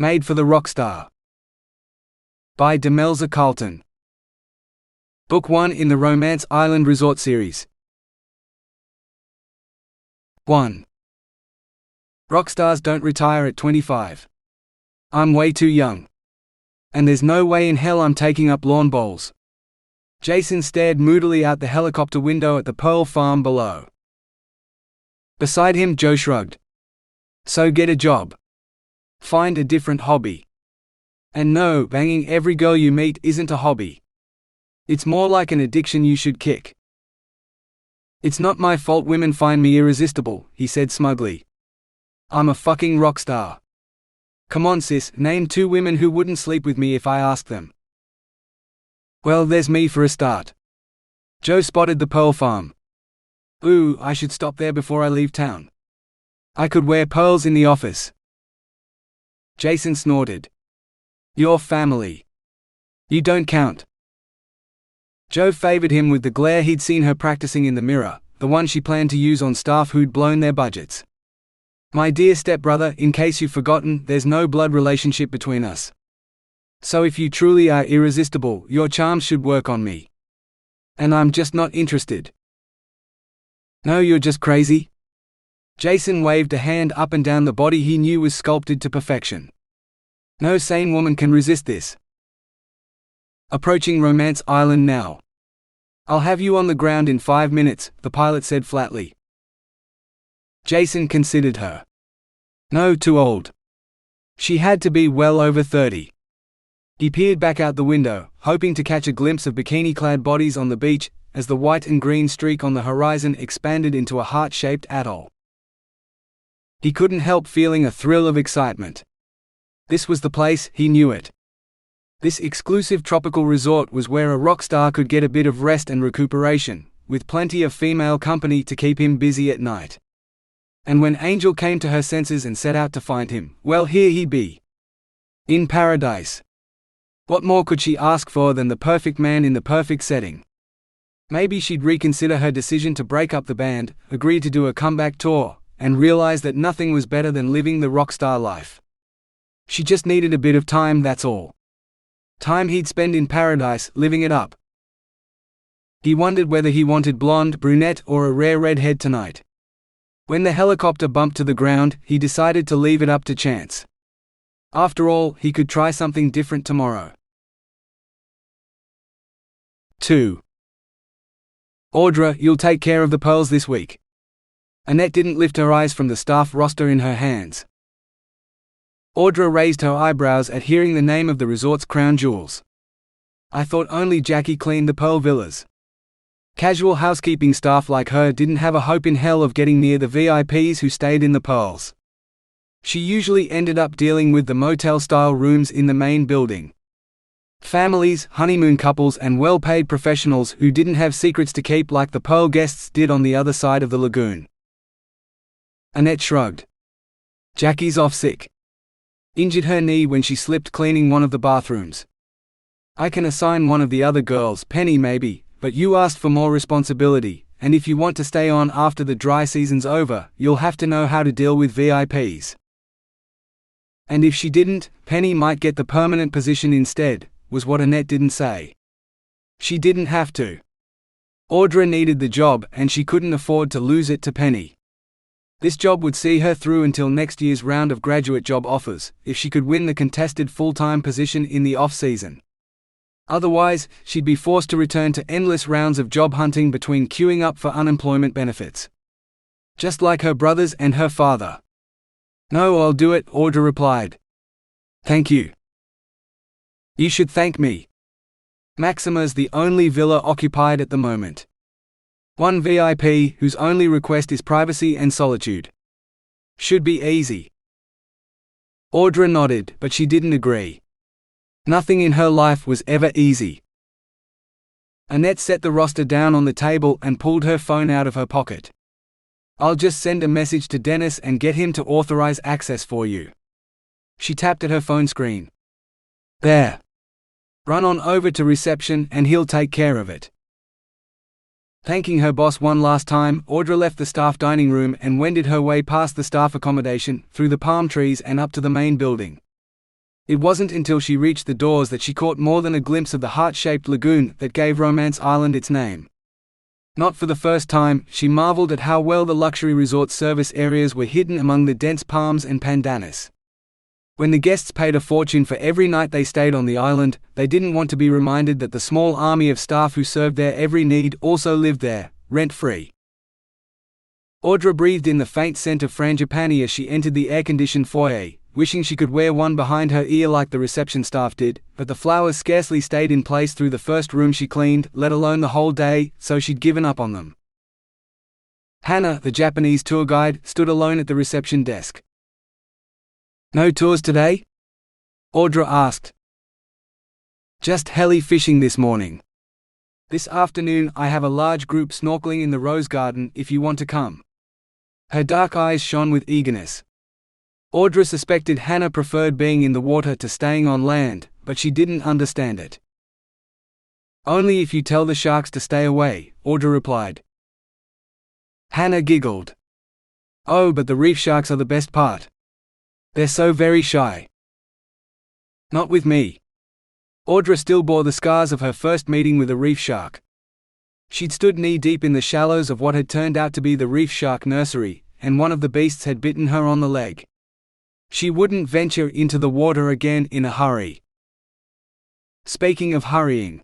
Made for the Rockstar. By Demelza Carlton. Book 1 in the Romance Island Resort series. 1. Rockstars don't retire at 25. I'm way too young. And there's no way in hell I'm taking up lawn bowls. Jason stared moodily out the helicopter window at the Pearl Farm below. Beside him, Joe shrugged. So get a job. Find a different hobby. And no, banging every girl you meet isn't a hobby. It's more like an addiction you should kick. It's not my fault women find me irresistible, he said smugly. I'm a fucking rock star. Come on sis, name 2 women who wouldn't sleep with me if I asked them. Well, there's me for a start. Joe spotted the Pearl Farm. Ooh, I should stop there before I leave town. I could wear pearls in the office. Jason snorted. Your family. You don't count. Joe favored him with the glare he'd seen her practicing in the mirror, the one she planned to use on staff who'd blown their budgets. My dear stepbrother, in case you've forgotten, there's no blood relationship between us. So if you truly are irresistible, your charms should work on me. And I'm just not interested. No, you're just crazy. Jason waved a hand up and down the body he knew was sculpted to perfection. No sane woman can resist this. Approaching Romance Island now. I'll have you on the ground in 5 minutes, the pilot said flatly. Jason considered her. No, too old. She had to be well over 30. He peered back out the window, hoping to catch a glimpse of bikini-clad bodies on the beach, as the white and green streak on the horizon expanded into a heart-shaped atoll. He couldn't help feeling a thrill of excitement. This was the place, he knew it. This exclusive tropical resort was where a rock star could get a bit of rest and recuperation, with plenty of female company to keep him busy at night. And when Angel came to her senses and set out to find him, well, here he'd be. In paradise. What more could she ask for than the perfect man in the perfect setting? Maybe she'd reconsider her decision to break up the band, agree to do a comeback tour, and realize that nothing was better than living the rockstar life. She just needed a bit of time, that's all. Time he'd spend in paradise, living it up. He wondered whether he wanted blonde, brunette, or a rare redhead tonight. When the helicopter bumped to the ground, he decided to leave it up to chance. After all, he could try something different tomorrow. 2. Audra, you'll take care of the pearls this week. Annette didn't lift her eyes from the staff roster in her hands. Audra raised her eyebrows at hearing the name of the resort's crown jewels. I thought only Jackie cleaned the Pearl Villas. Casual housekeeping staff like her didn't have a hope in hell of getting near the VIPs who stayed in the Pearls. She usually ended up dealing with the motel-style rooms in the main building. Families, honeymoon couples and well-paid professionals who didn't have secrets to keep like the Pearl guests did on the other side of the lagoon. Annette shrugged. Jackie's off sick. Injured her knee when she slipped cleaning one of the bathrooms. I can assign one of the other girls, Penny maybe, but you asked for more responsibility, and if you want to stay on after the dry season's over, you'll have to know how to deal with VIPs. And if she didn't, Penny might get the permanent position instead, was what Annette didn't say. She didn't have to. Audra needed the job and she couldn't afford to lose it to Penny. This job would see her through until next year's round of graduate job offers, if she could win the contested full-time position in the off-season. Otherwise, she'd be forced to return to endless rounds of job hunting between queuing up for unemployment benefits. Just like her brothers and her father. No, I'll do it, Audra replied. Thank you. You should thank me. Maxima's the only villa occupied at the moment. One VIP whose only request is privacy and solitude. Should be easy. Audra nodded, but she didn't agree. Nothing in her life was ever easy. Annette set the roster down on the table and pulled her phone out of her pocket. I'll just send a message to Dennis and get him to authorize access for you. She tapped at her phone screen. There. Run on over to reception and he'll take care of it. Thanking her boss one last time, Audra left the staff dining room and wended her way past the staff accommodation, through the palm trees and up to the main building. It wasn't until she reached the doors that she caught more than a glimpse of the heart-shaped lagoon that gave Romance Island its name. Not for the first time, she marveled at how well the luxury resort service areas were hidden among the dense palms and pandanus. When the guests paid a fortune for every night they stayed on the island, they didn't want to be reminded that the small army of staff who served their every need also lived there, rent-free. Audra breathed in the faint scent of frangipani as she entered the air-conditioned foyer, wishing she could wear one behind her ear like the reception staff did, but the flowers scarcely stayed in place through the first room she cleaned, let alone the whole day, so she'd given up on them. Hannah, the Japanese tour guide, stood alone at the reception desk. "No tours today?" Audra asked. "Just heli fishing this morning. This afternoon I have a large group snorkeling in the rose garden if you want to come." Her dark eyes shone with eagerness. Audra suspected Hannah preferred being in the water to staying on land, but she didn't understand it. "Only if you tell the sharks to stay away," Audra replied. Hannah giggled. "Oh, but the reef sharks are the best part. They're so very shy." "Not with me." Audra still bore the scars of her first meeting with a reef shark. She'd stood knee-deep in the shallows of what had turned out to be the reef shark nursery, and one of the beasts had bitten her on the leg. She wouldn't venture into the water again in a hurry. Speaking of hurrying,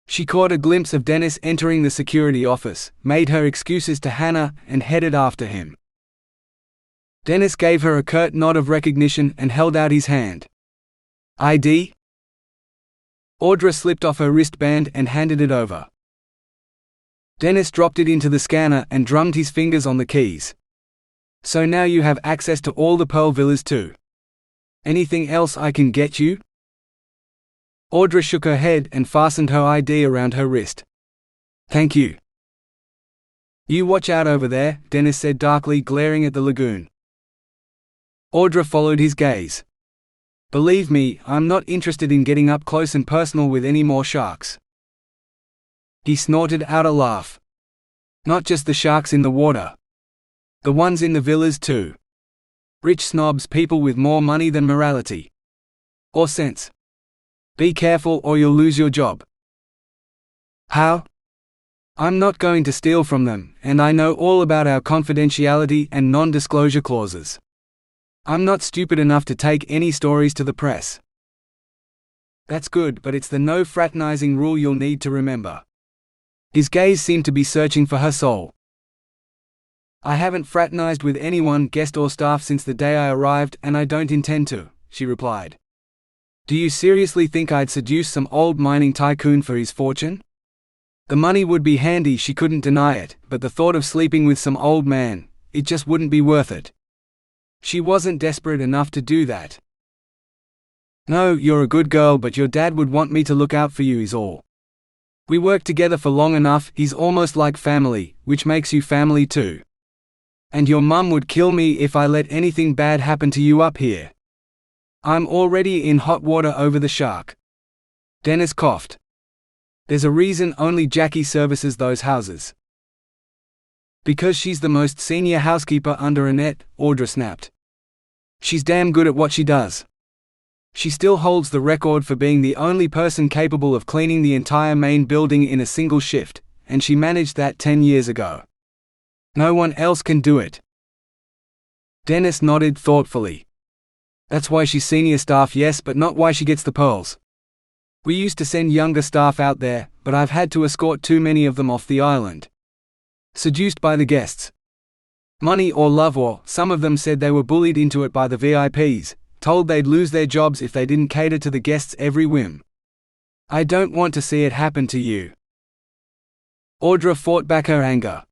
she caught a glimpse of Dennis entering the security office, made her excuses to Hannah, and headed after him. Dennis gave her a curt nod of recognition and held out his hand. "ID?" Audra slipped off her wristband and handed it over. Dennis dropped it into the scanner and drummed his fingers on the keys. "So now you have access to all the Pearl Villas too. Anything else I can get you?" Audra shook her head and fastened her ID around her wrist. "Thank you." "You watch out over there," Dennis said darkly, glaring at the lagoon. Audra followed his gaze. "Believe me, I'm not interested in getting up close and personal with any more sharks." He snorted out a laugh. "Not just the sharks in the water. The ones in the villas too. Rich snobs, people with more money than morality. Or sense. Be careful or you'll lose your job." "How?" "I'm not going to steal from them, and I know all about our confidentiality and non-disclosure clauses. I'm not stupid enough to take any stories to the press." "That's good, but it's the no fraternizing rule you'll need to remember." His gaze seemed to be searching for her soul. "I haven't fraternized with anyone, guest or staff, since the day I arrived, and I don't intend to," she replied. "Do you seriously think I'd seduce some old mining tycoon for his fortune? The money would be handy, she couldn't deny it, but the thought of sleeping with some old man, it just wouldn't be worth it. She wasn't desperate enough to do that." "No, you're a good girl, but your dad would want me to look out for you is all. We worked together for long enough, he's almost like family, which makes you family too. And your mum would kill me if I let anything bad happen to you up here. I'm already in hot water over the shark." Dennis coughed. "There's a reason only Jackie services those houses." "Because she's the most senior housekeeper under Annette," Audra snapped. "She's damn good at what she does. She still holds the record for being the only person capable of cleaning the entire main building in a single shift, and she managed that 10 years ago. No one else can do it." Dennis nodded thoughtfully. "That's why she's senior staff, yes, but not why she gets the pearls. We used to send younger staff out there, but I've had to escort too many of them off the island. Seduced by the guests. Money or love, or some of them said they were bullied into it by the VIPs, told they'd lose their jobs if they didn't cater to the guests' every whim. I don't want to see it happen to you." Audra fought back her anger.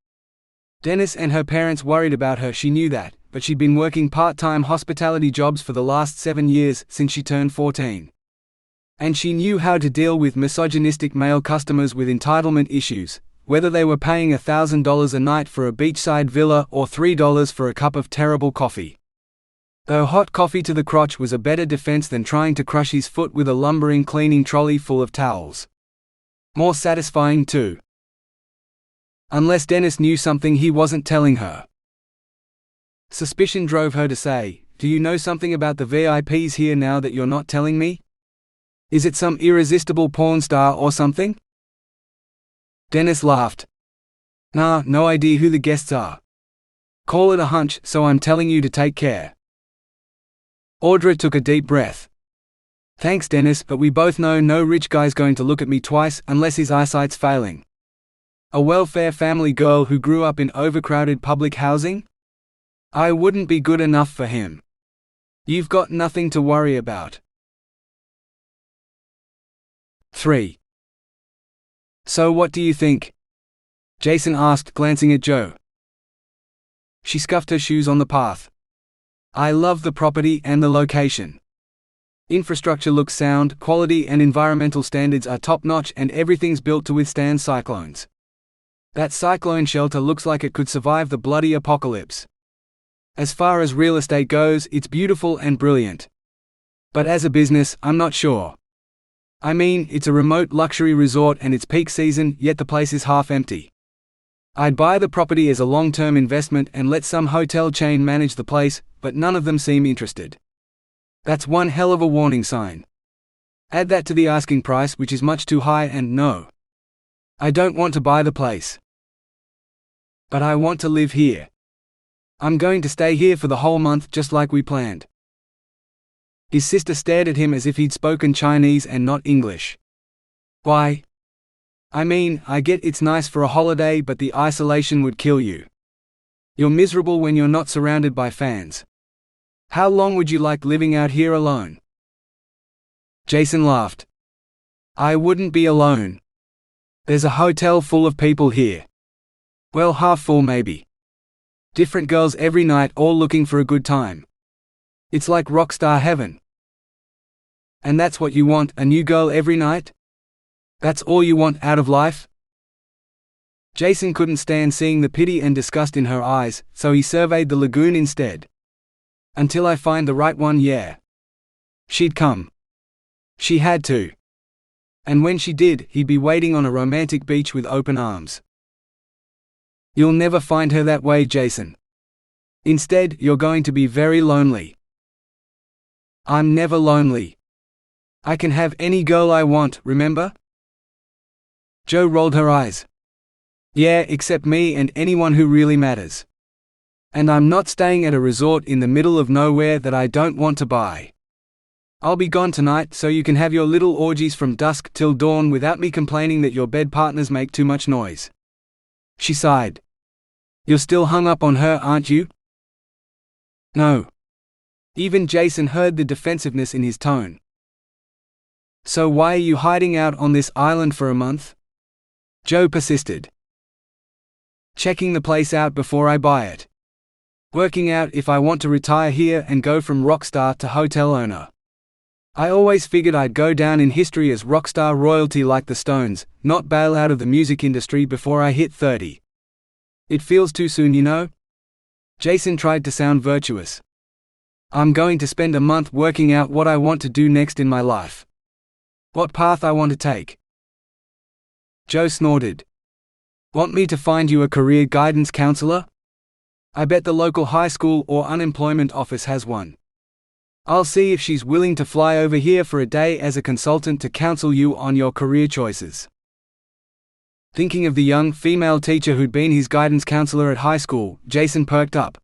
Dennis and her parents worried about her, she knew that, but she'd been working part-time hospitality jobs for the last 7 years, since she turned 14. And she knew how to deal with misogynistic male customers with entitlement issues, whether they were paying $1,000 a night for a beachside villa or $3 for a cup of terrible coffee. Though hot coffee to the crotch was a better defense than trying to crush his foot with a lumbering cleaning trolley full of towels. More satisfying too. Unless Dennis knew something he wasn't telling her. Suspicion drove her to say, do you know something about the VIPs here now that you're not telling me? Is it some irresistible porn star or something? Dennis laughed. Nah, no idea who the guests are. Call it a hunch, so I'm telling you to take care. Audra took a deep breath. Thanks, Dennis, but we both know no rich guy's going to look at me twice unless his eyesight's failing. A welfare family girl who grew up in overcrowded public housing? I wouldn't be good enough for him. You've got nothing to worry about. 3. So what do you think? Jason asked, glancing at Jo. She scuffed her shoes on the path. I love the property and the location. Infrastructure looks sound, quality and environmental standards are top-notch, and everything's built to withstand cyclones. That cyclone shelter looks like it could survive the bloody apocalypse. As far as real estate goes, it's beautiful and brilliant. But as a business, I'm not sure. I mean, it's a remote luxury resort and it's peak season, yet the place is half empty. I'd buy the property as a long-term investment and let some hotel chain manage the place, but none of them seem interested. That's one hell of a warning sign. Add that to the asking price, which is much too high, and no. I don't want to buy the place. But I want to live here. I'm going to stay here for the whole month just like we planned. His sister stared at him as if he'd spoken Chinese and not English. Why? I mean, I get it's nice for a holiday, but the isolation would kill you. You're miserable when you're not surrounded by fans. How long would you like living out here alone? Jason laughed. I wouldn't be alone. There's a hotel full of people here. Well, half full maybe. Different girls every night, all looking for a good time. It's like rockstar heaven. And that's what you want, a new girl every night? That's all you want out of life? Jason couldn't stand seeing the pity and disgust in her eyes, so he surveyed the lagoon instead. Until I find the right one, yeah. She'd come. She had to. And when she did, he'd be waiting on a romantic beach with open arms. You'll never find her that way, Jason. Instead, you're going to be very lonely. I'm never lonely. I can have any girl I want, remember? Jo rolled her eyes. Yeah, except me and anyone who really matters. And I'm not staying at a resort in the middle of nowhere that I don't want to buy. I'll be gone tonight so you can have your little orgies from dusk till dawn without me complaining that your bed partners make too much noise. She sighed. You're still hung up on her, aren't you? No. Even Jason heard the defensiveness in his tone. So why are you hiding out on this island for a month? Jo persisted. Checking the place out before I buy it. Working out if I want to retire here and go from rockstar to hotel owner. I always figured I'd go down in history as rockstar royalty like the Stones, not bail out of the music industry before I hit 30. It feels too soon, you know? Jason tried to sound virtuous. I'm going to spend a month working out what I want to do next in my life. What path I want to take. Jo snorted. Want me to find you a career guidance counselor? I bet the local high school or unemployment office has one. I'll see if she's willing to fly over here for a day as a consultant to counsel you on your career choices. Thinking of the young female teacher who'd been his guidance counselor at high school, Jason perked up.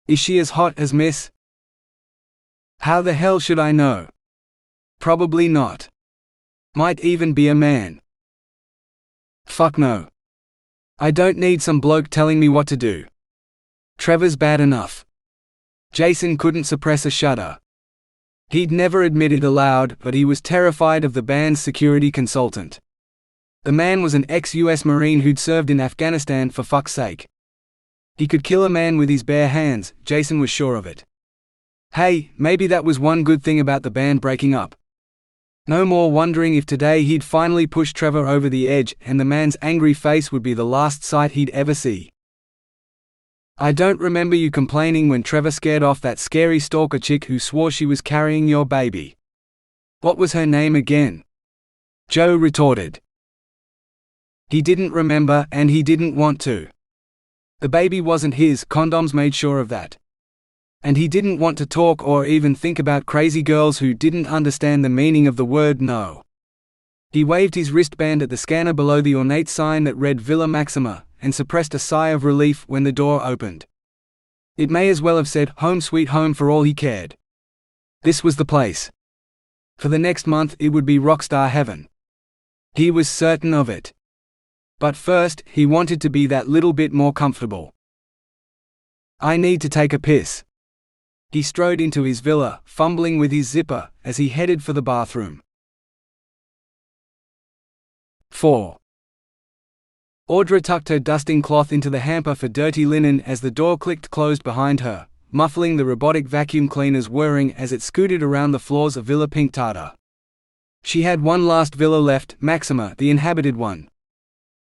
Is she as hot as Miss? How the hell should I know? Probably not. Might even be a man. Fuck no. I don't need some bloke telling me what to do. Trevor's bad enough. Jason couldn't suppress a shudder. He'd never admitted aloud, but he was terrified of the band's security consultant. The man was an ex-US Marine who'd served in Afghanistan, for fuck's sake. He could kill a man with his bare hands, Jason was sure of it. Hey, maybe that was one good thing about the band breaking up. No more wondering if today he'd finally push Trevor over the edge and the man's angry face would be the last sight he'd ever see. I don't remember you complaining when Trevor scared off that scary stalker chick who swore she was carrying your baby. What was her name again? Jo retorted. He didn't remember and he didn't want to. The baby wasn't his, condoms made sure of that. And he didn't want to talk or even think about crazy girls who didn't understand the meaning of the word no. He waved his wristband at the scanner below the ornate sign that read Villa Maxima, and suppressed a sigh of relief when the door opened. It may as well have said home sweet home for all he cared. This was the place. For the next month it would be rockstar heaven. He was certain of it. But first, he wanted to be that little bit more comfortable. I need to take a piss. He strode into his villa, fumbling with his zipper, as he headed for the bathroom. 4. Audra tucked her dusting cloth into the hamper for dirty linen as the door clicked closed behind her, muffling the robotic vacuum cleaner's whirring as it scooted around the floors of Villa Pink Tartar. She had one last villa left, Maxima, the inhabited one.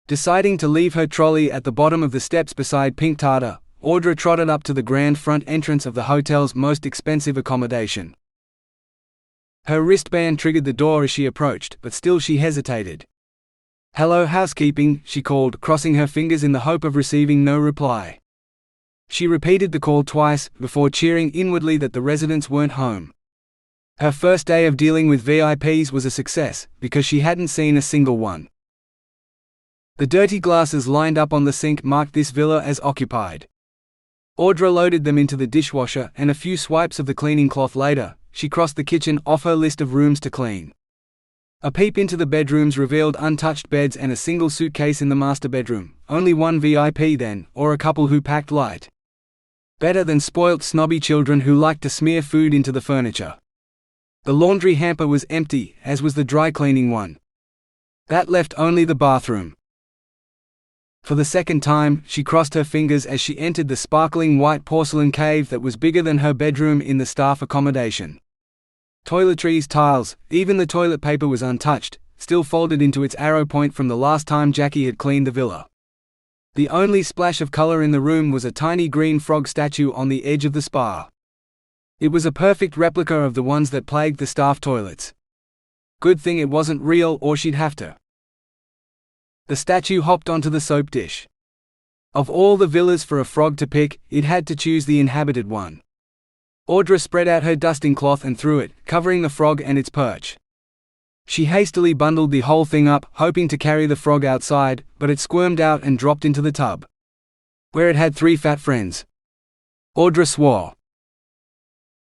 Deciding to leave her trolley at the bottom of the steps beside Pink Tartar, Audra trotted up to the grand front entrance of the hotel's most expensive accommodation. Her wristband triggered the door as she approached, but still she hesitated. "Hello, housekeeping," she called, crossing her fingers in the hope of receiving no reply. She repeated the call twice, before cheering inwardly that the residents weren't home. Her first day of dealing with VIPs was a success, because she hadn't seen a single one. The dirty glasses lined up on the sink marked this villa as occupied. Audra loaded them into the dishwasher, and a few swipes of the cleaning cloth later, she crossed the kitchen off her list of rooms to clean. A peep into the bedrooms revealed untouched beds and a single suitcase in the master bedroom, only one VIP then, or a couple who packed light. Better than spoilt snobby children who liked to smear food into the furniture. The laundry hamper was empty, as was the dry cleaning one. That left only the bathroom. For the second time, she crossed her fingers as she entered the sparkling white porcelain cave that was bigger than her bedroom in the staff accommodation. Toiletries, tiles, even the toilet paper was untouched, still folded into its arrow point from the last time Jackie had cleaned the villa. The only splash of color in the room was a tiny green frog statue on the edge of the spa. It was a perfect replica of the ones that plagued the staff toilets. Good thing it wasn't real, or she'd have to. The statue hopped onto the soap dish. Of all the villas for a frog to pick, it had to choose the inhabited one. Audra spread out her dusting cloth and threw it, covering the frog and its perch. She hastily bundled the whole thing up, hoping to carry the frog outside, but it squirmed out and dropped into the tub, where it had 3 fat friends. Audra swore.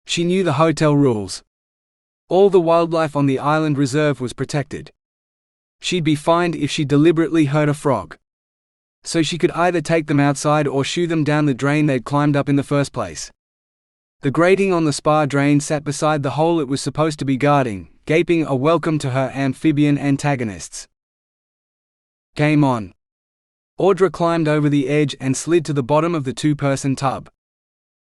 She knew the hotel rules. All the wildlife on the island reserve was protected. She'd be fined if she deliberately hurt a frog. So she could either take them outside or shoo them down the drain they'd climbed up in the first place. The grating on the spa drain sat beside the hole it was supposed to be guarding, gaping a welcome to her amphibian antagonists. Game on. Audra climbed over the edge and slid to the bottom of the 2-person tub.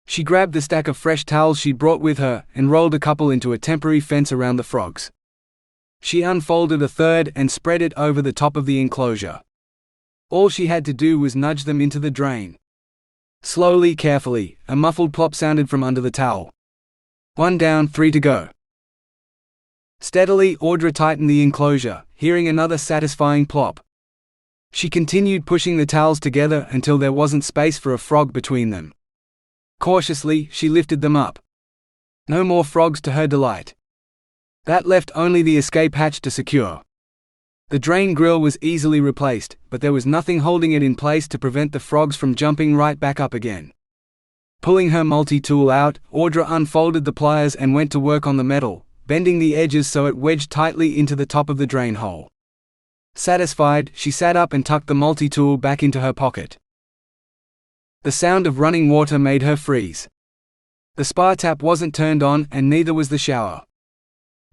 She grabbed the stack of fresh towels she'd brought with her and rolled a couple into a temporary fence around the frogs. She unfolded a third and spread it over the top of the enclosure. All she had to do was nudge them into the drain. Slowly, carefully, a muffled plop sounded from under the towel. 1 down, 3 to go. Steadily, Audra tightened the enclosure, hearing another satisfying plop. She continued pushing the towels together until there wasn't space for a frog between them. Cautiously, she lifted them up. No more frogs to her delight. That left only the escape hatch to secure. The drain grill was easily replaced, but there was nothing holding it in place to prevent the frogs from jumping right back up again. Pulling her multi-tool out, Audra unfolded the pliers and went to work on the metal, bending the edges so it wedged tightly into the top of the drain hole. Satisfied, she sat up and tucked the multi-tool back into her pocket. The sound of running water made her freeze. The spa tap wasn't turned on, and neither was the shower.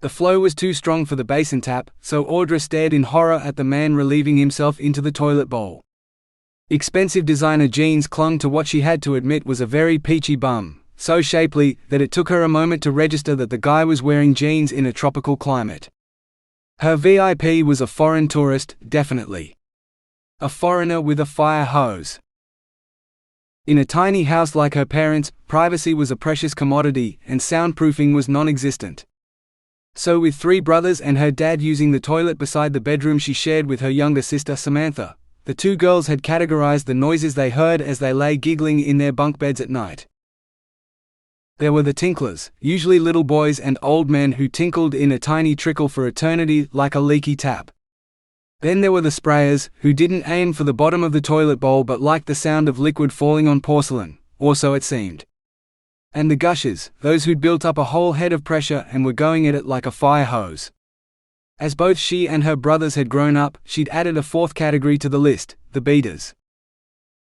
The flow was too strong for the basin tap, so Audra stared in horror at the man relieving himself into the toilet bowl. Expensive designer jeans clung to what she had to admit was a very peachy bum, so shapely that it took her a moment to register that the guy was wearing jeans in a tropical climate. Her VIP was a foreign tourist, definitely. A foreigner with a fire hose. In a tiny house like her parents', privacy was a precious commodity, and soundproofing was non-existent. So with 3 brothers and her dad using the toilet beside the bedroom she shared with her younger sister Samantha, the 2 girls had categorized the noises they heard as they lay giggling in their bunk beds at night. There were the tinklers, usually little boys and old men who tinkled in a tiny trickle for eternity like a leaky tap. Then there were the sprayers, who didn't aim for the bottom of the toilet bowl but liked the sound of liquid falling on porcelain, or so it seemed. And the gushers, those who'd built up a whole head of pressure and were going at it like a fire hose. As both she and her brothers had grown up, she'd added a fourth category to the list, the beaters.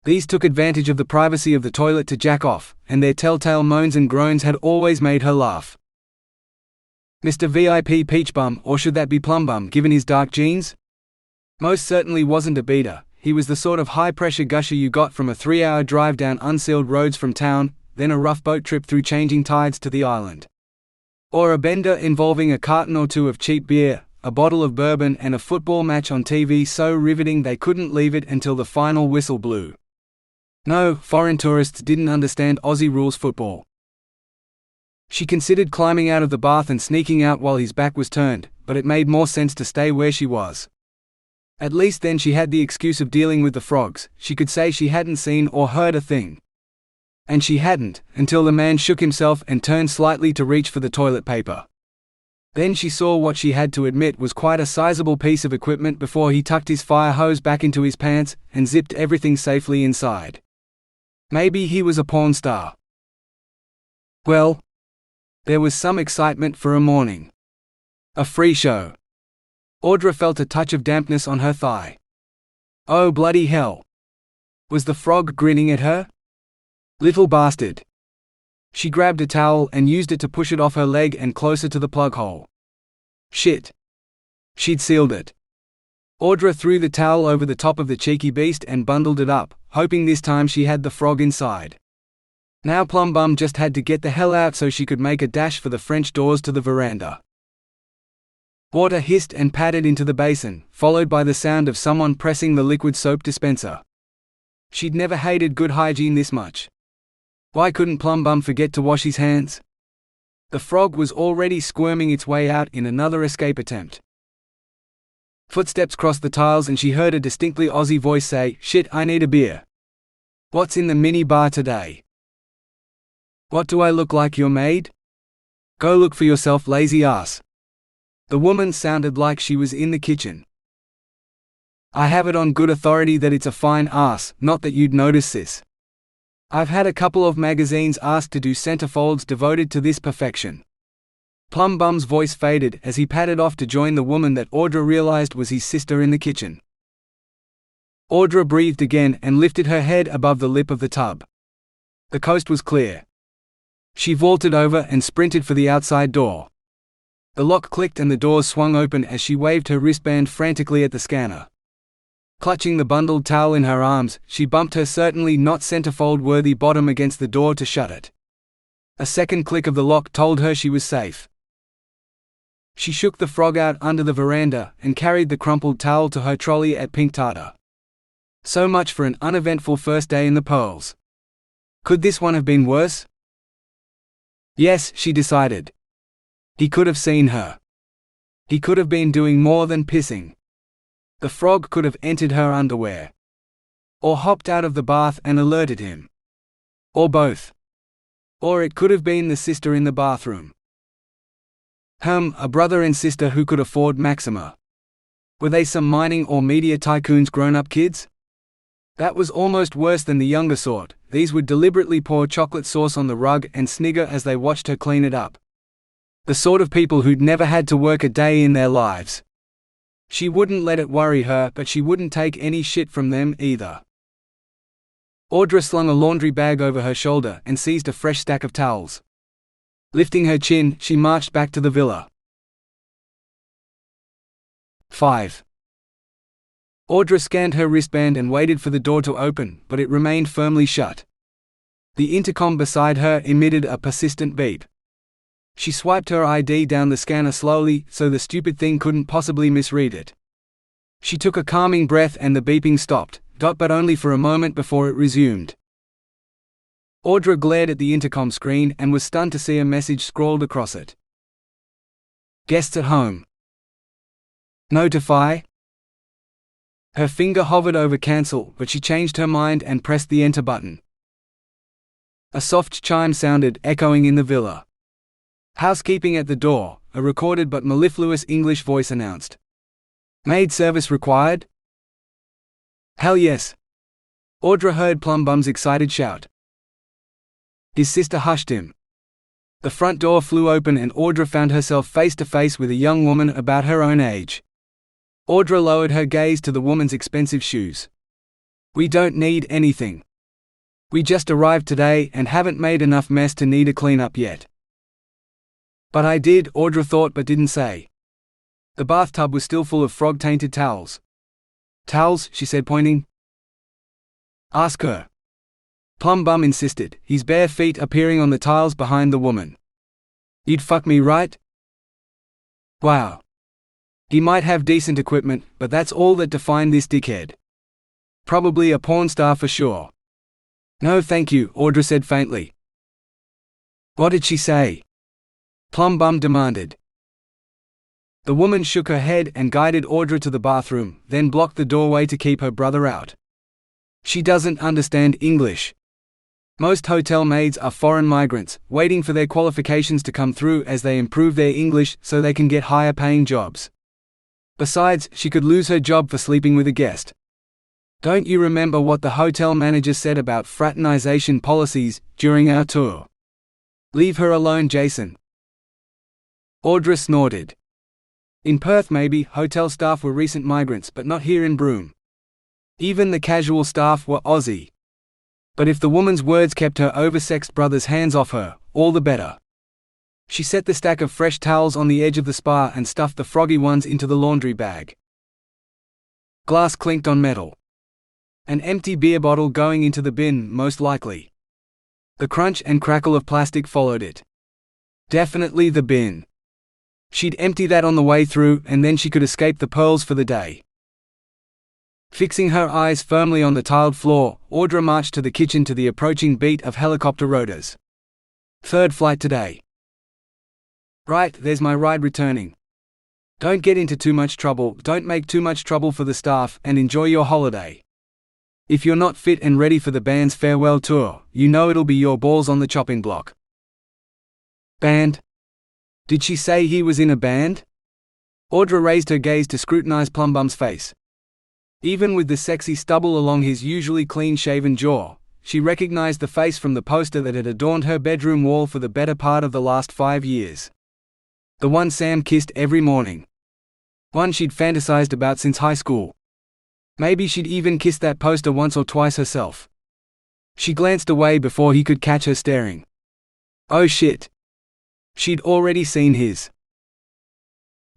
These took advantage of the privacy of the toilet to jack off, and their telltale moans and groans had always made her laugh. Mr. VIP Peachbum, or should that be Plumbum given his dark genes? Most certainly wasn't a beater. He was the sort of high-pressure gusher you got from a 3-hour drive down unsealed roads from town, then a rough boat trip through changing tides to the island. Or a bender involving a carton or two of cheap beer, a bottle of bourbon and a football match on TV so riveting they couldn't leave it until the final whistle blew. No, foreign tourists didn't understand Aussie rules football. She considered climbing out of the bath and sneaking out while his back was turned, but it made more sense to stay where she was. At least then she had the excuse of dealing with the frogs. She could say she hadn't seen or heard a thing. And she hadn't, until the man shook himself and turned slightly to reach for the toilet paper. Then she saw what she had to admit was quite a sizable piece of equipment before he tucked his fire hose back into his pants and zipped everything safely inside. Maybe he was a porn star. Well, there was some excitement for a morning. A free show. Audra felt a touch of dampness on her thigh. Oh bloody hell! Was the frog grinning at her? Little bastard! She grabbed a towel and used it to push it off her leg and closer to the plug hole. Shit! She'd sealed it. Audra threw the towel over the top of the cheeky beast and bundled it up, hoping this time she had the frog inside. Now Plumbum just had to get the hell out so she could make a dash for the French doors to the veranda. Water hissed and pattered into the basin, followed by the sound of someone pressing the liquid soap dispenser. She'd never hated good hygiene this much. Why couldn't Plumbum forget to wash his hands? The frog was already squirming its way out in another escape attempt. Footsteps crossed the tiles and she heard a distinctly Aussie voice say, "Shit, I need a beer. What's in the mini bar today? What do I look like, your maid? Go look for yourself, lazy ass." The woman sounded like she was in the kitchen. I have it on good authority that it's a fine ass, not that you'd notice this. I've had a couple of magazines ask to do centerfolds devoted to this perfection. Plumbum's voice faded as he padded off to join the woman that Audra realized was his sister in the kitchen. Audra breathed again and lifted her head above the lip of the tub. The coast was clear. She vaulted over and sprinted for the outside door. The lock clicked and the doors swung open as she waved her wristband frantically at the scanner. Clutching the bundled towel in her arms, she bumped her certainly not centerfold-worthy bottom against the door to shut it. A second click of the lock told her she was safe. She shook the frog out under the veranda and carried the crumpled towel to her trolley at Pink Tartar. So much for an uneventful first day in the Pearls. Could this one have been worse? Yes, she decided. He could have seen her. He could have been doing more than pissing. The frog could have entered her underwear. Or hopped out of the bath and alerted him. Or both. Or it could have been the sister in the bathroom. A brother and sister who could afford Maxima. Were they some mining or media tycoon's grown-up kids? That was almost worse than the younger sort. These would deliberately pour chocolate sauce on the rug and snigger as they watched her clean it up. The sort of people who'd never had to work a day in their lives. She wouldn't let it worry her, but she wouldn't take any shit from them either. Audra slung a laundry bag over her shoulder and seized a fresh stack of towels. Lifting her chin, she marched back to the villa. 5. Audra scanned her wristband and waited for the door to open, but it remained firmly shut. The intercom beside her emitted a persistent beep. She swiped her ID down the scanner slowly, so the stupid thing couldn't possibly misread it. She took a calming breath and the beeping stopped, but only for a moment before it resumed. Audra glared at the intercom screen and was stunned to see a message scrawled across it. Guests at home. Notify. Her finger hovered over cancel, but she changed her mind and pressed the enter button. A soft chime sounded, echoing in the villa. "Housekeeping at the door," a recorded but mellifluous English voice announced. "Maid service required?" "Hell yes!" Audra heard Plumbum's excited shout. His sister hushed him. The front door flew open and Audra found herself face to face with a young woman about her own age. Audra lowered her gaze to the woman's expensive shoes. "We don't need anything. We just arrived today and haven't made enough mess to need a clean-up yet." "But I did," Audra thought but didn't say. The bathtub was still full of frog-tainted towels. "Towels?" she said, pointing. "Ask her." Plumbum insisted, his bare feet appearing on the tiles behind the woman. "You'd fuck me, right?" Wow. He might have decent equipment, but that's all that defined this dickhead. Probably a porn star for sure. "No thank you," Audra said faintly. "What did she say?" Plumbum demanded. The woman shook her head and guided Audra to the bathroom, then blocked the doorway to keep her brother out. "She doesn't understand English. Most hotel maids are foreign migrants, waiting for their qualifications to come through as they improve their English so they can get higher paying jobs. Besides, she could lose her job for sleeping with a guest. Don't you remember what the hotel manager said about fraternization policies during our tour? Leave her alone, Jason." Audra snorted. In Perth maybe, hotel staff were recent migrants, but not here in Broome. Even the casual staff were Aussie. But if the woman's words kept her oversexed brother's hands off her, all the better. She set the stack of fresh towels on the edge of the spa and stuffed the froggy ones into the laundry bag. Glass clinked on metal. An empty beer bottle going into the bin, most likely. The crunch and crackle of plastic followed it. Definitely the bin. She'd empty that on the way through, and then she could escape the pearls for the day. Fixing her eyes firmly on the tiled floor, Audra marched to the kitchen to the approaching beat of helicopter rotors. "Third flight today." "Right, there's my ride returning. Don't get into too much trouble, don't make too much trouble for the staff, and enjoy your holiday. If you're not fit and ready for the band's farewell tour, you know it'll be your balls on the chopping block." "Band? Did she say he was in a band?" Audra raised her gaze to scrutinize Plumbum's face. Even with the sexy stubble along his usually clean-shaven jaw, she recognized the face from the poster that had adorned her bedroom wall for the better part of the last 5 years. The one Sam kissed every morning. One she'd fantasized about since high school. Maybe she'd even kissed that poster once or twice herself. She glanced away before he could catch her staring. Oh shit. She'd already seen his.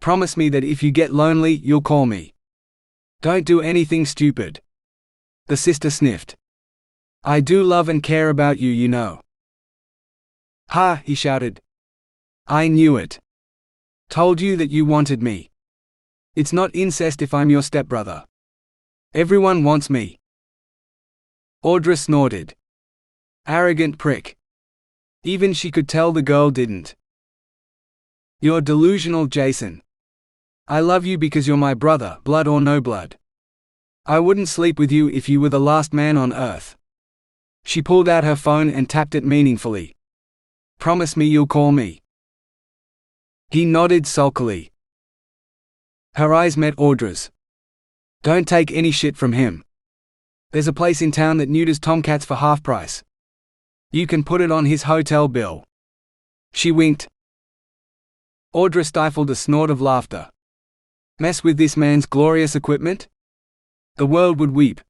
"Promise me that if you get lonely, you'll call me. Don't do anything stupid." The sister sniffed. "I do love and care about you, you know." "Ha!" he shouted. "I knew it. Told you that you wanted me. It's not incest if I'm your stepbrother. Everyone wants me." Audra snorted. Arrogant prick. Even she could tell the girl didn't. "You're delusional, Jason. I love you because you're my brother, blood or no blood. I wouldn't sleep with you if you were the last man on earth." She pulled out her phone and tapped it meaningfully. "Promise me you'll call me." He nodded sulkily. Her eyes met Audra's. "Don't take any shit from him. There's a place in town that neuters tomcats for half price. You can put it on his hotel bill." She winked. Audra stifled a snort of laughter. Mess with this man's glorious equipment? The world would weep.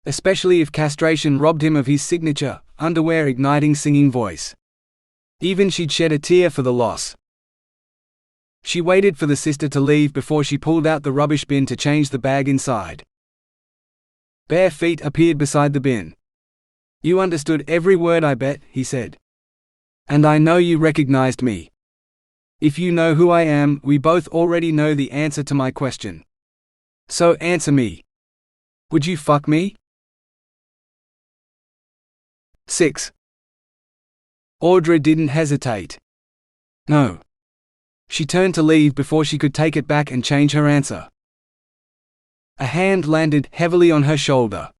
Especially if castration robbed him of his signature, underwear-igniting singing voice. Even she'd shed a tear for the loss. She waited for the sister to leave before she pulled out the rubbish bin to change the bag inside. Bare feet appeared beside the bin. "You understood every word, I bet," he said. "And I know you recognized me. If you know who I am, we both already know the answer to my question. So answer me. Would you fuck me?" 6. Audra didn't hesitate. No. She turned to leave before she could take it back and change her answer. A hand landed heavily on her shoulder.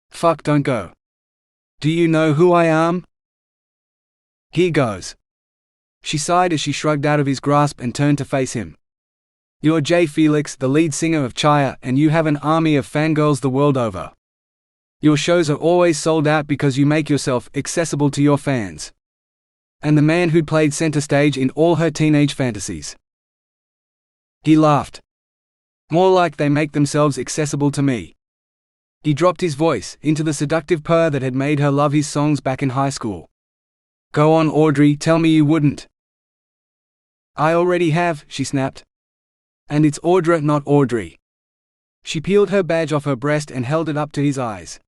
"Fuck, don't go. Do you know who I am?" Here goes. She sighed as she shrugged out of his grasp and turned to face him. You're Jay Felix, the lead singer of Chaya, and you have an army of fangirls the world over. Your shows are always sold out because you make yourself accessible to your fans. And the man who'd played center stage in all her teenage fantasies. He laughed. More like they make themselves accessible to me. He dropped his voice into the seductive purr that had made her love his songs back in high school. Go on, Audrey, tell me you wouldn't. I already have, she snapped. And it's Audra, not Audrey. She peeled her badge off her breast and held it up to his eyes.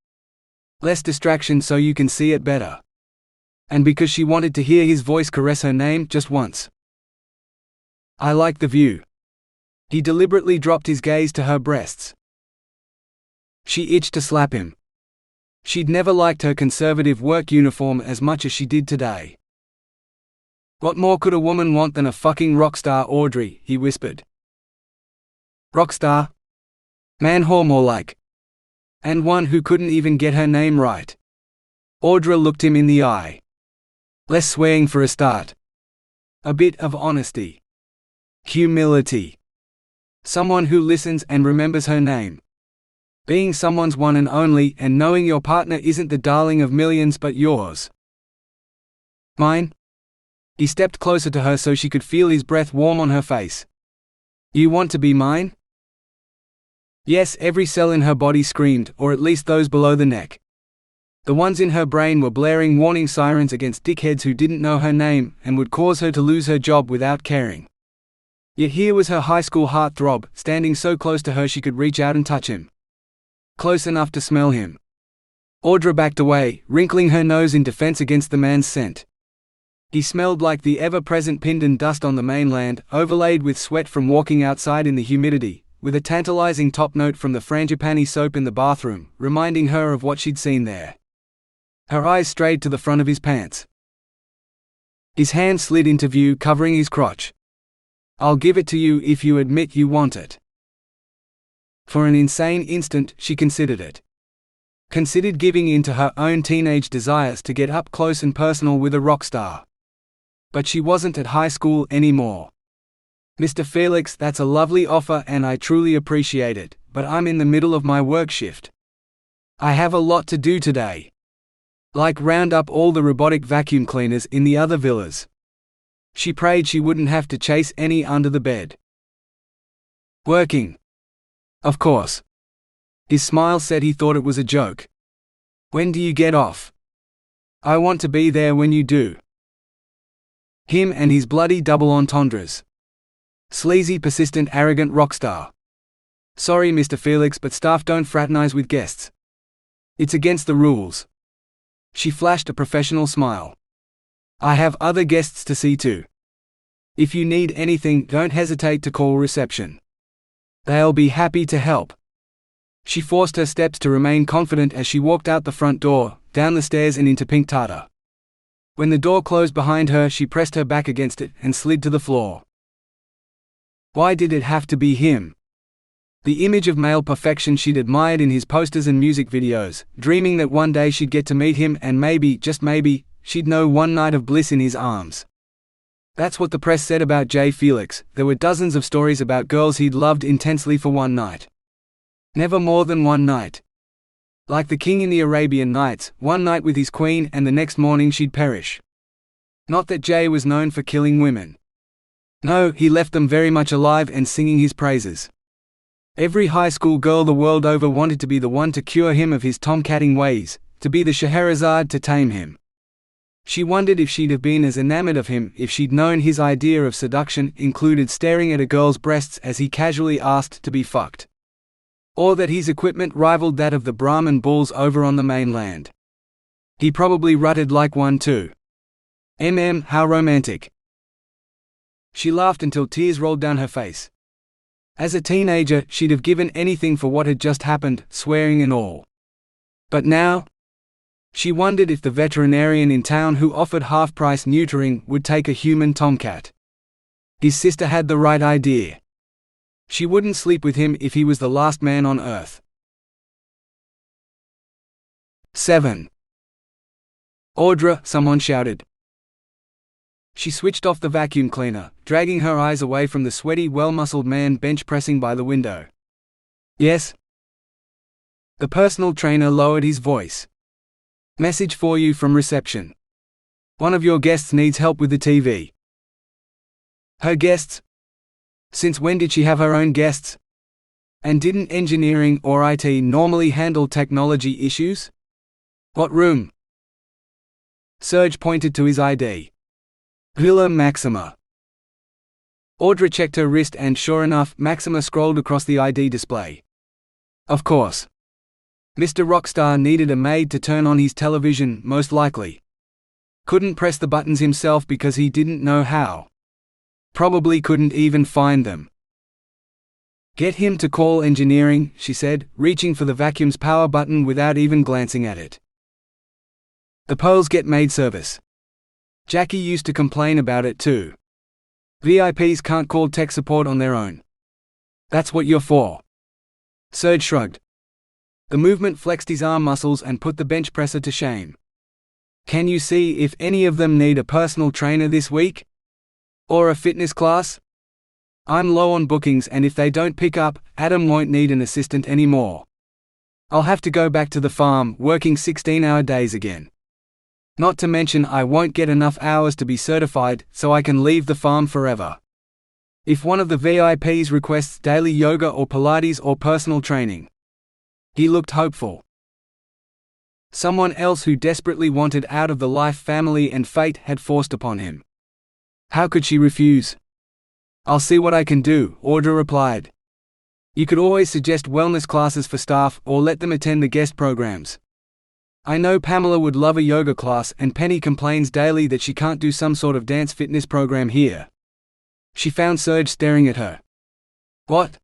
Less distraction so you can see it better. And because she wanted to hear his voice caress her name just once. I like the view. He deliberately dropped his gaze to her breasts. She itched to slap him. She'd never liked her conservative work uniform as much as she did today. What more could a woman want than a fucking rockstar, Audrey, he whispered. Rockstar? Man whore more like. And one who couldn't even get her name right. Audra looked him in the eye. Less swearing for a start. A bit of honesty. Humility. Someone who listens and remembers her name. Being someone's one and only, and knowing your partner isn't the darling of millions but yours. Mine? He stepped closer to her so she could feel his breath warm on her face. You want to be mine? Yes, every cell in her body screamed, or at least those below the neck. The ones in her brain were blaring warning sirens against dickheads who didn't know her name and would cause her to lose her job without caring. Yet here was her high school heartthrob, standing so close to her she could reach out and touch him. Close enough to smell him. Audra backed away, wrinkling her nose in defense against the man's scent. He smelled like the ever-present Pindan dust on the mainland, overlaid with sweat from walking outside in the humidity, with a tantalizing top note from the frangipani soap in the bathroom, reminding her of what she'd seen there. Her eyes strayed to the front of his pants. His hand slid into view, covering his crotch. I'll give it to you if you admit you want it. For an insane instant, she considered it. Considered giving in to her own teenage desires to get up close and personal with a rock star. But she wasn't at high school anymore. Mr. Felix, that's a lovely offer and I truly appreciate it, but I'm in the middle of my work shift. I have a lot to do today. Like round up all the robotic vacuum cleaners in the other villas. She prayed she wouldn't have to chase any under the bed. Working. Of course. His smile said he thought it was a joke. When do you get off? I want to be there when you do. Him and his bloody double entendres. Sleazy, persistent, arrogant rockstar. Sorry, Mr. Felix, but staff don't fraternize with guests. It's against the rules. She flashed a professional smile. I have other guests to see too. If you need anything, don't hesitate to call reception. They'll be happy to help. She forced her steps to remain confident as she walked out the front door, down the stairs and into pink tartar. When the door closed behind her, she pressed her back against it and slid to the floor. Why did it have to be him? The image of male perfection she'd admired in his posters and music videos, dreaming that one day she'd get to meet him and maybe, just maybe, she'd know one night of bliss in his arms. That's what the press said about Jay Felix. There were dozens of stories about girls he'd loved intensely for one night. Never more than one night. Like the king in the Arabian Nights, one night with his queen and the next morning she'd perish. Not that Jay was known for killing women. No, he left them very much alive and singing his praises. Every high school girl the world over wanted to be the one to cure him of his tomcatting ways, to be the Scheherazade to tame him. She wondered if she'd have been as enamored of him if she'd known his idea of seduction included staring at a girl's breasts as he casually asked to be fucked. Or that his equipment rivaled that of the Brahmin bulls over on the mainland. He probably rutted like one too. How romantic. She laughed until tears rolled down her face. As a teenager, she'd have given anything for what had just happened, swearing and all. But now? She wondered if the veterinarian in town who offered half-price neutering would take a human tomcat. His sister had the right idea. She wouldn't sleep with him if he was the last man on earth. 7. Audra, someone shouted. She switched off the vacuum cleaner, dragging her eyes away from the sweaty, well-muscled man bench-pressing by the window. "Yes?" The personal trainer lowered his voice. "Message for you from reception. One of your guests needs help with the TV." Her guests? Since when did she have her own guests? And didn't engineering or IT normally handle technology issues? "What room?" Serge pointed to his ID. "Villa Maxima." Audra checked her wrist and sure enough, Maxima scrolled across the ID display. Of course. Mr. Rockstar needed a maid to turn on his television, most likely. Couldn't press the buttons himself because he didn't know how. Probably couldn't even find them. "Get him to call engineering," she said, reaching for the vacuum's power button without even glancing at it. The Pearls get maid service. Jackie used to complain about it too. VIPs can't call tech support on their own. "That's what you're for." Serge shrugged. The movement flexed his arm muscles and put the bench presser to shame. "Can you see if any of them need a personal trainer this week? Or a fitness class? I'm low on bookings, and if they don't pick up, Adam won't need an assistant anymore. I'll have to go back to the farm, working 16-hour days again. Not to mention I won't get enough hours to be certified, so I can leave the farm forever. If one of the VIPs requests daily yoga or Pilates or personal training." He looked hopeful. Someone else who desperately wanted out of the life family and fate had forced upon him. How could she refuse? "I'll see what I can do," Audra replied. "You could always suggest wellness classes for staff or let them attend the guest programs. I know Pamela would love a yoga class, and Penny complains daily that she can't do some sort of dance fitness program here." She found Serge staring at her. "What?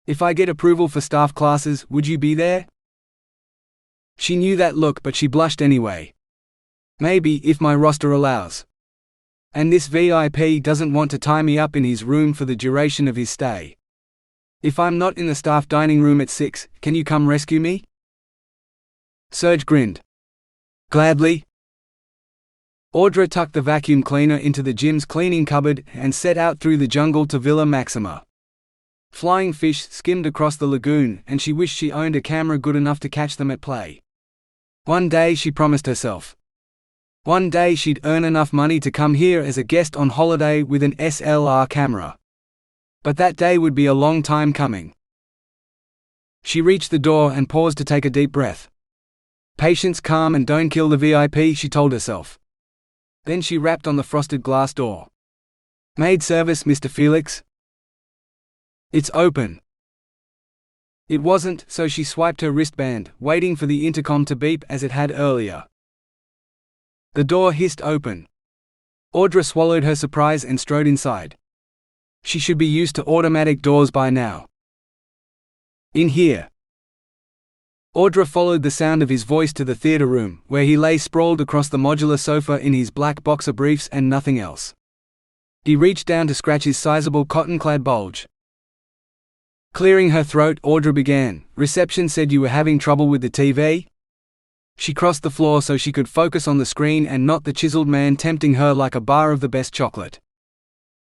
If I get approval for staff classes, would you be there?" She knew that look, but she blushed anyway. "Maybe, if my roster allows. And this VIP doesn't want to tie me up in his room for the duration of his stay. If I'm not in the staff dining room at 6, can you come rescue me?" Serge grinned. "Gladly." Audra tucked the vacuum cleaner into the gym's cleaning cupboard and set out through the jungle to Villa Maxima. Flying fish skimmed across the lagoon, and she wished she owned a camera good enough to catch them at play. One day, she promised herself. One day she'd earn enough money to come here as a guest on holiday with an SLR camera. But that day would be a long time coming. She reached the door and paused to take a deep breath. "Patience, calm, and don't kill the VIP," she told herself. Then she rapped on the frosted glass door. "Maid service, Mr. Felix?" "It's open." It wasn't, so she swiped her wristband, waiting for the intercom to beep as it had earlier. The door hissed open. Audra swallowed her surprise and strode inside. She should be used to automatic doors by now. "In here." Audra followed the sound of his voice to the theater room, where he lay sprawled across the modular sofa in his black boxer briefs and nothing else. He reached down to scratch his sizable cotton-clad bulge. Clearing her throat, Audra began, "Reception said you were having trouble with the TV?" She crossed the floor so she could focus on the screen and not the chiseled man tempting her like a bar of the best chocolate.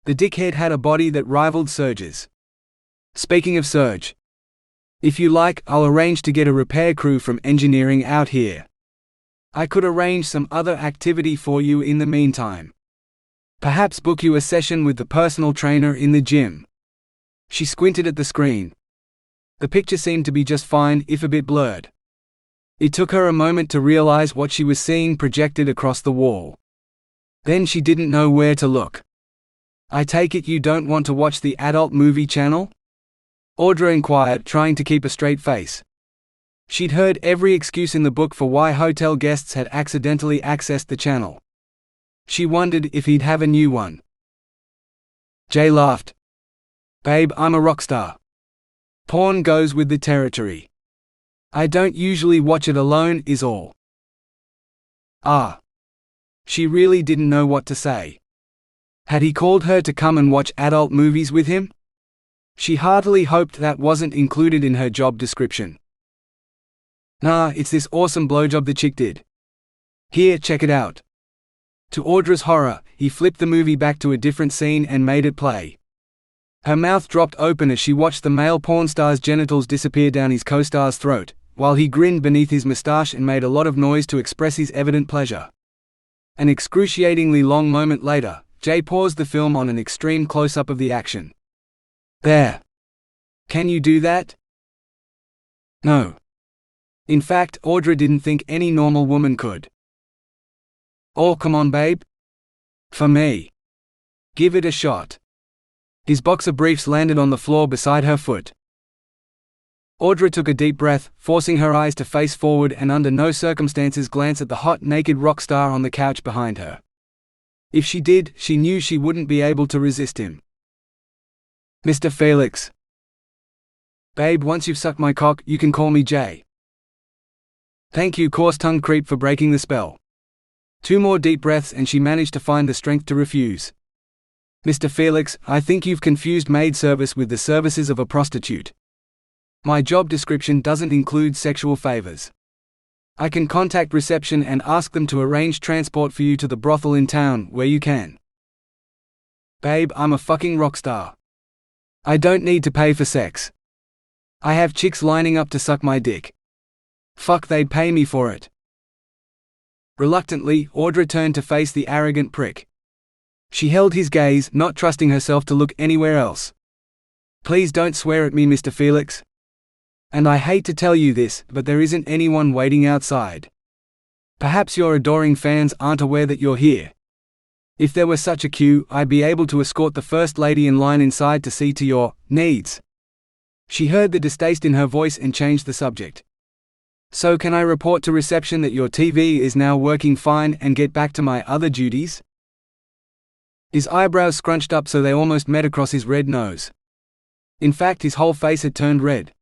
The dickhead had a body that rivaled Serge's. "Speaking of Serge, if you like, I'll arrange to get a repair crew from engineering out here. I could arrange some other activity for you in the meantime. Perhaps book you a session with the personal trainer in the gym." She squinted at the screen. The picture seemed to be just fine, if a bit blurred. It took her a moment to realize what she was seeing projected across the wall. Then she didn't know where to look. "I take it you don't want to watch the adult movie channel?" Audra inquired, trying to keep a straight face. She'd heard every excuse in the book for why hotel guests had accidentally accessed the channel. She wondered if he'd have a new one. Jay laughed. "Babe, I'm a rock star. Porn goes with the territory. I don't usually watch it alone, is all." Ah. She really didn't know what to say. Had he called her to come and watch adult movies with him? She heartily hoped that wasn't included in her job description. "Nah, it's this awesome blowjob the chick did. Here, check it out." To Audra's horror, he flipped the movie back to a different scene and made it play. Her mouth dropped open as she watched the male porn star's genitals disappear down his co-star's throat, while he grinned beneath his moustache and made a lot of noise to express his evident pleasure. An excruciatingly long moment later, Jay paused the film on an extreme close-up of the action. "There. Can you do that?" No. In fact, Audra didn't think any normal woman could. "Oh, come on, babe. For me. Give it a shot." His boxer briefs landed on the floor beside her foot. Audra took a deep breath, forcing her eyes to face forward and under no circumstances glance at the hot, naked rock star on the couch behind her. If she did, she knew she wouldn't be able to resist him. "Mr. Felix." "Babe, once you've sucked my cock, you can call me Jay." "Thank you, coarse tongue creep, for breaking the spell." 2 more deep breaths and she managed to find the strength to refuse. "Mr. Felix, I think you've confused maid service with the services of a prostitute. My job description doesn't include sexual favors. I can contact reception and ask them to arrange transport for you to the brothel in town, where you can." "Babe, I'm a fucking rock star. I don't need to pay for sex. I have chicks lining up to suck my dick. Fuck, they'd pay me for it." Reluctantly, Audra turned to face the arrogant prick. She held his gaze, not trusting herself to look anywhere else. "Please don't swear at me, Mr. Felix. And I hate to tell you this, but there isn't anyone waiting outside. Perhaps your adoring fans aren't aware that you're here. If there were such a queue, I'd be able to escort the first lady in line inside to see to your needs." She heard the distaste in her voice and changed the subject. "So can I report to reception that your TV is now working fine and get back to my other duties?" His eyebrows scrunched up so they almost met across his red nose. In fact, his whole face had turned red.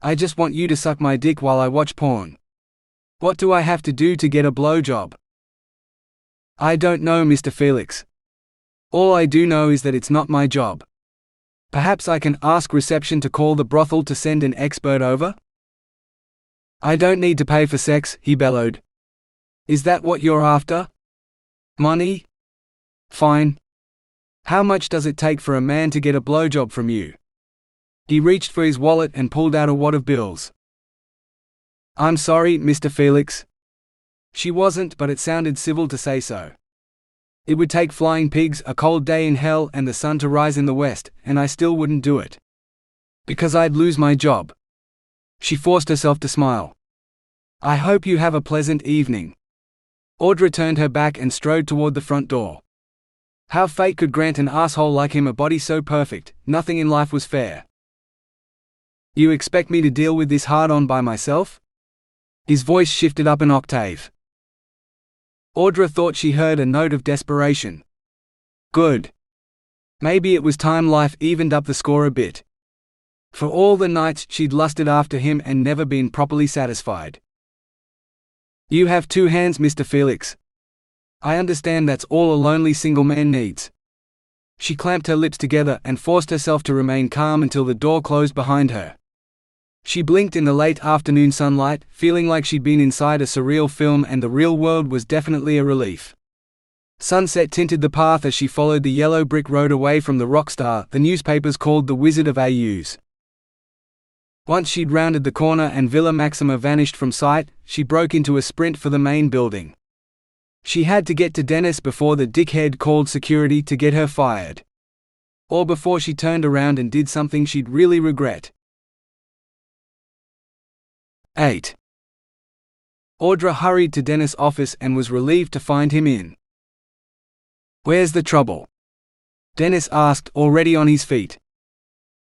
"I just want you to suck my dick while I watch porn. What do I have to do to get a blowjob?" "I don't know, Mr. Felix. All I do know is that it's not my job. Perhaps I can ask reception to call the brothel to send an expert over?" "I don't need to pay for sex," he bellowed. "Is that what you're after? Money? Fine. How much does it take for a man to get a blowjob from you?" He reached for his wallet and pulled out a wad of bills. "I'm sorry, Mr. Felix." She wasn't, but it sounded civil to say so. "It would take flying pigs, a cold day in hell, and the sun to rise in the west, and I still wouldn't do it. Because I'd lose my job." She forced herself to smile. "I hope you have a pleasant evening." Audra turned her back and strode toward the front door. How fate could grant an asshole like him a body so perfect, nothing in life was fair. "You expect me to deal with this hard-on by myself?" His voice shifted up an octave. Audra thought she heard a note of desperation. Good. Maybe it was time life evened up the score a bit. For all the nights she'd lusted after him and never been properly satisfied. "You have 2 hands, Mr. Felix. I understand that's all a lonely single man needs." She clamped her lips together and forced herself to remain calm until the door closed behind her. She blinked in the late afternoon sunlight, feeling like she'd been inside a surreal film, and the real world was definitely a relief. Sunset tinted the path as she followed the yellow brick road away from the rock star the newspapers called the Wizard of Aus. Once she'd rounded the corner and Villa Maxima vanished from sight, she broke into a sprint for the main building. She had to get to Dennis before the dickhead called security to get her fired. Or before she turned around and did something she'd really regret. 8. Audra hurried to Dennis' office and was relieved to find him in. "Where's the trouble?" Dennis asked, already on his feet.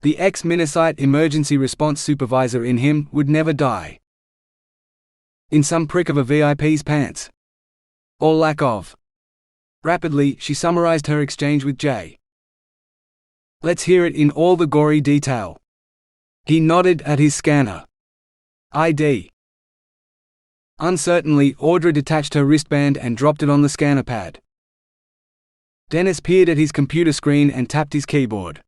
The ex-Minnesite emergency response supervisor in him would never die. In some prick of a VIP's pants. Or lack of. Rapidly, she summarized her exchange with Jay. "Let's hear it in all the gory detail." He nodded at his scanner. "ID." Uncertainly, Audra detached her wristband and dropped it on the scanner pad. Dennis peered at his computer screen and tapped his keyboard.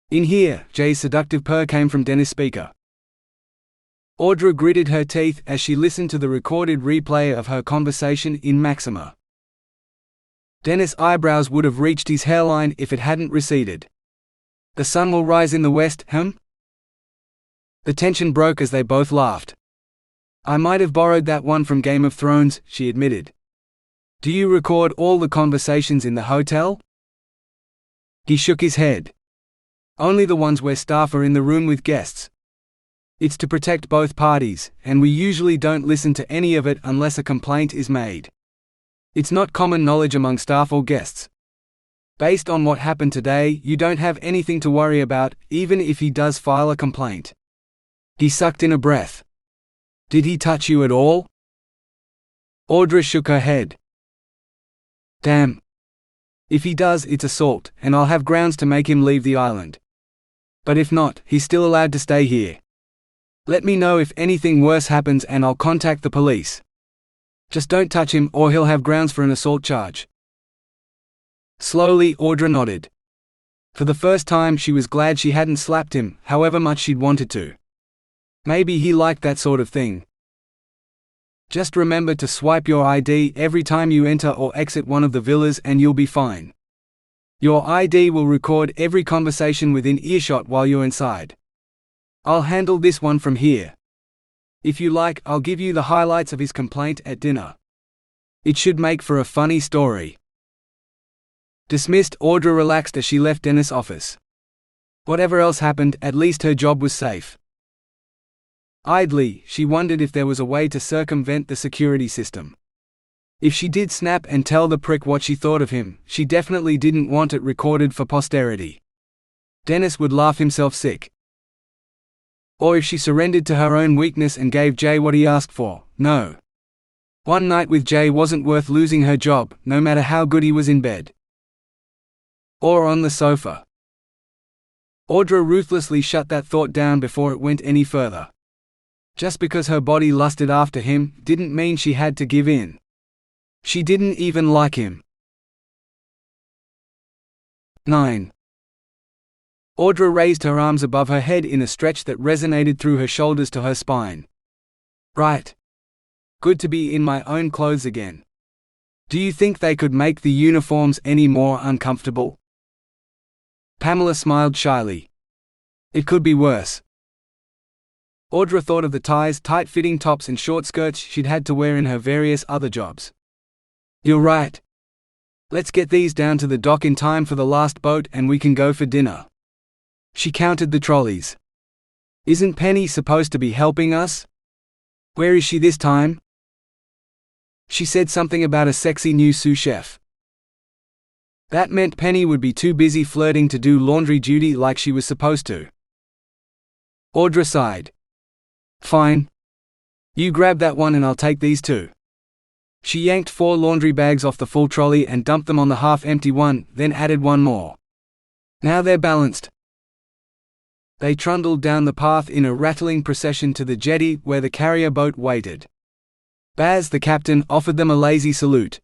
"In here," Jay's seductive purr came from Dennis' speaker. Audra gritted her teeth as she listened to the recorded replay of her conversation in Maxima. Dennis' eyebrows would have reached his hairline if it hadn't receded. The sun will rise in the west, The tension broke as they both laughed. I might have borrowed that one from Game of Thrones, she admitted. Do you record all the conversations in the hotel? He shook his head. Only the ones where staff are in the room with guests. It's to protect both parties, and we usually don't listen to any of it unless a complaint is made. It's not common knowledge among staff or guests. Based on what happened today, you don't have anything to worry about, even if he does file a complaint. He sucked in a breath. Did he touch you at all? Audra shook her head. Damn. If he does, it's assault, and I'll have grounds to make him leave the island. But if not, he's still allowed to stay here. Let me know if anything worse happens and I'll contact the police. Just don't touch him or he'll have grounds for an assault charge. Slowly, Audra nodded. For the first time, she was glad she hadn't slapped him, however much she'd wanted to. Maybe he liked that sort of thing. Just remember to swipe your ID every time you enter or exit one of the villas and you'll be fine. Your ID will record every conversation within earshot while you're inside. I'll handle this one from here. If you like, I'll give you the highlights of his complaint at dinner. It should make for a funny story. Dismissed, Audra relaxed as she left Dennis' office. Whatever else happened, at least her job was safe. Idly, she wondered if there was a way to circumvent the security system. If she did snap and tell the prick what she thought of him, she definitely didn't want it recorded for posterity. Dennis would laugh himself sick. Or if she surrendered to her own weakness and gave Jay what he asked for, no. One night with Jay wasn't worth losing her job, no matter how good he was in bed. Or on the sofa. Audra ruthlessly shut that thought down before it went any further. Just because her body lusted after him, didn't mean she had to give in. She didn't even like him. 9. Audra raised her arms above her head in a stretch that resonated through her shoulders to her spine. Right. Good to be in my own clothes again. Do you think they could make the uniforms any more uncomfortable? Pamela smiled shyly. It could be worse. Audra thought of the ties, tight-fitting tops and short skirts she'd had to wear in her various other jobs. You're right. Let's get these down to the dock in time for the last boat and we can go for dinner. She counted the trolleys. Isn't Penny supposed to be helping us? Where is she this time? She said something about a sexy new sous chef. That meant Penny would be too busy flirting to do laundry duty like she was supposed to. Audra sighed. Fine. You grab that one and I'll take these two. She yanked 4 laundry bags off the full trolley and dumped them on the half-empty one, then added one more. Now they're balanced. They trundled down the path in a rattling procession to the jetty where the carrier boat waited. Baz, the captain, offered them a lazy salute.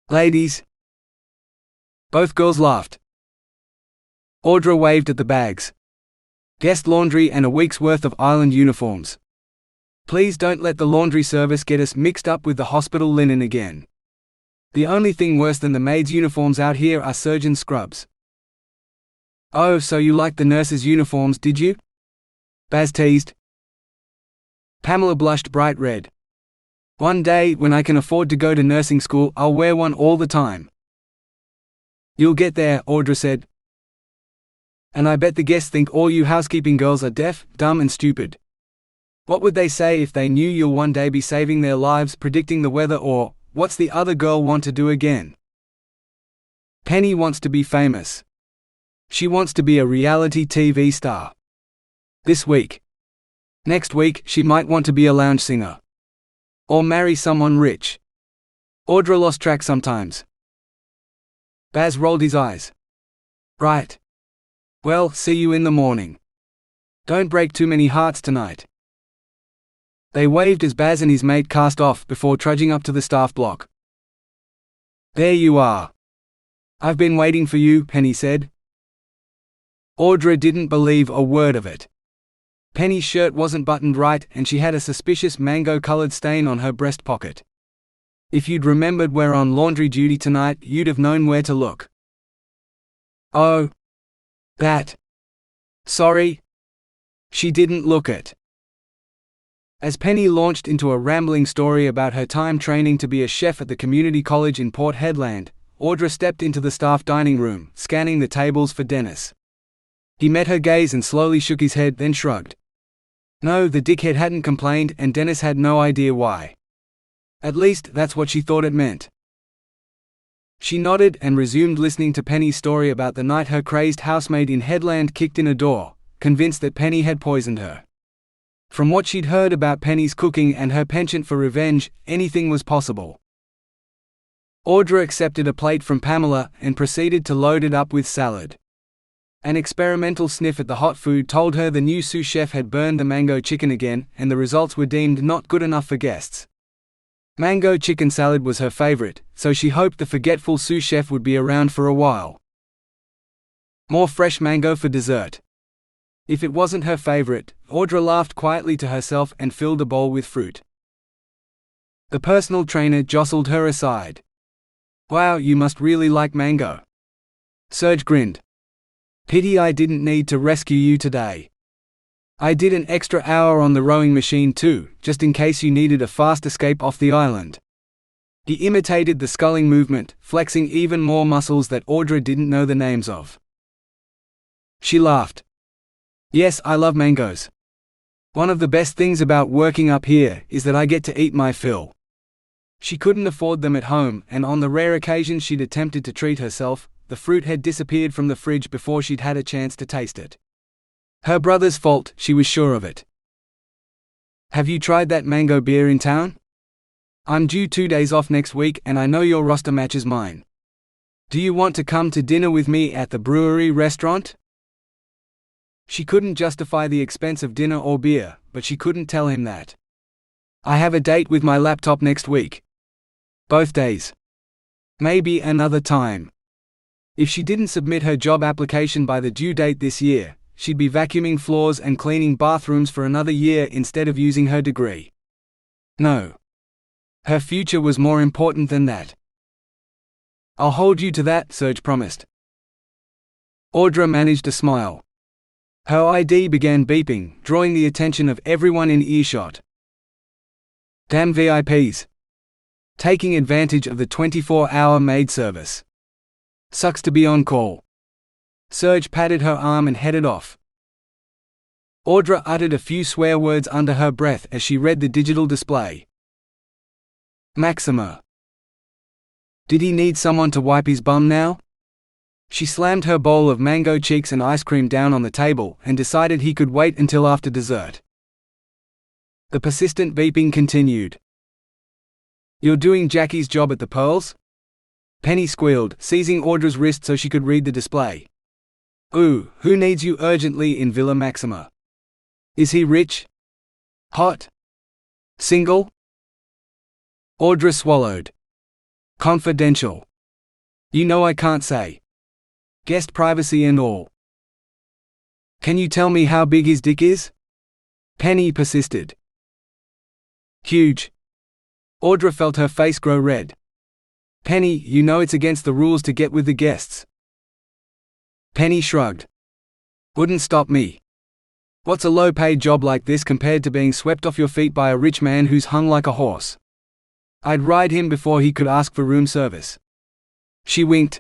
Ladies. Both girls laughed. Audra waved at the bags. Guest laundry and a week's worth of island uniforms. Please don't let the laundry service get us mixed up with the hospital linen again. The only thing worse than the maids' uniforms out here are surgeon scrubs. Oh, so you liked the nurses' uniforms, did you? Baz teased. Pamela blushed bright red. One day, when I can afford to go to nursing school, I'll wear one all the time. You'll get there, Audra said. And I bet the guests think all you housekeeping girls are deaf, dumb and stupid. What would they say if they knew you'll one day be saving their lives predicting the weather or, what's the other girl want to do again? Penny wants to be famous. She wants to be a reality TV star. This week. Next week, she might want to be a lounge singer. Or marry someone rich. Audra lost track sometimes. Baz rolled his eyes. Right. Well, see you in the morning. Don't break too many hearts tonight. They waved as Baz and his mate cast off before trudging up to the staff block. There you are. I've been waiting for you, Penny said. Audra didn't believe a word of it. Penny's shirt wasn't buttoned right and she had a suspicious mango-colored stain on her breast pocket. If you'd remembered we're on laundry duty tonight, you'd have known where to look. Oh. That. Sorry. She didn't look it. As Penny launched into a rambling story about her time training to be a chef at the community college in Port Hedland, Audra stepped into the staff dining room, scanning the tables for Dennis. He met her gaze and slowly shook his head, then shrugged. No, the dickhead hadn't complained, and Dennis had no idea why. At least, that's what she thought it meant. She nodded and resumed listening to Penny's story about the night her crazed housemaid in Headland kicked in a door, convinced that Penny had poisoned her. From what she'd heard about Penny's cooking and her penchant for revenge, anything was possible. Audra accepted a plate from Pamela and proceeded to load it up with salad. An experimental sniff at the hot food told her the new sous chef had burned the mango chicken again, and the results were deemed not good enough for guests. Mango chicken salad was her favorite, so she hoped the forgetful sous chef would be around for a while. More fresh mango for dessert. If it wasn't her favorite, Audra laughed quietly to herself and filled a bowl with fruit. The personal trainer jostled her aside. Wow, you must really like mango. Serge grinned. Pity I didn't need to rescue you today. I did an extra hour on the rowing machine too, just in case you needed a fast escape off the island. He imitated the sculling movement, flexing even more muscles that Audra didn't know the names of. She laughed. Yes, I love mangoes. One of the best things about working up here is that I get to eat my fill. She couldn't afford them at home, and on the rare occasions she'd attempted to treat herself, the fruit had disappeared from the fridge before she'd had a chance to taste it. Her brother's fault, she was sure of it. Have you tried that mango beer in town? I'm due 2 days off next week and I know your roster matches mine. Do you want to come to dinner with me at the brewery restaurant? She couldn't justify the expense of dinner or beer, but she couldn't tell him that. I have a date with my laptop next week. Both days. Maybe another time. If she didn't submit her job application by the due date this year, she'd be vacuuming floors and cleaning bathrooms for another year instead of using her degree. No. Her future was more important than that. I'll hold you to that, Serge promised. Audra managed a smile. Her ID began beeping, drawing the attention of everyone in earshot. Damn VIPs. Taking advantage of the 24-hour maid service. Sucks to be on call. Serge patted her arm and headed off. Audra uttered a few swear words under her breath as she read the digital display. Maxima. Did he need someone to wipe his bum now? She slammed her bowl of mango cheeks and ice cream down on the table and decided he could wait until after dessert. The persistent beeping continued. You're doing Jackie's job at the Pearls? Penny squealed, seizing Audra's wrist so she could read the display. Ooh, who needs you urgently in Villa Maxima? Is he rich? Hot? Single? Audra swallowed. Confidential. You know I can't say. Guest privacy and all. Can you tell me how big his dick is? Penny persisted. Huge. Audra felt her face grow red. Penny, you know it's against the rules to get with the guests. Penny shrugged. Wouldn't stop me. What's a low-paid job like this compared to being swept off your feet by a rich man who's hung like a horse? I'd ride him before he could ask for room service. She winked.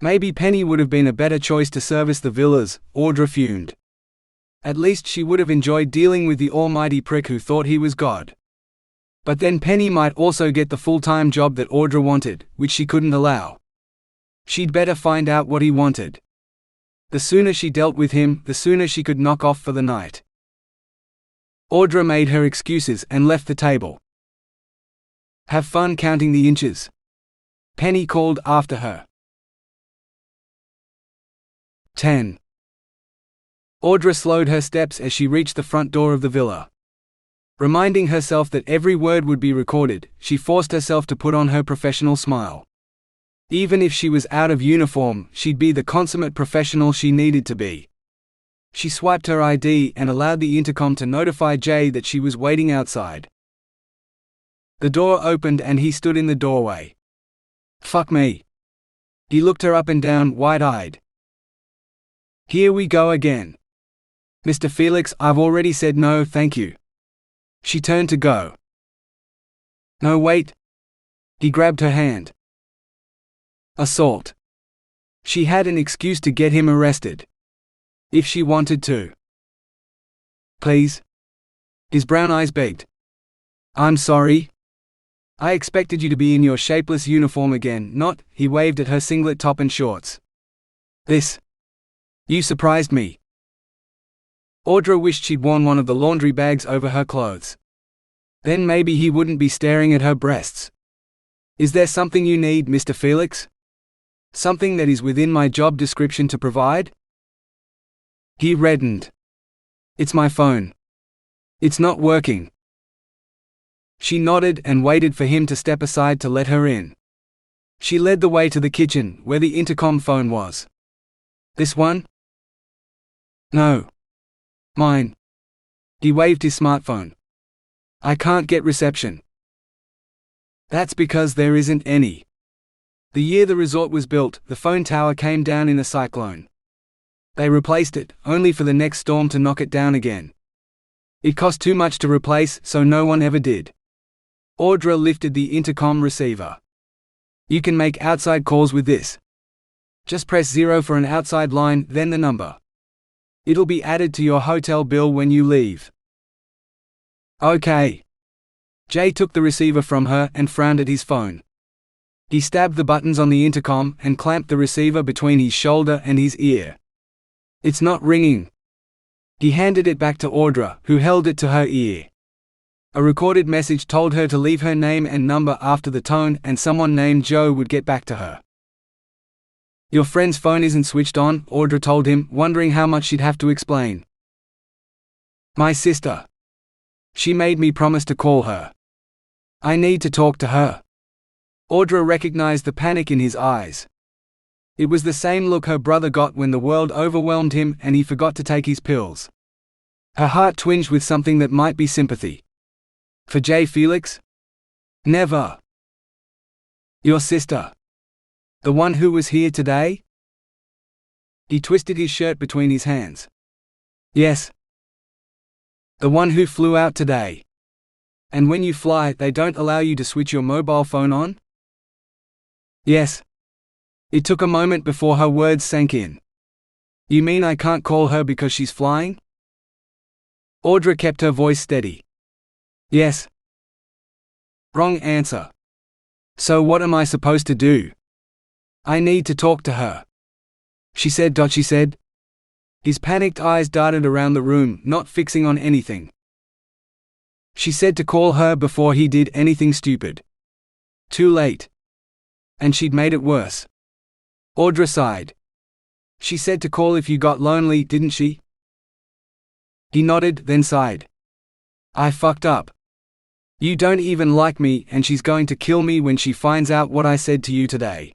Maybe Penny would have been a better choice to service the villas, Audra fumed. At least she would have enjoyed dealing with the almighty prick who thought he was God. But then Penny might also get the full-time job that Audra wanted, which she couldn't allow. She'd better find out what he wanted. The sooner she dealt with him, the sooner she could knock off for the night. Audra made her excuses and left the table. Have fun counting the inches. Penny called after her. 10. Audra slowed her steps as she reached the front door of the villa. Reminding herself that every word would be recorded, she forced herself to put on her professional smile. Even if she was out of uniform, she'd be the consummate professional she needed to be. She swiped her ID and allowed the intercom to notify Jay that she was waiting outside. The door opened and he stood in the doorway. "Fuck me." He looked her up and down, wide-eyed. "Here we go again. Mr. Felix, I've already said no, thank you." She turned to go. "No, wait." He grabbed her hand. Assault. She had an excuse to get him arrested. If she wanted to. "Please?" His brown eyes begged. "I'm sorry. I expected you to be in your shapeless uniform again, not." He waved at her singlet top and shorts. "This. You surprised me." Audra wished she'd worn one of the laundry bags over her clothes. Then maybe he wouldn't be staring at her breasts. "Is there something you need, Mr. Felix? Something that is within my job description to provide?" He reddened. "It's my phone. It's not working." She nodded and waited for him to step aside to let her in. She led the way to the kitchen, where the intercom phone was. "This one?" "No. Mine." He waved his smartphone. "I can't get reception." "That's because there isn't any. The year the resort was built, the phone tower came down in a cyclone. They replaced it, only for the next storm to knock it down again. It cost too much to replace, so no one ever did." Audra lifted the intercom receiver. "You can make outside calls with this. Just press 0 for an outside line, then the number. It'll be added to your hotel bill when you leave." "Okay." Jay took the receiver from her and frowned at his phone. He stabbed the buttons on the intercom and clamped the receiver between his shoulder and his ear. "It's not ringing." He handed it back to Audra, who held it to her ear. A recorded message told her to leave her name and number after the tone, and someone named Joe would get back to her. "Your friend's phone isn't switched on," Audra told him, wondering how much she'd have to explain. "My sister. She made me promise to call her. I need to talk to her." Audra recognized the panic in his eyes. It was the same look her brother got when the world overwhelmed him and he forgot to take his pills. Her heart twinged with something that might be sympathy. For Jay Felix? Never. "Your sister? The one who was here today?" He twisted his shirt between his hands. "Yes. The one who flew out today. And when you fly, they don't allow you to switch your mobile phone on?" "Yes." It took a moment before her words sank in. "You mean I can't call her because she's flying?" Audra kept her voice steady. "Yes." "Wrong answer. So what am I supposed to do?" "I need to talk to her." She said. His panicked eyes darted around the room, not fixing on anything. "She said to call her before he did anything stupid." Too late. And she'd made it worse. Audra sighed. "She said to call if you got lonely, didn't she?" He nodded, then sighed. "I fucked up. You don't even like me, and she's going to kill me when she finds out what I said to you today.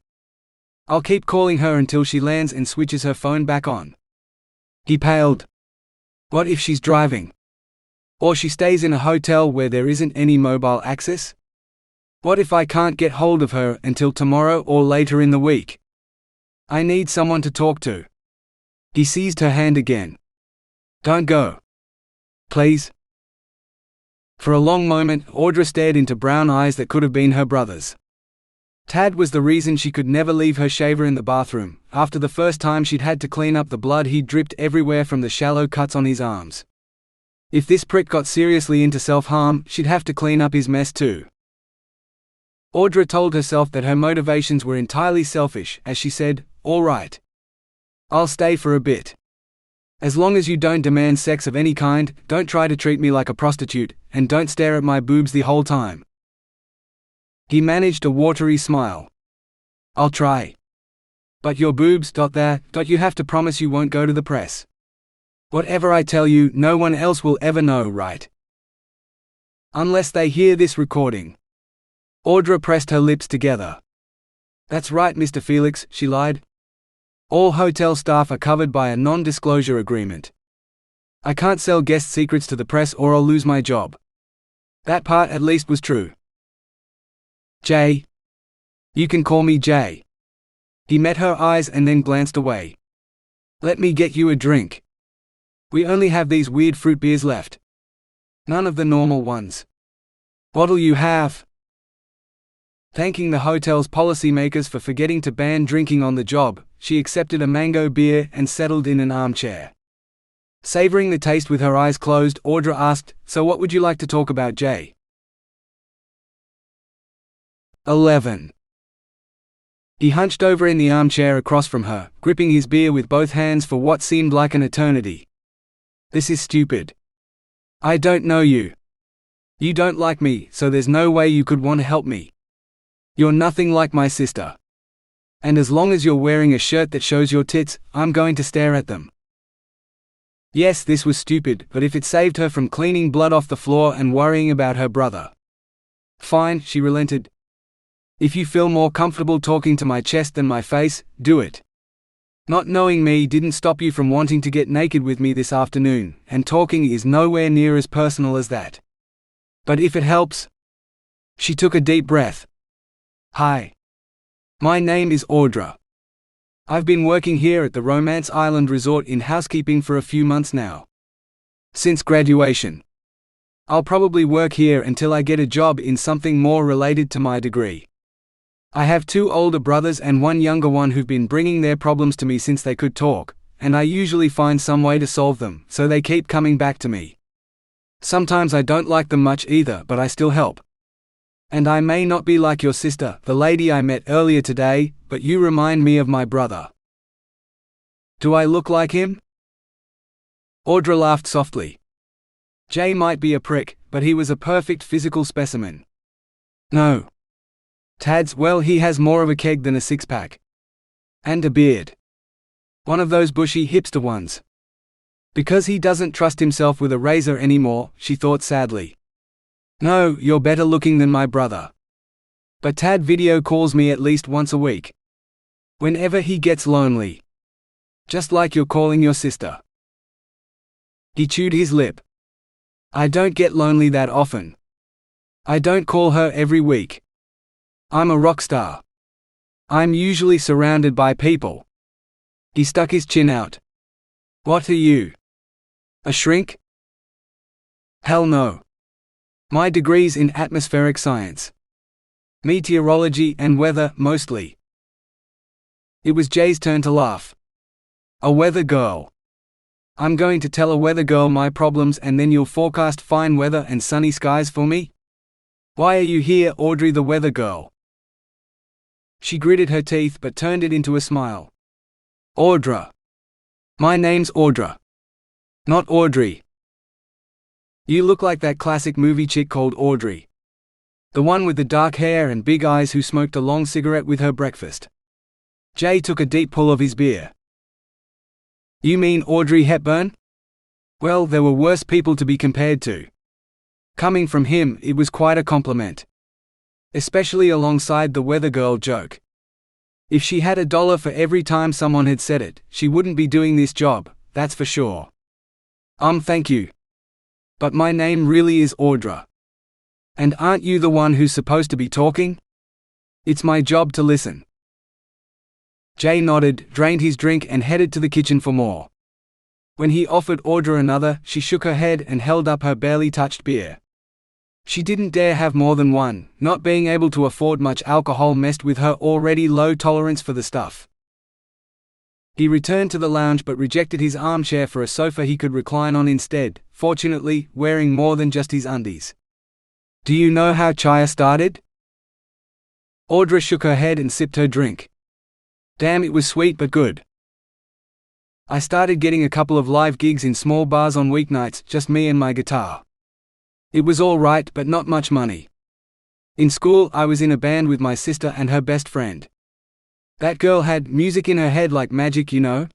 I'll keep calling her until she lands and switches her phone back on." He paled. "What if she's driving? Or she stays in a hotel where there isn't any mobile access? What if I can't get hold of her until tomorrow or later in the week? I need someone to talk to." He seized her hand again. "Don't go. Please." For a long moment, Audra stared into brown eyes that could have been her brother's. Tad was the reason she could never leave her shaver in the bathroom, after the first time she'd had to clean up the blood he'd dripped everywhere from the shallow cuts on his arms. If this prick got seriously into self-harm, she'd have to clean up his mess too. Audra told herself that her motivations were entirely selfish, as she said, "All right. I'll stay for a bit. As long as you don't demand sex of any kind, don't try to treat me like a prostitute, and don't stare at my boobs the whole time." He managed a watery smile. "I'll try. But your boobs, you have to promise you won't go to the press. Whatever I tell you, no one else will ever know, right? Unless they hear this recording." Audra pressed her lips together. "That's right, Mr. Felix," she lied. "All hotel staff are covered by a non-disclosure agreement. I can't sell guest secrets to the press or I'll lose my job." That part at least was true. Jay. You can call me Jay. He met her eyes and then glanced away. Let me get you a drink. We only have these weird fruit beers left. None of the normal ones. What'll you have? Thanking the hotel's policymakers for forgetting to ban drinking on the job, she accepted a mango beer and settled in an armchair. Savoring the taste with her eyes closed, Audra asked, "So what would you like to talk about, Jay?" 11. He hunched over in the armchair across from her, gripping his beer with both hands for what seemed like an eternity. This is stupid. I don't know you. You don't like me, so there's no way you could want to help me. You're nothing like my sister. And as long as you're wearing a shirt that shows your tits, I'm going to stare at them. Yes, this was stupid, but if it saved her from cleaning blood off the floor and worrying about her brother. Fine, she relented. If you feel more comfortable talking to my chest than my face, do it. Not knowing me didn't stop you from wanting to get naked with me this afternoon, and talking is nowhere near as personal as that. But if it helps. She took a deep breath. Hi. My name is Audra. I've been working here at the Romance Island Resort in housekeeping for a few months now. Since graduation. I'll probably work here until I get a job in something more related to my degree. I have 2 older brothers and 1 younger one who've been bringing their problems to me since they could talk, and I usually find some way to solve them, so they keep coming back to me. Sometimes I don't like them much either, but I still help. And I may not be like your sister, the lady I met earlier today, but you remind me of my brother. Do I look like him? Audra laughed softly. Jay might be a prick, but he was a perfect physical specimen. No. Tad's, well, he has more of a keg than a six-pack. And a beard. One of those bushy hipster ones. Because he doesn't trust himself with a razor anymore, she thought sadly. No, you're better looking than my brother. But Tad video calls me at least once a week. Whenever he gets lonely. Just like you're calling your sister. He chewed his lip. I don't get lonely that often. I don't call her every week. I'm a rock star. I'm usually surrounded by people. He stuck his chin out. What are you? A shrink? Hell no. My degree's in atmospheric science. Meteorology and weather, mostly. It was Jay's turn to laugh. A weather girl. I'm going to tell a weather girl my problems and then you'll forecast fine weather and sunny skies for me? Why are you here, Audrey the weather girl? She gritted her teeth but turned it into a smile. Audra. My name's Audra. Not Audrey. You look like that classic movie chick called Audrey. The one with the dark hair and big eyes who smoked a long cigarette with her breakfast. Jay took a deep pull of his beer. You mean Audrey Hepburn? Well, there were worse people to be compared to. Coming from him, it was quite a compliment. Especially alongside the weather girl joke. If she had $1 for every time someone had said it, she wouldn't be doing this job, that's for sure. Thank you. But my name really is Audra. And aren't you the one who's supposed to be talking? It's my job to listen. Jay nodded, drained his drink and headed to the kitchen for more. When he offered Audra another, she shook her head and held up her barely touched beer. She didn't dare have more than one, not being able to afford much alcohol messed with her already low tolerance for the stuff. He returned to the lounge but rejected his armchair for a sofa he could recline on instead, fortunately, wearing more than just his undies. Do you know how Chaya started? Audra shook her head and sipped her drink. Damn, it was sweet but good. I started getting a couple of live gigs in small bars on weeknights, just me and my guitar. It was all right but not much money. In school I was in a band with my sister and her best friend. That girl had music in her head like magic, you know?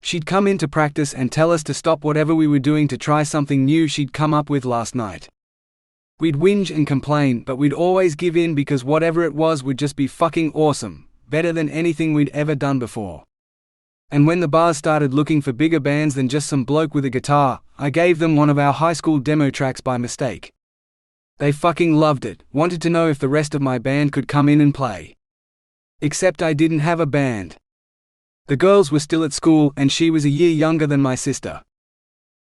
She'd come in to practice and tell us to stop whatever we were doing to try something new she'd come up with last night. We'd whinge and complain, but we'd always give in because whatever it was would just be fucking awesome, better than anything we'd ever done before. And when the bars started looking for bigger bands than just some bloke with a guitar, I gave them one of our high school demo tracks by mistake. They fucking loved it, wanted to know if the rest of my band could come in and play. Except I didn't have a band. The girls were still at school and she was a year younger than my sister.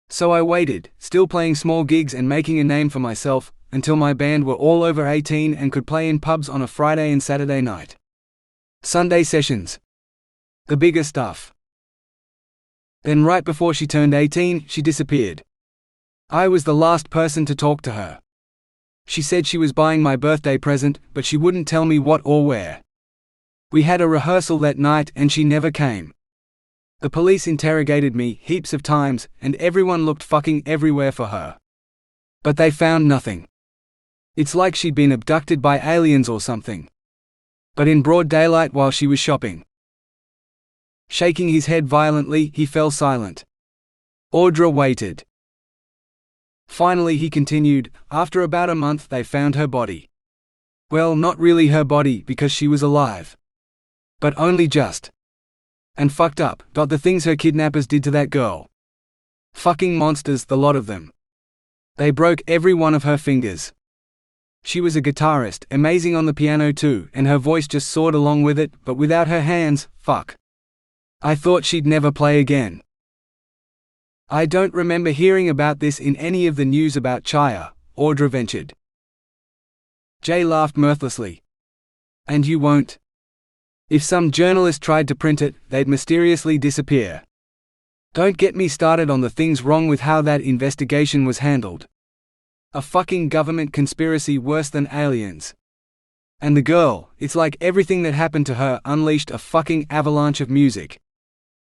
So I waited, still playing small gigs and making a name for myself, until my band were all over 18 and could play in pubs on a Friday and Saturday night. Sunday sessions. The bigger stuff. Then right before she turned 18, she disappeared. I was the last person to talk to her. She said she was buying my birthday present, but she wouldn't tell me what or where. We had a rehearsal that night and she never came. The police interrogated me heaps of times, and everyone looked fucking everywhere for her. But they found nothing. It's like she'd been abducted by aliens or something. But in broad daylight while she was shopping. Shaking his head violently, he fell silent. Audra waited. Finally he continued, after about a month they found her body. Well, not really her body because she was alive. But only just. And fucked up, the things her kidnappers did to that girl. Fucking monsters, the lot of them. They broke every one of her fingers. She was a guitarist, amazing on the piano too, and her voice just soared along with it, but without her hands, fuck. I thought she'd never play again. I don't remember hearing about this in any of the news about Chaya, Audra ventured. Jay laughed mirthlessly. And you won't? If some journalist tried to print it, they'd mysteriously disappear. Don't get me started on the things wrong with how that investigation was handled. A fucking government conspiracy worse than aliens. And the girl, it's like everything that happened to her unleashed a fucking avalanche of music.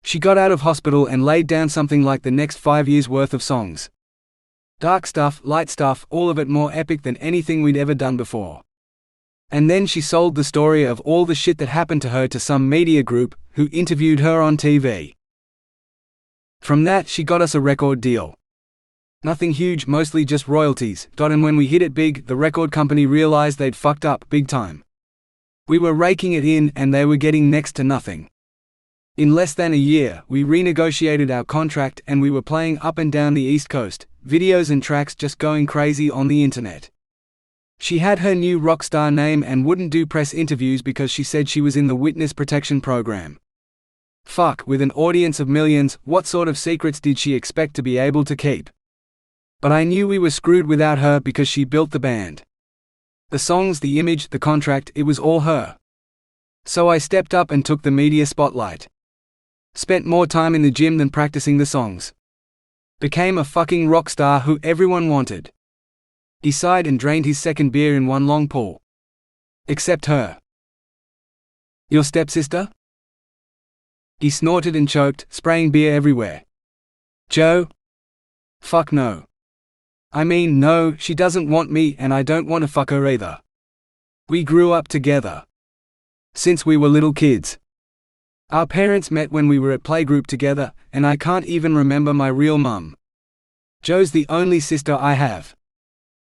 She got out of hospital and laid down something like the next 5 years' worth of songs. Dark stuff, light stuff, all of it more epic than anything we'd ever done before. And then she sold the story of all the shit that happened to her to some media group, who interviewed her on TV. From that she got us a record deal. Nothing huge, mostly just royalties, and when we hit it big, the record company realized they'd fucked up big time. We were raking it in and they were getting next to nothing. In less than a year, we renegotiated our contract and we were playing up and down the East Coast, videos and tracks just going crazy on the internet. She had her new rock star name and wouldn't do press interviews because she said she was in the witness protection program. Fuck, with an audience of millions, what sort of secrets did she expect to be able to keep? But I knew we were screwed without her because she built the band. The songs, the image, the contract, it was all her. So I stepped up and took the media spotlight. Spent more time in the gym than practicing the songs. Became a fucking rock star who everyone wanted. He sighed and drained his second beer in one long pull. Except her. Your stepsister? He snorted and choked, spraying beer everywhere. Joe? Fuck no. I mean, no, she doesn't want me and I don't want to fuck her either. We grew up together. Since we were little kids. Our parents met when we were at playgroup together, and I can't even remember my real mum. Joe's the only sister I have.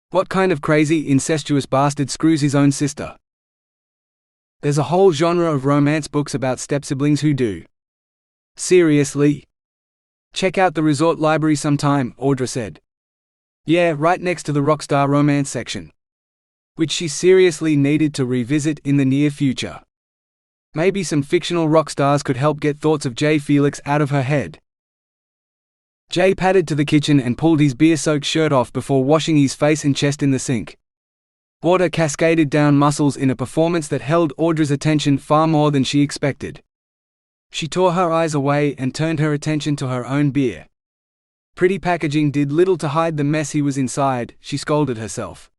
What kind of crazy, incestuous bastard screws his own sister? There's a whole genre of romance books about stepsiblings who do. Seriously? Check out the resort library sometime, Audra said. Yeah, right next to the rockstar romance section. Which she seriously needed to revisit in the near future. Maybe some fictional rock stars could help get thoughts of Jay Felix out of her head. Jay padded to the kitchen and pulled his beer-soaked shirt off before washing his face and chest in the sink. Water cascaded down muscles in a performance that held Audra's attention far more than she expected. She tore her eyes away and turned her attention to her own beer. Pretty packaging did little to hide the mess he was inside, she scolded herself.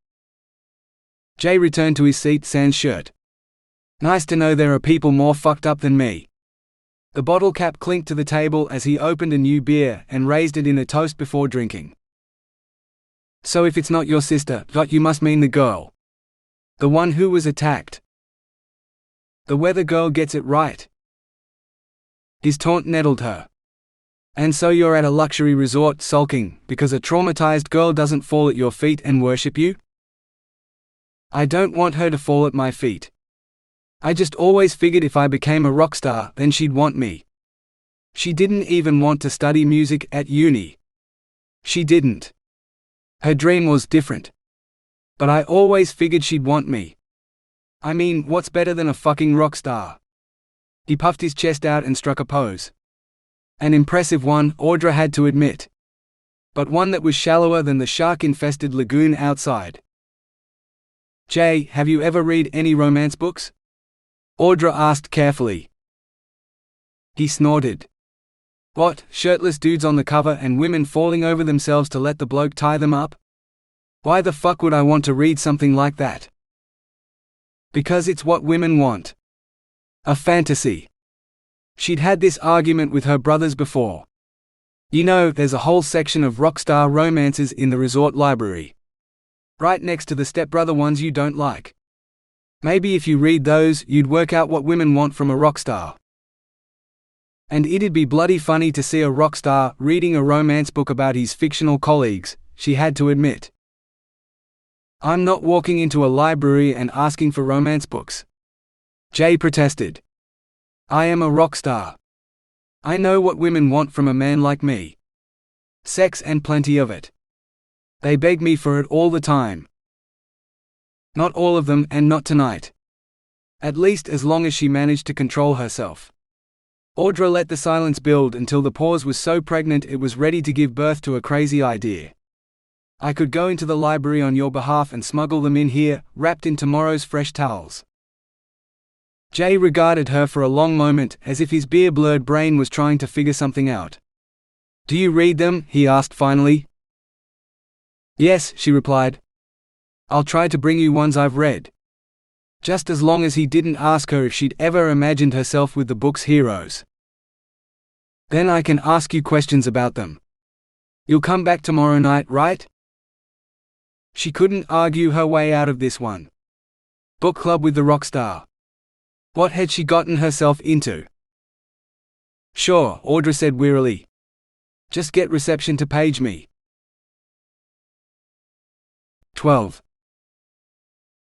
Jay returned to his seat sans shirt. Nice to know there are people more fucked up than me. The bottle cap clinked to the table as he opened a new beer and raised it in a toast before drinking. So if it's not your sister, you must mean the girl. The one who was attacked. The weather girl gets it right. His taunt nettled her. And so you're at a luxury resort sulking because a traumatized girl doesn't fall at your feet and worship you? I don't want her to fall at my feet. I just always figured if I became a rock star, then she'd want me. She didn't even want to study music at uni. She didn't. Her dream was different. But I always figured she'd want me. I mean, what's better than a fucking rock star? He puffed his chest out and struck a pose. An impressive one, Audra had to admit. But one that was shallower than the shark-infested lagoon outside. Jay, have you ever read any romance books? Audra asked carefully. He snorted. What, shirtless dudes on the cover and women falling over themselves to let the bloke tie them up? Why the fuck would I want to read something like that? Because it's what women want. A fantasy. She'd had this argument with her brothers before. You know, there's a whole section of rockstar romances in the resort library. Right next to the stepbrother ones you don't like. Maybe if you read those, you'd work out what women want from a rockstar. And it'd be bloody funny to see a rockstar reading a romance book about his fictional colleagues, she had to admit. I'm not walking into a library and asking for romance books. Jay protested. I am a rock star. I know what women want from a man like me. Sex and plenty of it. They beg me for it all the time. Not all of them, and not tonight. At least as long as she managed to control herself. Audra let the silence build until the pause was so pregnant it was ready to give birth to a crazy idea. I could go into the library on your behalf and smuggle them in here, wrapped in tomorrow's fresh towels. Jay regarded her for a long moment, as if his beer-blurred brain was trying to figure something out. Do you read them? He asked finally. Yes, she replied. I'll try to bring you ones I've read. Just as long as he didn't ask her if she'd ever imagined herself with the book's heroes. Then I can ask you questions about them. You'll come back tomorrow night, right? She couldn't argue her way out of this one. Book club with the rock star. What had she gotten herself into? Sure, Audra said wearily. Just get reception to page me. 12.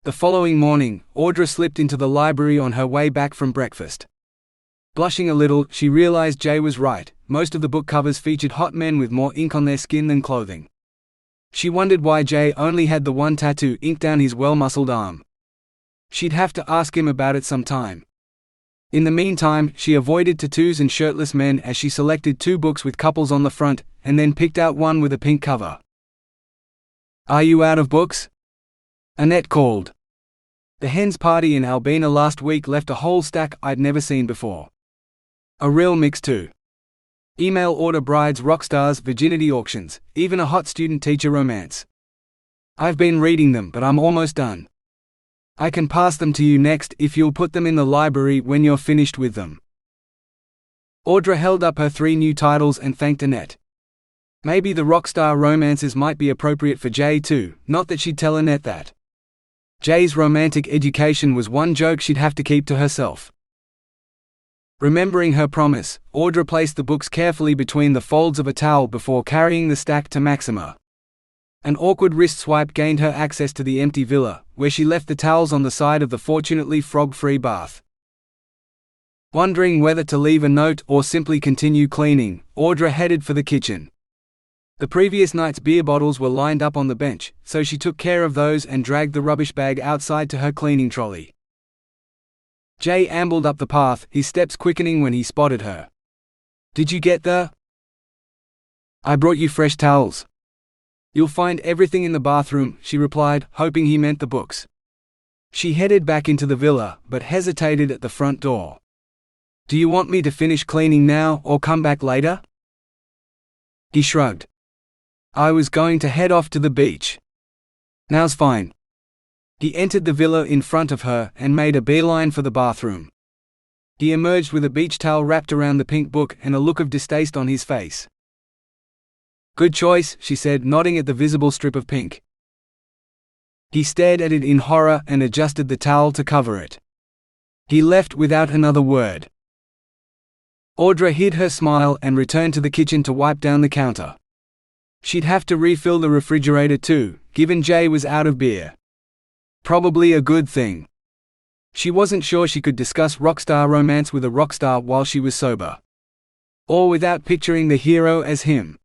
The following morning, Audra slipped into the library on her way back from breakfast. Blushing a little, she realized Jay was right. Most of the book covers featured hot men with more ink on their skin than clothing. She wondered why Jay only had the one tattoo inked down his well-muscled arm. She'd have to ask him about it sometime. In the meantime, she avoided tattoos and shirtless men as she selected 2 books with couples on the front, and then picked out one with a pink cover. Are you out of books? Annette called. The hen's party in Albina last week left a whole stack I'd never seen before. A real mix too. Email order brides, rockstars, virginity auctions, even a hot student-teacher romance. I've been reading them, but I'm almost done. I can pass them to you next if you'll put them in the library when you're finished with them. Audra held up her 3 new titles and thanked Annette. Maybe the rockstar romances might be appropriate for Jay too, not that she'd tell Annette that. Jay's romantic education was one joke she'd have to keep to herself. Remembering her promise, Audra placed the books carefully between the folds of a towel before carrying the stack to Maxima. An awkward wrist swipe gained her access to the empty villa, where she left the towels on the side of the fortunately frog-free bath. Wondering whether to leave a note or simply continue cleaning, Audra headed for the kitchen. The previous night's beer bottles were lined up on the bench, so she took care of those and dragged the rubbish bag outside to her cleaning trolley. Jay ambled up the path, his steps quickening when he spotted her. Did you get the? I brought you fresh towels. You'll find everything in the bathroom, she replied, hoping he meant the books. She headed back into the villa, but hesitated at the front door. Do you want me to finish cleaning now or come back later? He shrugged. I was going to head off to the beach. Now's fine. He entered the villa in front of her and made a beeline for the bathroom. He emerged with a beach towel wrapped around the pink book and a look of distaste on his face. Good choice, she said, nodding at the visible strip of pink. He stared at it in horror and adjusted the towel to cover it. He left without another word. Audra hid her smile and returned to the kitchen to wipe down the counter. She'd have to refill the refrigerator too, given Jay was out of beer. Probably a good thing. She wasn't sure she could discuss rockstar romance with a rockstar while she was sober. Or without picturing the hero as him.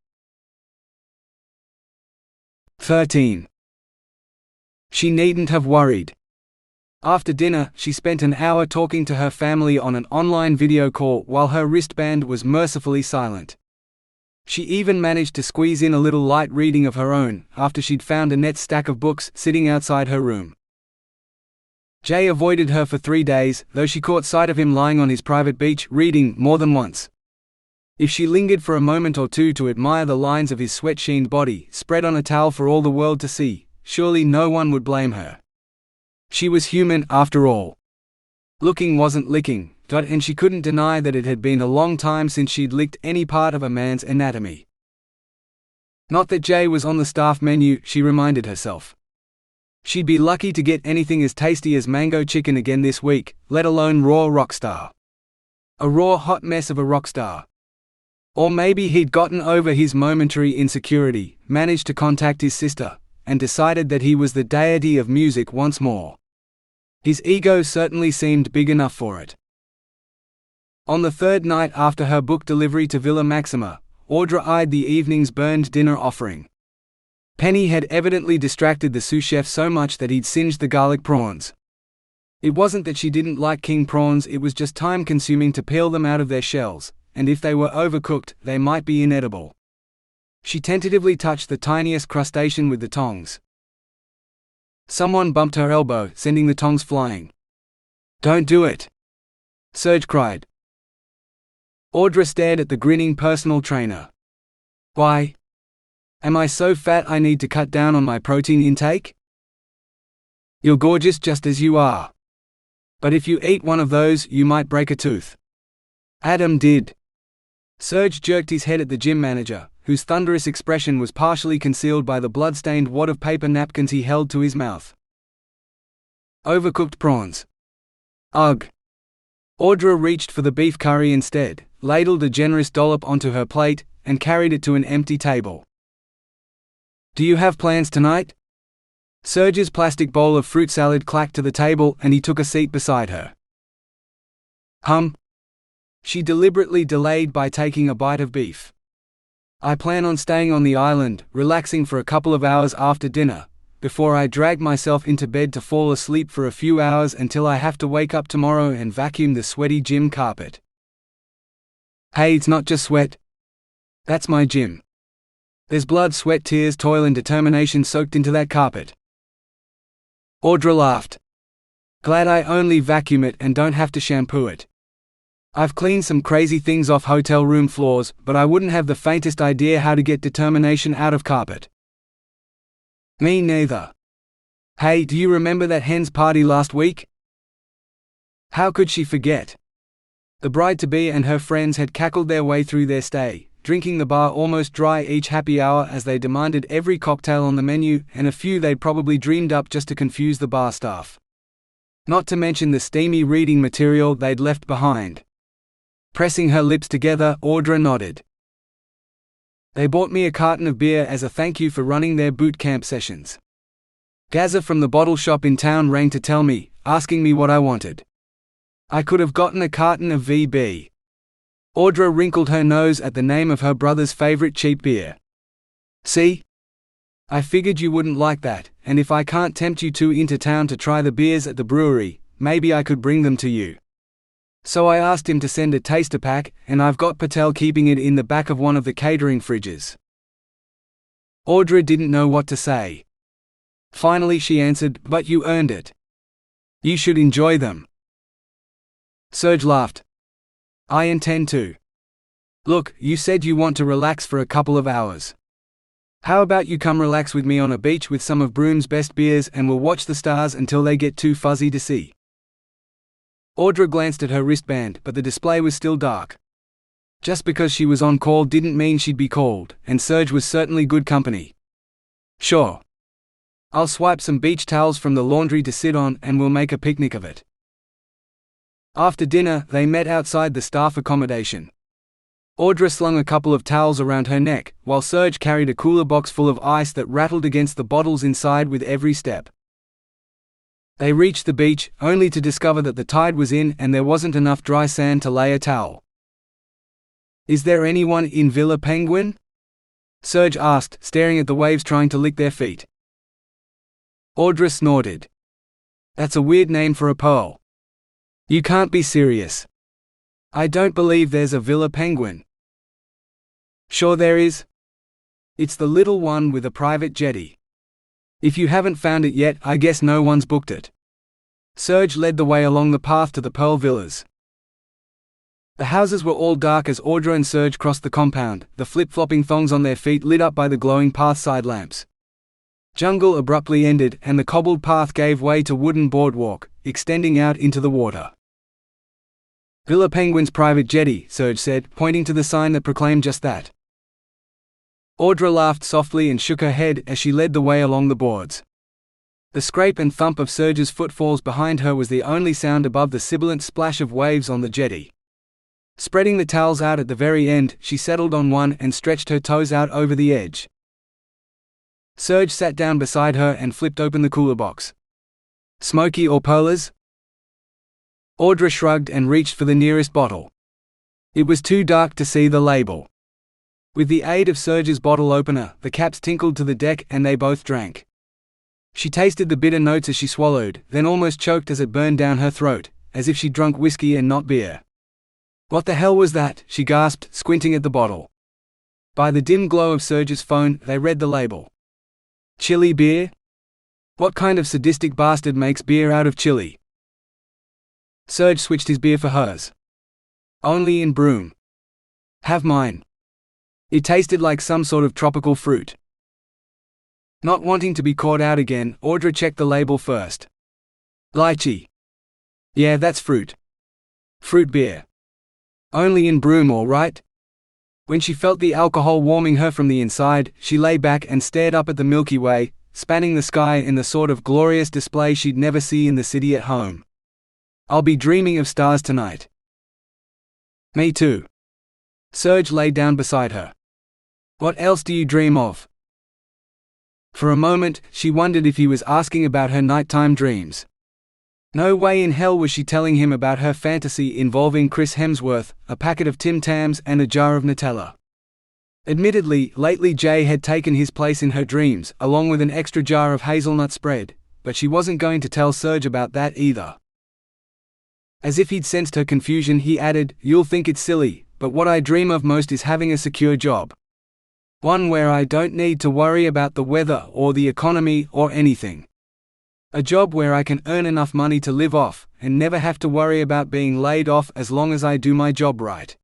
13. She needn't have worried. After dinner, she spent an hour talking to her family on an online video call while her wristband was mercifully silent. She even managed to squeeze in a little light reading of her own, after she'd found Annette's stack of books sitting outside her room. Jay avoided her for 3 days, though she caught sight of him lying on his private beach reading more than once. If she lingered for a moment or two to admire the lines of his sweat-sheened body spread on a towel for all the world to see, surely no one would blame her. She was human, after all. Looking wasn't licking, and she couldn't deny that it had been a long time since she'd licked any part of a man's anatomy. Not that Jay was on the staff menu, she reminded herself. She'd be lucky to get anything as tasty as mango chicken again this week, let alone raw rockstar. A raw hot mess of a rockstar. Or maybe he'd gotten over his momentary insecurity, managed to contact his sister, and decided that he was the deity of music once more. His ego certainly seemed big enough for it. On the third night after her book delivery to Villa Maxima, Audra eyed the evening's burned dinner offering. Penny had evidently distracted the sous chef so much that he'd singed the garlic prawns. It wasn't that she didn't like king prawns, it was just time-consuming to peel them out of their shells, and if they were overcooked, they might be inedible. She tentatively touched the tiniest crustacean with the tongs. Someone bumped her elbow, sending the tongs flying. "Don't do it!" Serge cried. Audra stared at the grinning personal trainer. "Why? Am I so fat I need to cut down on my protein intake?" "You're gorgeous just as you are. But if you eat one of those, you might break a tooth." Adam did. Serge jerked his head at the gym manager, whose thunderous expression was partially concealed by the blood-stained wad of paper napkins he held to his mouth. Overcooked prawns. Ugh. Audra reached for the beef curry instead, ladled a generous dollop onto her plate, and carried it to an empty table. "Do you have plans tonight?" Serge's plastic bowl of fruit salad clacked to the table and he took a seat beside her. She deliberately delayed by taking a bite of beef. "I plan on staying on the island, relaxing for a couple of hours after dinner, before I drag myself into bed to fall asleep for a few hours until I have to wake up tomorrow and vacuum the sweaty gym carpet." "Hey, it's not just sweat. That's my gym. There's blood, sweat, tears, toil and determination soaked into that carpet." Audra laughed. "Glad I only vacuum it and don't have to shampoo it. I've cleaned some crazy things off hotel room floors, but I wouldn't have the faintest idea how to get determination out of carpet." "Me neither. Hey, do you remember that hen's party last week?" How could she forget? The bride-to-be and her friends had cackled their way through their stay, drinking the bar almost dry each happy hour as they demanded every cocktail on the menu, and a few they'd probably dreamed up just to confuse the bar staff. Not to mention the steamy reading material they'd left behind. Pressing her lips together, Audra nodded. "They bought me a carton of beer as a thank you for running their boot camp sessions. Gazza from the bottle shop in town rang to tell me, asking me what I wanted. I could have gotten a carton of VB." Audra wrinkled her nose at the name of her brother's favorite cheap beer. "See? I figured you wouldn't like that, and if I can't tempt you two into town to try the beers at the brewery, maybe I could bring them to you. So I asked him to send a taster pack, and I've got Patel keeping it in the back of one of the catering fridges." Audra didn't know what to say. Finally she answered, "But you earned it. You should enjoy them." Serge laughed. "I intend to. Look, you said you want to relax for a couple of hours. How about you come relax with me on a beach with some of Broom's best beers and we'll watch the stars until they get too fuzzy to see." Audra glanced at her wristband, but the display was still dark. Just because she was on call didn't mean she'd be called, and Serge was certainly good company. "Sure. I'll swipe some beach towels from the laundry to sit on and we'll make a picnic of it." After dinner, they met outside the staff accommodation. Audra slung a couple of towels around her neck, while Serge carried a cooler box full of ice that rattled against the bottles inside with every step. They reached the beach, only to discover that the tide was in and there wasn't enough dry sand to lay a towel. "Is there anyone in Villa Penguin?" Serge asked, staring at the waves trying to lick their feet. Audra snorted. That's a weird name for a pearl. You can't be serious. I don't believe there's a villa penguin. Sure there is. It's the little one with a private jetty. If you haven't found it yet, I guess no one's booked it. Serge led the way along the path to the Pearl Villas. The houses were all dark as Audra and Serge crossed the compound, the flip-flopping thongs on their feet lit up by the glowing path-side lamps. Jungle abruptly ended, and the cobbled path gave way to wooden boardwalk, extending out into the water. Villa Penguin's private jetty, Serge said, pointing to the sign that proclaimed just that. Audra laughed softly and shook her head as she led the way along the boards. The scrape and thump of Serge's footfalls behind her was the only sound above the sibilant splash of waves on the jetty. Spreading the towels out at the very end, she settled on one and stretched her toes out over the edge. Serge sat down beside her and flipped open the cooler box. Smoky or Polar's? Audra shrugged and reached for the nearest bottle. It was too dark to see the label. With the aid of Serge's bottle opener, the caps tinkled to the deck and they both drank. She tasted the bitter notes as she swallowed, then almost choked as it burned down her throat, as if she'd drunk whiskey and not beer. What the hell was that? She gasped, squinting at the bottle. By the dim glow of Serge's phone, they read the label. Chili beer? What kind of sadistic bastard makes beer out of chili? Serge switched his beer for hers. Only in Broome. Have mine. It tasted like some sort of tropical fruit. Not wanting to be caught out again, Audra checked the label first. Lychee. Yeah, that's fruit. Fruit beer. Only in Broome, all right? When she felt the alcohol warming her from the inside, she lay back and stared up at the Milky Way, spanning the sky in the sort of glorious display she'd never see in the city at home. I'll be dreaming of stars tonight. Me too. Serge lay down beside her. What else do you dream of? For a moment, she wondered if he was asking about her nighttime dreams. No way in hell was she telling him about her fantasy involving Chris Hemsworth, a packet of Tim Tams and a jar of Nutella. Admittedly, lately Jay had taken his place in her dreams, along with an extra jar of hazelnut spread, but she wasn't going to tell Serge about that either. As if he'd sensed her confusion, he added, "You'll think it's silly, but what I dream of most is having a secure job. One where I don't need to worry about the weather or the economy or anything. A job where I can earn enough money to live off, and never have to worry about being laid off as long as I do my job right.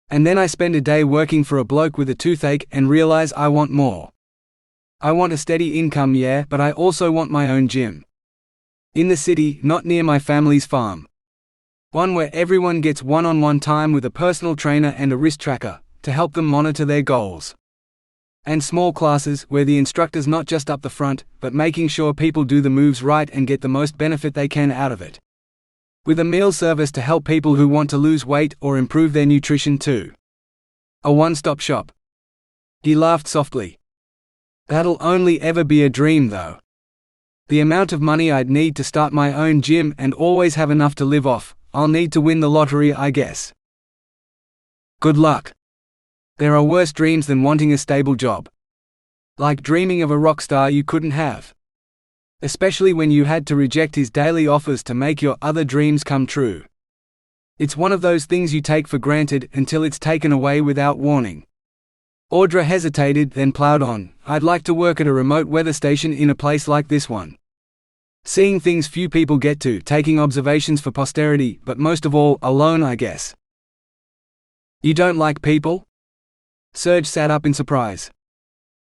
And then I spend a day working for a bloke with a toothache and realize I want more. I want a steady income, yeah, but I also want my own gym. In the city, not near my family's farm. One where everyone gets one-on-one time with a personal trainer and a wrist tracker, to help them monitor their goals. And small classes, where the instructor's not just up the front, but making sure people do the moves right and get the most benefit they can out of it. With a meal service to help people who want to lose weight or improve their nutrition too. A one-stop shop." He laughed softly. "That'll only ever be a dream though. The amount of money I'd need to start my own gym and always have enough to live off, I'll need to win the lottery, I guess. Good luck. There are worse dreams than wanting a stable job. Like dreaming of a rock star you couldn't have. Especially when you had to reject his daily offers to make your other dreams come true. It's one of those things you take for granted until it's taken away without warning." Audra hesitated, then plowed on. "I'd like to work at a remote weather station in a place like this one. Seeing things few people get to, taking observations for posterity, but most of all, alone, I guess." "You don't like people?" Serge sat up in surprise.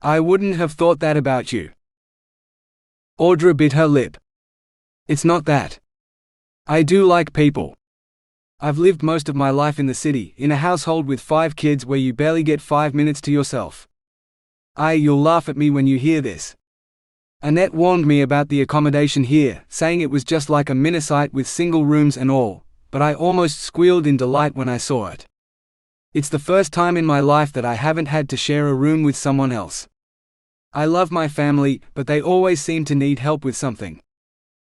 "I wouldn't have thought that about you." Audra bit her lip. "It's not that. I do like people. I've lived most of my life in the city, in a household with 5 kids where you barely get 5 minutes to yourself. You'll laugh at me when you hear this. Annette warned me about the accommodation here, saying it was just like a minisite with single rooms and all, but I almost squealed in delight when I saw it. It's the first time in my life that I haven't had to share a room with someone else. I love my family, but they always seem to need help with something.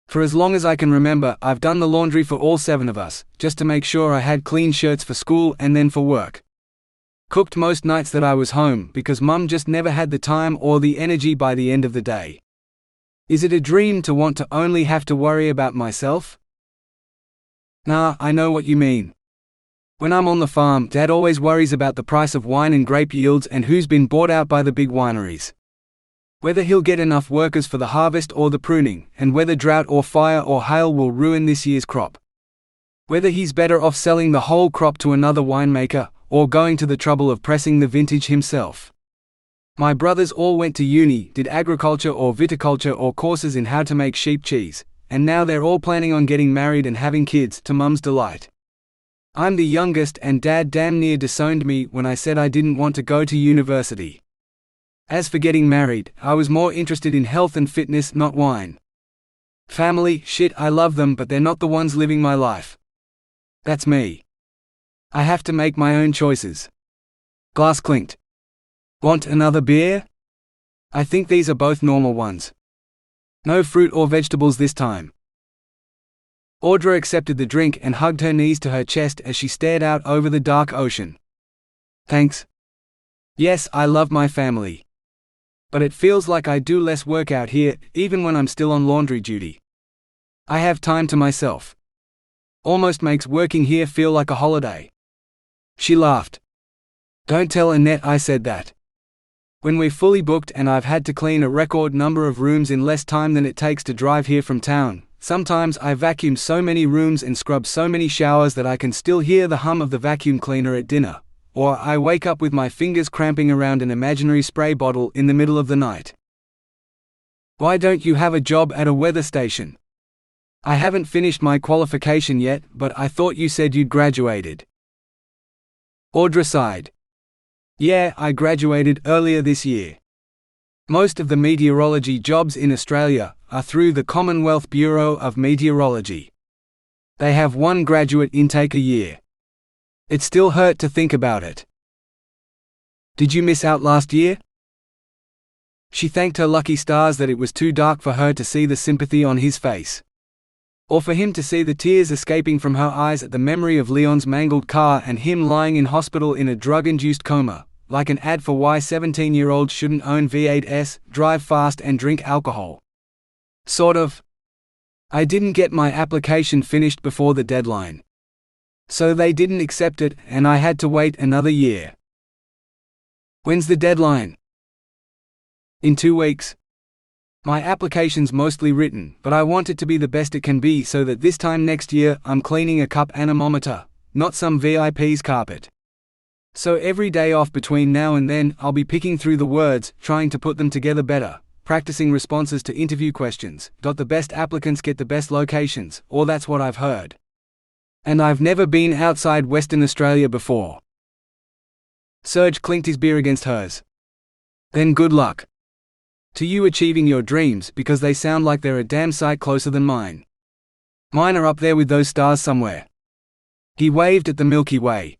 For as long as I can remember, I've done the laundry for all 7 of us, just to make sure I had clean shirts for school and then for work. Cooked most nights that I was home, because Mum just never had the time or the energy by the end of the day. Is it a dream to want to only have to worry about myself? Nah, I know what you mean. When I'm on the farm, Dad always worries about the price of wine and grape yields and who's been bought out by the big wineries. Whether he'll get enough workers for the harvest or the pruning, and whether drought or fire or hail will ruin this year's crop. Whether he's better off selling the whole crop to another winemaker, or going to the trouble of pressing the vintage himself. My brothers all went to uni, did agriculture or viticulture or courses in how to make sheep cheese, and now they're all planning on getting married and having kids, to Mum's delight. I'm the youngest and Dad damn near disowned me when I said I didn't want to go to university. As for getting married, I was more interested in health and fitness, not wine. Family, shit, I love them, but they're not the ones living my life. That's me. I have to make my own choices. Glass clinked. Want another beer? I think these are both normal ones. No fruit or vegetables this time. Audra accepted the drink and hugged her knees to her chest as she stared out over the dark ocean. Thanks. Yes, I love my family. But it feels like I do less work out here, even when I'm still on laundry duty. I have time to myself. Almost makes working here feel like a holiday. She laughed. Don't tell Annette I said that. When we're fully booked and I've had to clean a record number of rooms in less time than it takes to drive here from town, sometimes I vacuum so many rooms and scrub so many showers that I can still hear the hum of the vacuum cleaner at dinner, or I wake up with my fingers cramping around an imaginary spray bottle in the middle of the night. Why don't you have a job at a weather station? I haven't finished my qualification yet, but I thought you said you'd graduated. Audra sighed. Yeah, I graduated earlier this year. Most of the meteorology jobs in Australia are through the Commonwealth Bureau of Meteorology. They have one graduate intake a year. It still hurt to think about it. Did you miss out last year? She thanked her lucky stars that it was too dark for her to see the sympathy on his face. Or for him to see the tears escaping from her eyes at the memory of Leon's mangled car and him lying in hospital in a drug-induced coma, like an ad for why 17-year-olds shouldn't own V8s, drive fast and drink alcohol. Sort of. I didn't get my application finished before the deadline. So they didn't accept it, and I had to wait another year. When's the deadline? In 2 weeks. My application's mostly written, but I want it to be the best it can be so that this time next year I'm cleaning a cup anemometer, not some VIP's carpet. So every day off between now and then I'll be picking through the words, trying to put them together better, practicing responses to interview questions. The best applicants get the best locations, or that's what I've heard. And I've never been outside Western Australia before. Serge clinked his beer against hers. Then good luck to you achieving your dreams, because they sound like they're a damn sight closer than mine. Mine are up there with those stars somewhere. He waved at the Milky Way.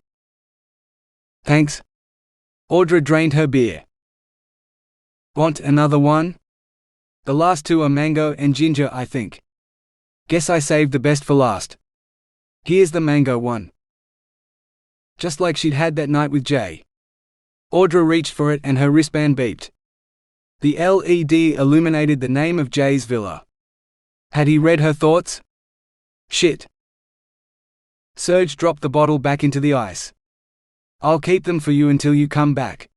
Thanks. Audra drained her beer. Want another one? The last 2 are mango and ginger, I think. Guess I saved the best for last. Here's the mango one. Just like she'd had that night with Jay. Audra reached for it and her wristband beeped. The LED illuminated the name of Jay's villa. Had he read her thoughts? Shit. Serge dropped the bottle back into the ice. I'll keep them for you until you come back.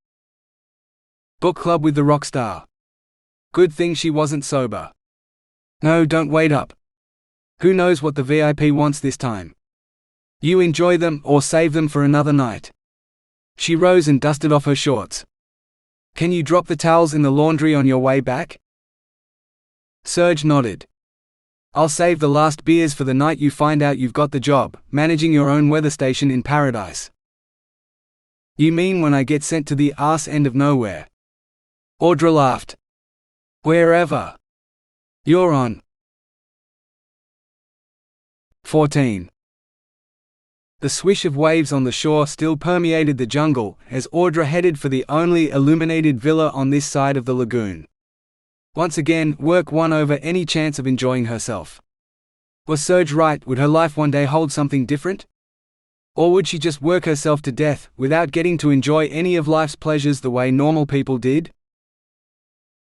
Book club with the rock star. Good thing she wasn't sober. No, don't wait up. Who knows what the VIP wants this time? You enjoy them or save them for another night. She rose and dusted off her shorts. Can you drop the towels in the laundry on your way back? Serge nodded. I'll save the last beers for the night you find out you've got the job, managing your own weather station in paradise. You mean when I get sent to the arse end of nowhere? Audra laughed. Wherever you're on. 14. The swish of waves on the shore still permeated the jungle as Audra headed for the only illuminated villa on this side of the lagoon. Once again, work won over any chance of enjoying herself. Was Serge right? Would her life one day hold something different? Or would she just work herself to death, without getting to enjoy any of life's pleasures the way normal people did?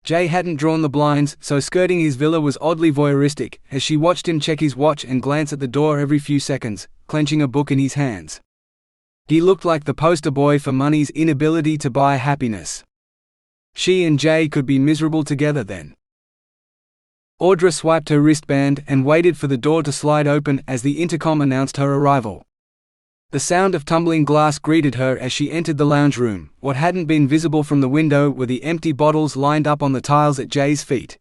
Jay hadn't drawn the blinds, so skirting his villa was oddly voyeuristic, as she watched him check his watch and glance at the door every few seconds, clenching a book in his hands. He looked like the poster boy for money's inability to buy happiness. She and Jay could be miserable together then. Audra swiped her wristband and waited for the door to slide open as the intercom announced her arrival. The sound of tumbling glass greeted her as she entered the lounge room. What hadn't been visible from the window were the empty bottles lined up on the tiles at Jay's feet.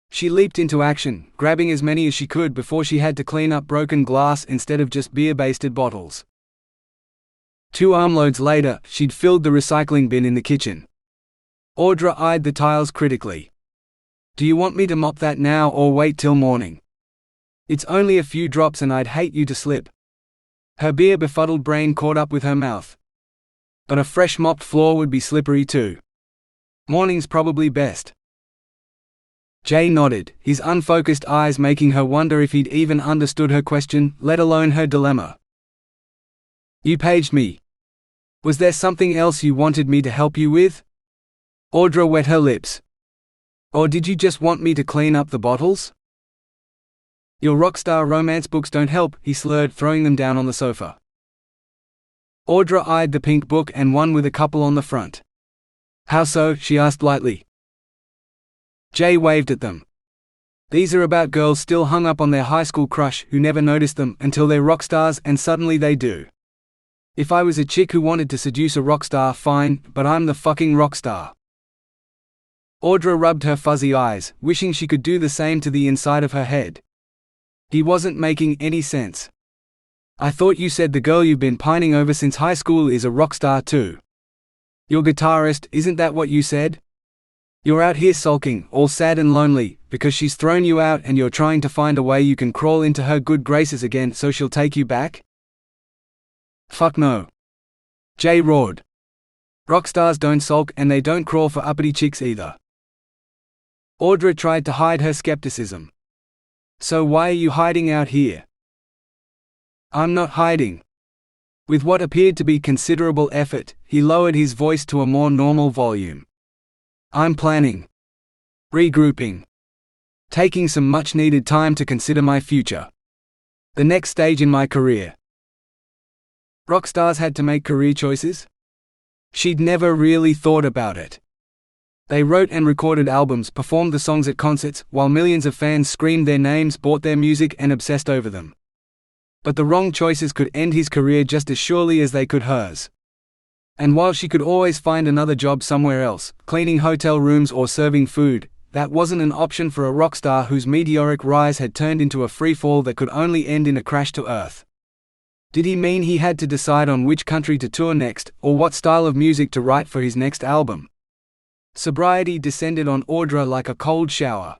She leaped into action, grabbing as many as she could before she had to clean up broken glass instead of just beer-basted bottles. 2 armloads later, she'd filled the recycling bin in the kitchen. Audra eyed the tiles critically. "Do you want me to mop that now or wait till morning? It's only a few drops and I'd hate you to slip." Her beer-befuddled brain caught up with her mouth. But a fresh mopped floor would be slippery too. "Morning's probably best." Jay nodded, his unfocused eyes making her wonder if he'd even understood her question, let alone her dilemma. "You paged me. Was there something else you wanted me to help you with?" Audra wet her lips. "Or did you just want me to clean up the bottles?" "Your rockstar romance books don't help," he slurred, throwing them down on the sofa. Audra eyed the pink book and one with a couple on the front. "How so?" she asked lightly. Jay waved at them. "These are about girls still hung up on their high school crush who never noticed them until they're rock stars and suddenly they do. If I was a chick who wanted to seduce a rock star, fine, but I'm the fucking rock star." Audra rubbed her fuzzy eyes, wishing she could do the same to the inside of her head. He wasn't making any sense. "I thought you said the girl you've been pining over since high school is a rock star too. Your guitarist, isn't that what you said? You're out here sulking, all sad and lonely, because she's thrown you out and you're trying to find a way you can crawl into her good graces again so she'll take you back?" "Fuck no," Jay roared. "Rock stars don't sulk and they don't crawl for uppity chicks either." Audra tried to hide her skepticism. "So why are you hiding out here?" "I'm not hiding." With what appeared to be considerable effort, he lowered his voice to a more normal volume. "I'm planning. Regrouping. Taking some much-needed time to consider my future. The next stage in my career." Rock stars had to make career choices? She'd never really thought about it. They wrote and recorded albums, performed the songs at concerts, while millions of fans screamed their names, bought their music and obsessed over them. But the wrong choices could end his career just as surely as they could hers. And while she could always find another job somewhere else, cleaning hotel rooms or serving food, that wasn't an option for a rock star whose meteoric rise had turned into a freefall that could only end in a crash to earth. Did he mean he had to decide on which country to tour next, or what style of music to write for his next album? Sobriety descended on Audra like a cold shower.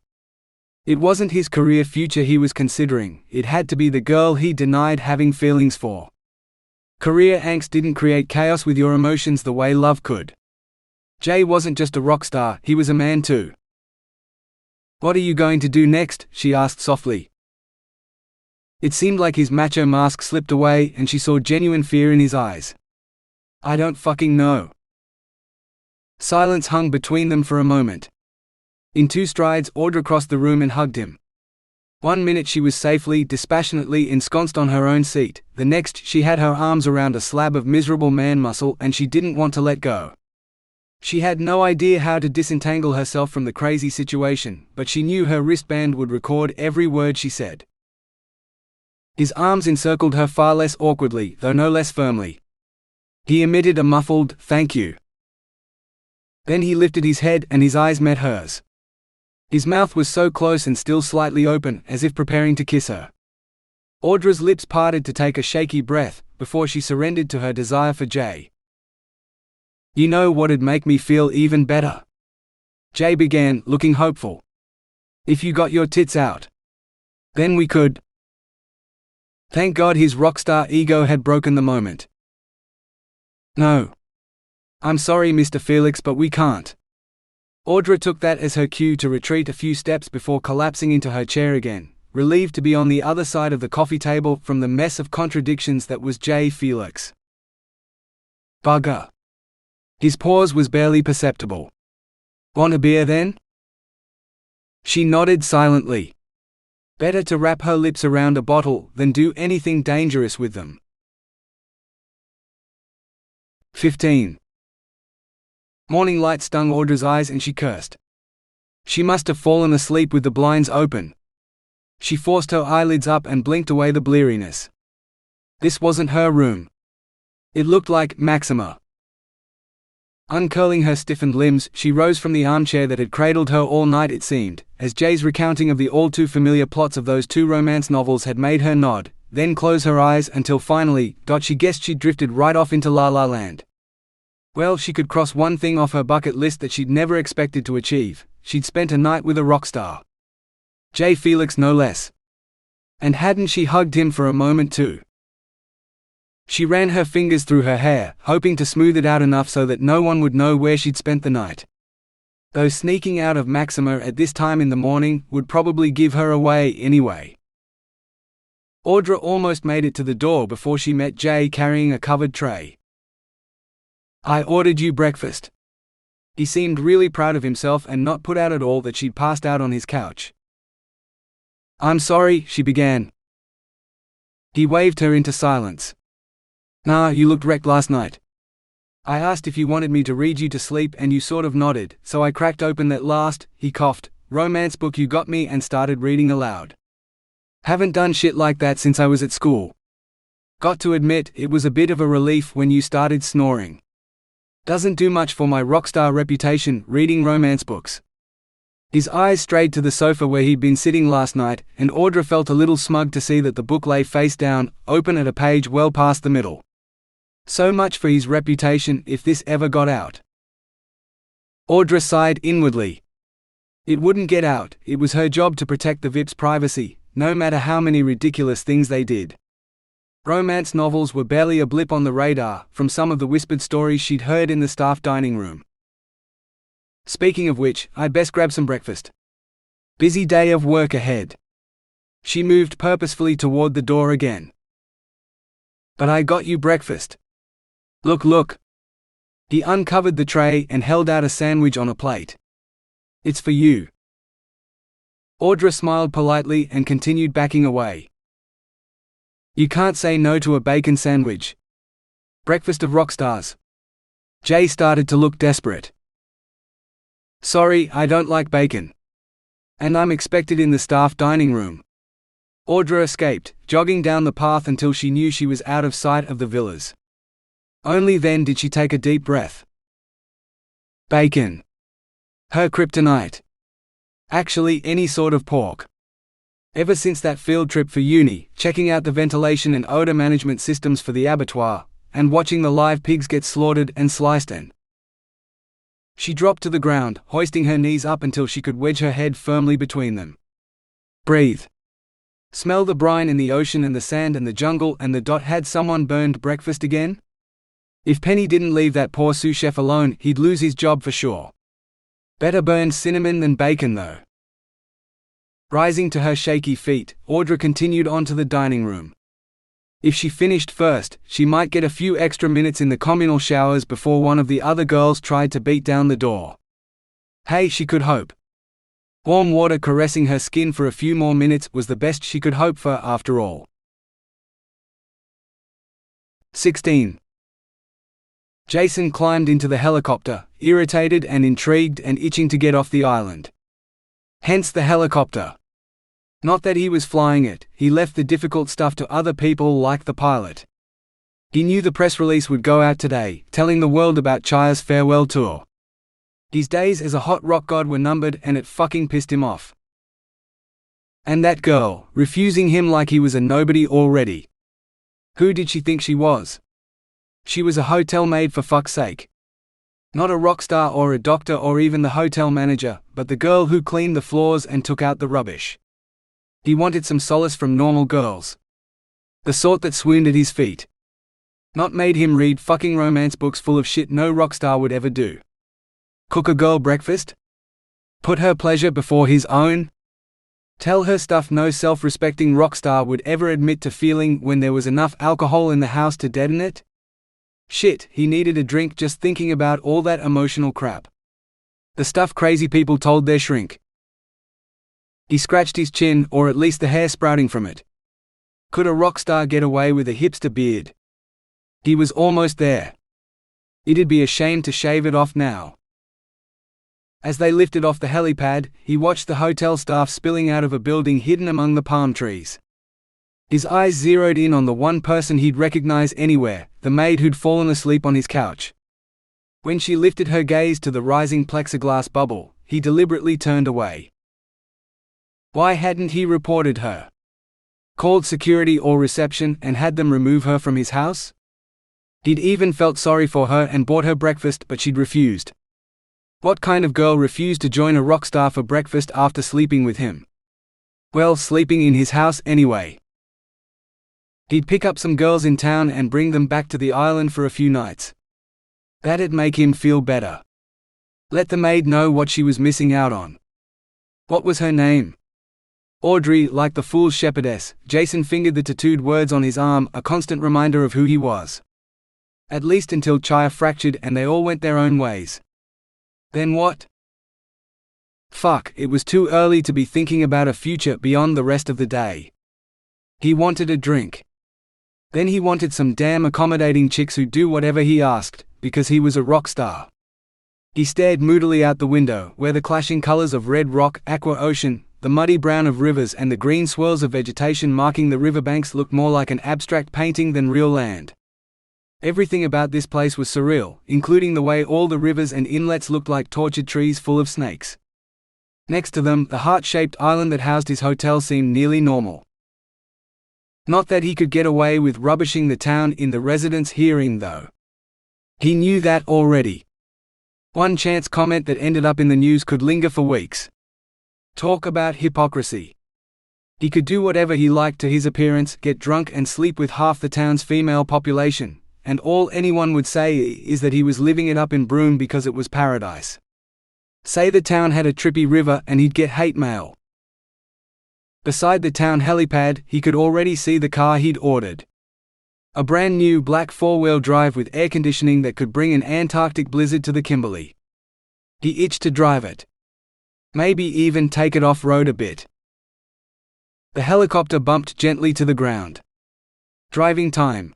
It wasn't his career future he was considering, it had to be the girl he denied having feelings for. Career angst didn't create chaos with your emotions the way love could. Jay wasn't just a rock star, he was a man too. "What are you going to do next?" she asked softly. It seemed like his macho mask slipped away and she saw genuine fear in his eyes. "I don't fucking know." Silence hung between them for a moment. In 2 strides, Audra crossed the room and hugged him. 1 minute she was safely, dispassionately ensconced on her own seat, the next she had her arms around a slab of miserable man muscle and she didn't want to let go. She had no idea how to disentangle herself from the crazy situation, but she knew her wristband would record every word she said. His arms encircled her far less awkwardly, though no less firmly. He emitted a muffled, "Thank you." Then he lifted his head and his eyes met hers. His mouth was so close and still slightly open, as if preparing to kiss her. Audra's lips parted to take a shaky breath, before she surrendered to her desire for Jay. "You know what'd make me feel even better?" Jay began, looking hopeful. "If you got your tits out. Then we could." Thank God his rockstar ego had broken the moment. "No. I'm sorry, Mr. Felix, but we can't." Audra took that as her cue to retreat a few steps before collapsing into her chair again, relieved to be on the other side of the coffee table from the mess of contradictions that was Jay Felix. "Bugger." His pause was barely perceptible. "Want a beer then?" She nodded silently. Better to wrap her lips around a bottle than do anything dangerous with them. 15. Morning light stung Audra's eyes and she cursed. She must have fallen asleep with the blinds open. She forced her eyelids up and blinked away the bleariness. This wasn't her room. It looked like Maxima. Uncurling her stiffened limbs, she rose from the armchair that had cradled her all night it seemed, as Jay's recounting of the all-too-familiar plots of those two romance novels had made her nod, then close her eyes until finally, she guessed she'd drifted right off into La La Land. Well, she could cross one thing off her bucket list that she'd never expected to achieve. She'd spent a night with a rock star. Jay Felix no less. And hadn't she hugged him for a moment too? She ran her fingers through her hair, hoping to smooth it out enough so that no one would know where she'd spent the night. Though sneaking out of Maxima at this time in the morning would probably give her away anyway. Audra almost made it to the door before she met Jay carrying a covered tray. "I ordered you breakfast." He seemed really proud of himself and not put out at all that she'd passed out on his couch. "I'm sorry," she began. He waved her into silence. "Nah, you looked wrecked last night. I asked if you wanted me to read you to sleep and you sort of nodded, so I cracked open that last," he coughed, "romance book you got me and started reading aloud. Haven't done shit like that since I was at school. Got to admit, it was a bit of a relief when you started snoring. Doesn't do much for my rockstar reputation, reading romance books." His eyes strayed to the sofa where he'd been sitting last night, and Audra felt a little smug to see that the book lay face down, open at a page well past the middle. So much for his reputation if this ever got out. Audra sighed inwardly. It wouldn't get out, it was her job to protect the VIP's privacy, no matter how many ridiculous things they did. Romance novels were barely a blip on the radar, from some of the whispered stories she'd heard in the staff dining room. "Speaking of which, I'd best grab some breakfast. Busy day of work ahead." She moved purposefully toward the door again. "But I got you breakfast. Look." He uncovered the tray and held out a sandwich on a plate. "It's for you." Audra smiled politely and continued backing away. "You can't say no to a bacon sandwich. Breakfast of rock stars." Jay started to look desperate. "Sorry, I don't like bacon. And I'm expected in the staff dining room." Audra escaped, jogging down the path until she knew she was out of sight of the villas. Only then did she take a deep breath. Bacon. Her kryptonite. Actually, any sort of pork. Ever since that field trip for uni, checking out the ventilation and odor management systems for the abattoir, and watching the live pigs get slaughtered and sliced and. She dropped to the ground, hoisting her knees up until she could wedge her head firmly between them. Breathe. Smell the brine in the ocean and the sand and the jungle and the. Had someone burned breakfast again? If Penny didn't leave that poor sous chef alone, he'd lose his job for sure. Better burned cinnamon than bacon though. Rising to her shaky feet, Audra continued on to the dining room. If she finished first, she might get a few extra minutes in the communal showers before one of the other girls tried to beat down the door. Hey, she could hope. Warm water caressing her skin for a few more minutes was the best she could hope for after all. 16. Jason climbed into the helicopter, irritated and intrigued and itching to get off the island. Hence the helicopter. Not that he was flying it, he left the difficult stuff to other people like the pilot. He knew the press release would go out today, telling the world about Chaya's farewell tour. His days as a hot rock god were numbered and it fucking pissed him off. And that girl, refusing him like he was a nobody already. Who did she think she was? She was a hotel maid for fuck's sake. Not a rock star or a doctor or even the hotel manager, but the girl who cleaned the floors and took out the rubbish. He wanted some solace from normal girls. The sort that swooned at his feet. Not made him read fucking romance books full of shit no rock star would ever do. Cook a girl breakfast? Put her pleasure before his own? Tell her stuff no self-respecting rock star would ever admit to feeling when there was enough alcohol in the house to deaden it? Shit, he needed a drink just thinking about all that emotional crap. The stuff crazy people told their shrink. He scratched his chin, or at least the hair sprouting from it. Could a rock star get away with a hipster beard? He was almost there. It'd be a shame to shave it off now. As they lifted off the helipad, he watched the hotel staff spilling out of a building hidden among the palm trees. His eyes zeroed in on the one person he'd recognize anywhere, the maid who'd fallen asleep on his couch. When she lifted her gaze to the rising plexiglass bubble, he deliberately turned away. Why hadn't he reported her? Called security or reception and had them remove her from his house? He'd even felt sorry for her and bought her breakfast, but she'd refused. What kind of girl refused to join a rock star for breakfast after sleeping with him? Well, sleeping in his house anyway. He'd pick up some girls in town and bring them back to the island for a few nights. That'd make him feel better. Let the maid know what she was missing out on. What was her name? Audrey. Like the fool's shepherdess, Jason fingered the tattooed words on his arm, a constant reminder of who he was. At least until Chaya fractured and they all went their own ways. Then what? Fuck, it was too early to be thinking about a future beyond the rest of the day. He wanted a drink. Then he wanted some damn accommodating chicks who'd do whatever he asked, because he was a rock star. He stared moodily out the window, where the clashing colors of red rock, aqua ocean, the muddy brown of rivers and the green swirls of vegetation marking the riverbanks looked more like an abstract painting than real land. Everything about this place was surreal, including the way all the rivers and inlets looked like tortured trees full of snakes. Next to them, the heart-shaped island that housed his hotel seemed nearly normal. Not that he could get away with rubbishing the town in the residents' hearing, though. He knew that already. One chance comment that ended up in the news could linger for weeks. Talk about hypocrisy. He could do whatever he liked to his appearance, get drunk and sleep with half the town's female population, and all anyone would say is that he was living it up in Broome because it was paradise. Say the town had a trippy river and he'd get hate mail. Beside the town helipad, he could already see the car he'd ordered. A brand new black four-wheel drive with air conditioning that could bring an Antarctic blizzard to the Kimberley. He itched to drive it. Maybe even take it off-road a bit. The helicopter bumped gently to the ground. Driving time.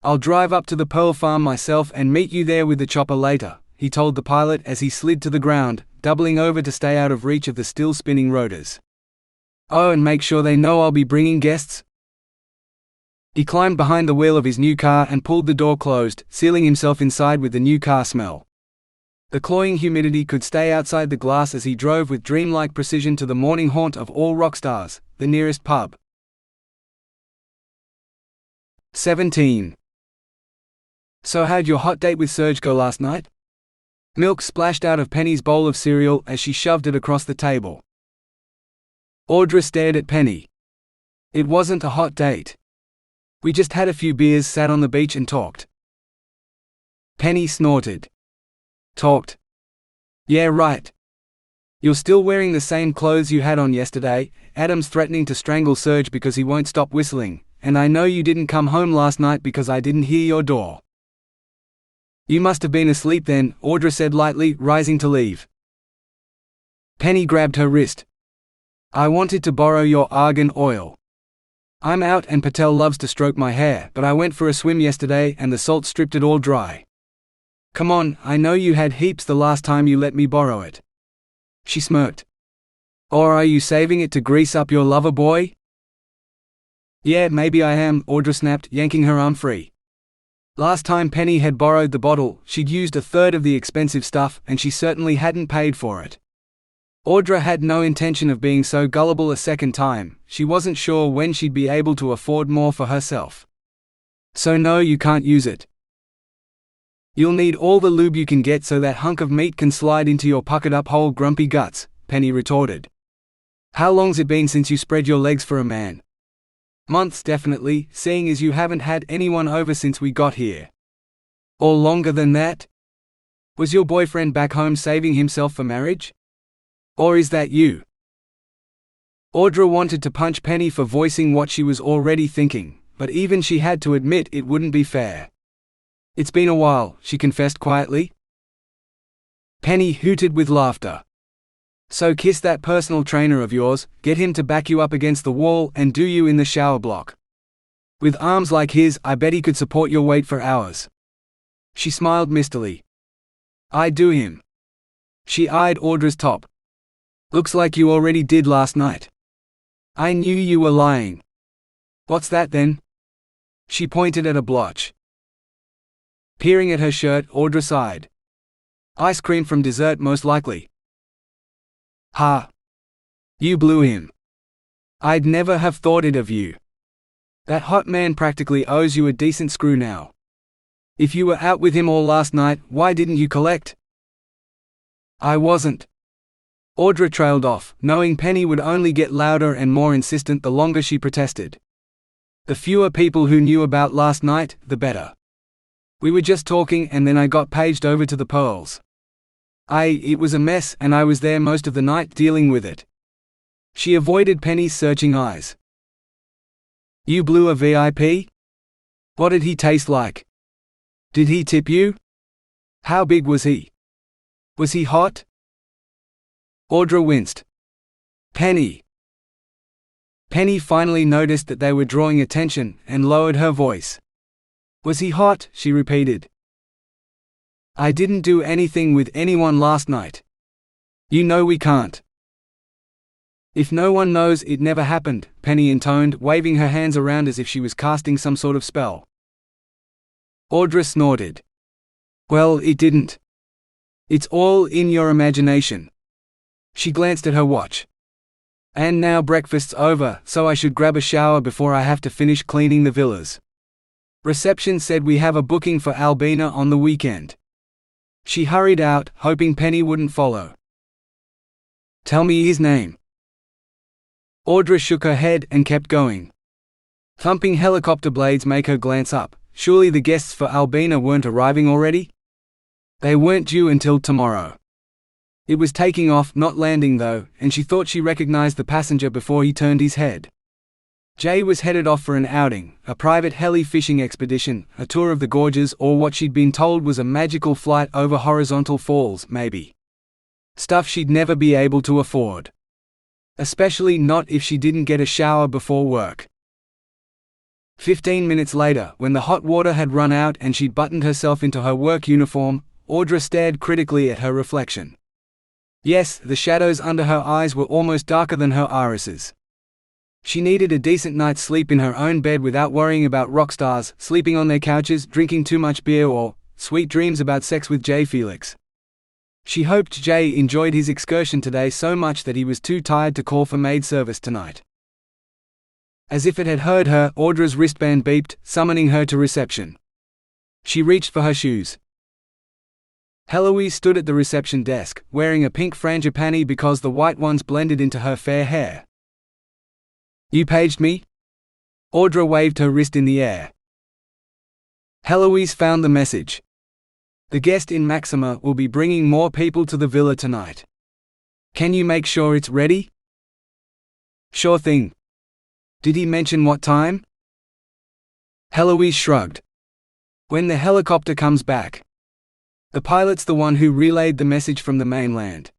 I'll drive up to the Pearl Farm myself and meet you there with the chopper later, he told the pilot as he slid to the ground, doubling over to stay out of reach of the still spinning rotors. Oh, and make sure they know I'll be bringing guests. He climbed behind the wheel of his new car and pulled the door closed, sealing himself inside with the new car smell. The cloying humidity could stay outside the glass as he drove with dreamlike precision to the morning haunt of all rock stars, the nearest pub. 17. So how'd your hot date with Serge go last night? Milk splashed out of Penny's bowl of cereal as she shoved it across the table. Audra stared at Penny. It wasn't a hot date. We just had a few beers, sat on the beach and talked. Penny snorted. Talked? Yeah, right. You're still wearing the same clothes you had on yesterday. Adam's threatening to strangle Serge because he won't stop whistling, and I know you didn't come home last night because I didn't hear your door. You must have been asleep then, Audra said lightly, rising to leave. Penny grabbed her wrist. I wanted to borrow your argan oil. I'm out and Patel loves to stroke my hair, but I went for a swim yesterday and the salt stripped it all dry. Come on, I know you had heaps the last time you let me borrow it. She smirked. Or are you saving it to grease up your lover boy? Yeah, maybe I am, Audra snapped, yanking her arm free. Last time Penny had borrowed the bottle, she'd used a third of the expensive stuff, and she certainly hadn't paid for it. Audra had no intention of being so gullible a second time. She wasn't sure when she'd be able to afford more for herself. So no, you can't use it. You'll need all the lube you can get so that hunk of meat can slide into your puckered-up whole grumpy guts, Penny retorted. How long's it been since you spread your legs for a man? Months definitely, seeing as you haven't had anyone over since we got here. Or longer than that? Was your boyfriend back home saving himself for marriage? Or is that you? Audra wanted to punch Penny for voicing what she was already thinking, but even she had to admit it wouldn't be fair. It's been a while, she confessed quietly. Penny hooted with laughter. So kiss that personal trainer of yours, get him to back you up against the wall and do you in the shower block. With arms like his, I bet he could support your weight for hours. She smiled mistily. I'd do him. She eyed Audra's top. Looks like you already did last night. I knew you were lying. What's that then? She pointed at a blotch. Peering at her shirt, Audra sighed. Ice cream from dessert most likely. Ha! You blew him. I'd never have thought it of you. That hot man practically owes you a decent screw now. If you were out with him all last night, why didn't you collect? I wasn't. Audra trailed off, knowing Penny would only get louder and more insistent the longer she protested. The fewer people who knew about last night, the better. We were just talking and then I got paged over to the pearls. It was a mess and I was there most of the night dealing with it. She avoided Penny's searching eyes. You blew a VIP? What did he taste like? Did he tip you? How big was he? Was he hot? Audra winced. Penny. Penny finally noticed that they were drawing attention and lowered her voice. Was he hot? She repeated. I didn't do anything with anyone last night. You know we can't. If no one knows, it never happened, Penny intoned, waving her hands around as if she was casting some sort of spell. Audra snorted. Well, it didn't. It's all in your imagination. She glanced at her watch. And now breakfast's over, so I should grab a shower before I have to finish cleaning the villas. Reception said we have a booking for Albina on the weekend. She hurried out, hoping Penny wouldn't follow. Tell me his name. Audra shook her head and kept going. Thumping helicopter blades make her glance up. Surely the guests for Albina weren't arriving already? They weren't due until tomorrow. It was taking off, not landing though, and she thought she recognized the passenger before he turned his head. Jay was headed off for an outing, a private heli fishing expedition, a tour of the gorges, or what she'd been told was a magical flight over horizontal falls, maybe. Stuff she'd never be able to afford. Especially not if she didn't get a shower before work. 15 minutes later, when the hot water had run out and she'd buttoned herself into her work uniform, Audra stared critically at her reflection. Yes, the shadows under her eyes were almost darker than her irises. She needed a decent night's sleep in her own bed without worrying about rock stars, sleeping on their couches, drinking too much beer or sweet dreams about sex with Jay Felix. She hoped Jay enjoyed his excursion today so much that he was too tired to call for maid service tonight. As if it had heard her, Audra's wristband beeped, summoning her to reception. She reached for her shoes. Heloise stood at the reception desk, wearing a pink frangipani because the white ones blended into her fair hair. You paged me? Audra waved her wrist in the air. Heloise found the message. The guest in Maxima will be bringing more people to the villa tonight. Can you make sure it's ready? Sure thing. Did he mention what time? Heloise shrugged. When the helicopter comes back. The pilot's the one who relayed the message from the mainland.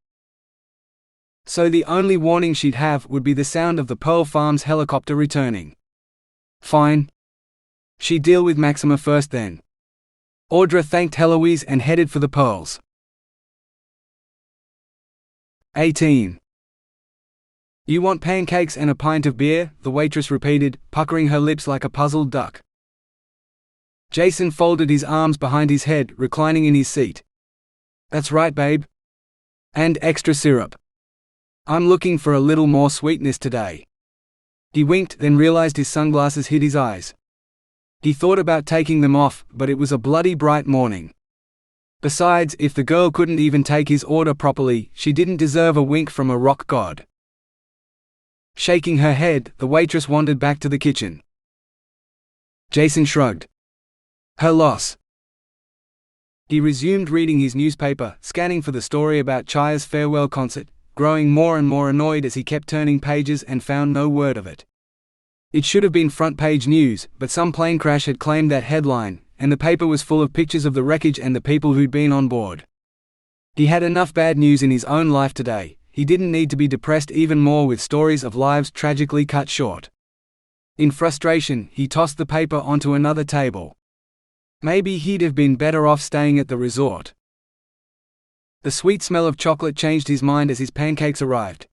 So the only warning she'd have would be the sound of the Pearl Farms helicopter returning. Fine. She'd deal with Maxima first then. Audra thanked Heloise and headed for the Pearls. 18. You want pancakes and a pint of beer? The waitress repeated, puckering her lips like a puzzled duck. Jason folded his arms behind his head, reclining in his seat. That's right, babe. And extra syrup. I'm looking for a little more sweetness today. He winked, then realized his sunglasses hid his eyes. He thought about taking them off, but it was a bloody bright morning. Besides, if the girl couldn't even take his order properly, she didn't deserve a wink from a rock god. Shaking her head, the waitress wandered back to the kitchen. Jason shrugged. Her loss. He resumed reading his newspaper, scanning for the story about Chaya's farewell concert, growing more and more annoyed as he kept turning pages and found no word of it. It should have been front-page news, but some plane crash had claimed that headline, and the paper was full of pictures of the wreckage and the people who'd been on board. He had enough bad news in his own life today. he didn't need to be depressed even more with stories of lives tragically cut short. In frustration, he tossed the paper onto another table. Maybe he'd have been better off staying at the resort. The sweet smell of chocolate changed his mind as his pancakes arrived.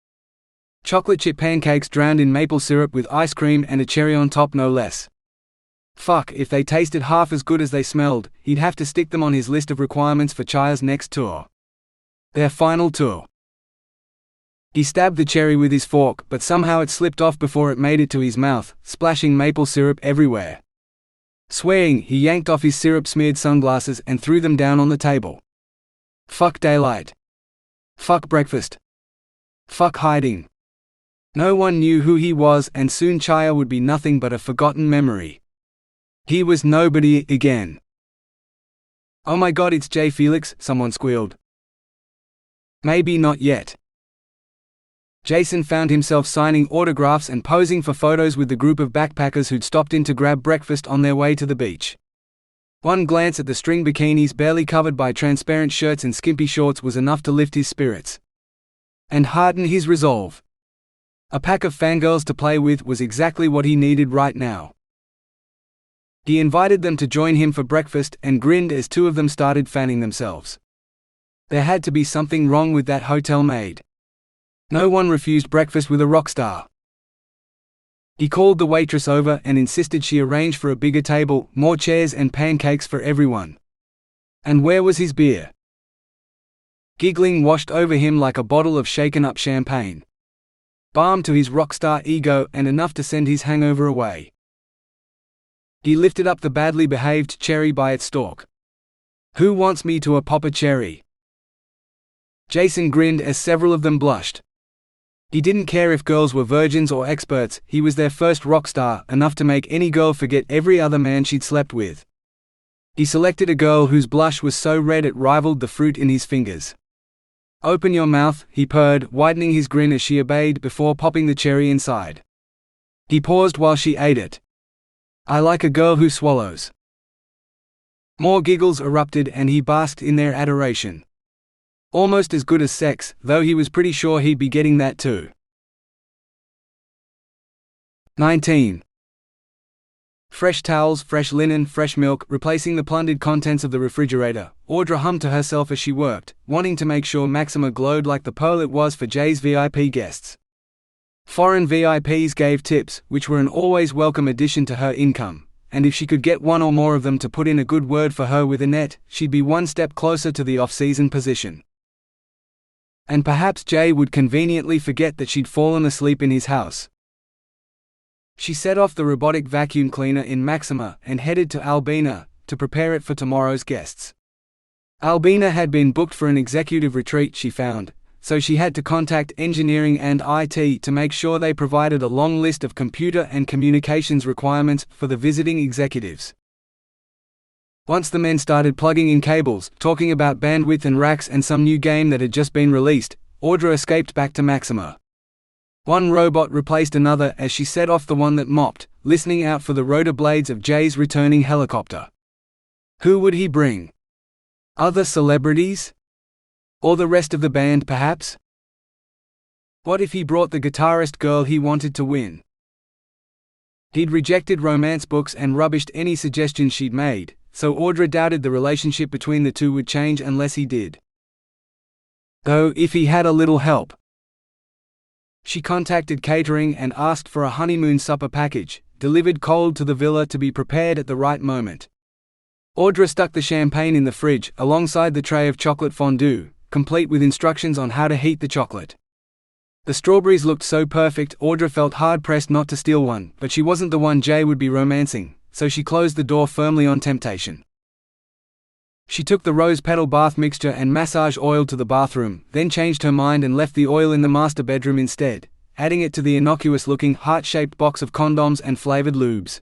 Chocolate chip pancakes drowned in maple syrup with ice cream and a cherry on top, no less. Fuck, if they tasted half as good as they smelled, he'd have to stick them on his list of requirements for Chaya's next tour. Their final tour. He stabbed the cherry with his fork, but somehow it slipped off before it made it to his mouth, splashing maple syrup everywhere. Swearing, he yanked off his syrup-smeared sunglasses and threw them down on the table. Fuck daylight. Fuck breakfast. Fuck hiding. No one knew who he was, and soon Chaya would be nothing but a forgotten memory. He was nobody again. "Oh my god, it's Jay Felix," someone squealed. Maybe not yet. Jason found himself signing autographs and posing for photos with the group of backpackers who'd stopped in to grab breakfast on their way to the beach. One glance at the string bikinis barely covered by transparent shirts and skimpy shorts was enough to lift his spirits and harden his resolve. A pack of fangirls to play with was exactly what he needed right now. He invited them to join him for breakfast and grinned as two of them started fanning themselves. There had to be something wrong with that hotel maid. No one refused breakfast with a rock star. He called the waitress over and insisted she arrange for a bigger table, more chairs and pancakes for everyone. And where was his beer? Giggling washed over him like a bottle of shaken-up champagne. Balm to his rock star ego and enough to send his hangover away. He lifted up the badly behaved cherry by its stalk. "Who wants me to pop a cherry?" Jason grinned as several of them blushed. He didn't care if girls were virgins or experts, he was their first rock star, enough to make any girl forget every other man she'd slept with. He selected a girl whose blush was so red it rivaled the fruit in his fingers. "Open your mouth," he purred, widening his grin as she obeyed before popping the cherry inside. He paused while she ate it. "I like a girl who swallows." More giggles erupted and he basked in their adoration. Almost as good as sex, though he was pretty sure he'd be getting that too. 19. Fresh towels, fresh linen, fresh milk, replacing the plundered contents of the refrigerator. Audra hummed to herself as she worked, wanting to make sure Maxima glowed like the pearl it was for Jay's VIP guests. Foreign VIPs gave tips, which were an always welcome addition to her income, and if she could get one or more of them to put in a good word for her with Annette, she'd be one step closer to the off-season position. And perhaps Jay would conveniently forget that she'd fallen asleep in his house. She set off the robotic vacuum cleaner in Maxima and headed to Albina to prepare it for tomorrow's guests. Albina had been booked for an executive retreat, she found, so she had to contact engineering and IT to make sure they provided a long list of computer and communications requirements for the visiting executives. Once the men started plugging in cables, talking about bandwidth and racks and some new game that had just been released, Audra escaped back to Maxima. One robot replaced another as she set off the one that mopped, listening out for the rotor blades of Jay's returning helicopter. Who would he bring? Other celebrities? Or the rest of the band, perhaps? What if he brought the guitarist girl he wanted to win? He'd rejected romance books and rubbished any suggestions she'd made, so Audra doubted the relationship between the two would change unless he did. Though if he had a little help. She contacted catering and asked for a honeymoon supper package, delivered cold to the villa to be prepared at the right moment. Audra stuck the champagne in the fridge, alongside the tray of chocolate fondue, complete with instructions on how to heat the chocolate. The strawberries looked so perfect, Audra felt hard-pressed not to steal one, but she wasn't the one Jay would be romancing, so she closed the door firmly on temptation. She took the rose petal bath mixture and massage oil to the bathroom, then changed her mind and left the oil in the master bedroom instead, adding it to the innocuous-looking, heart-shaped box of condoms and flavored lubes.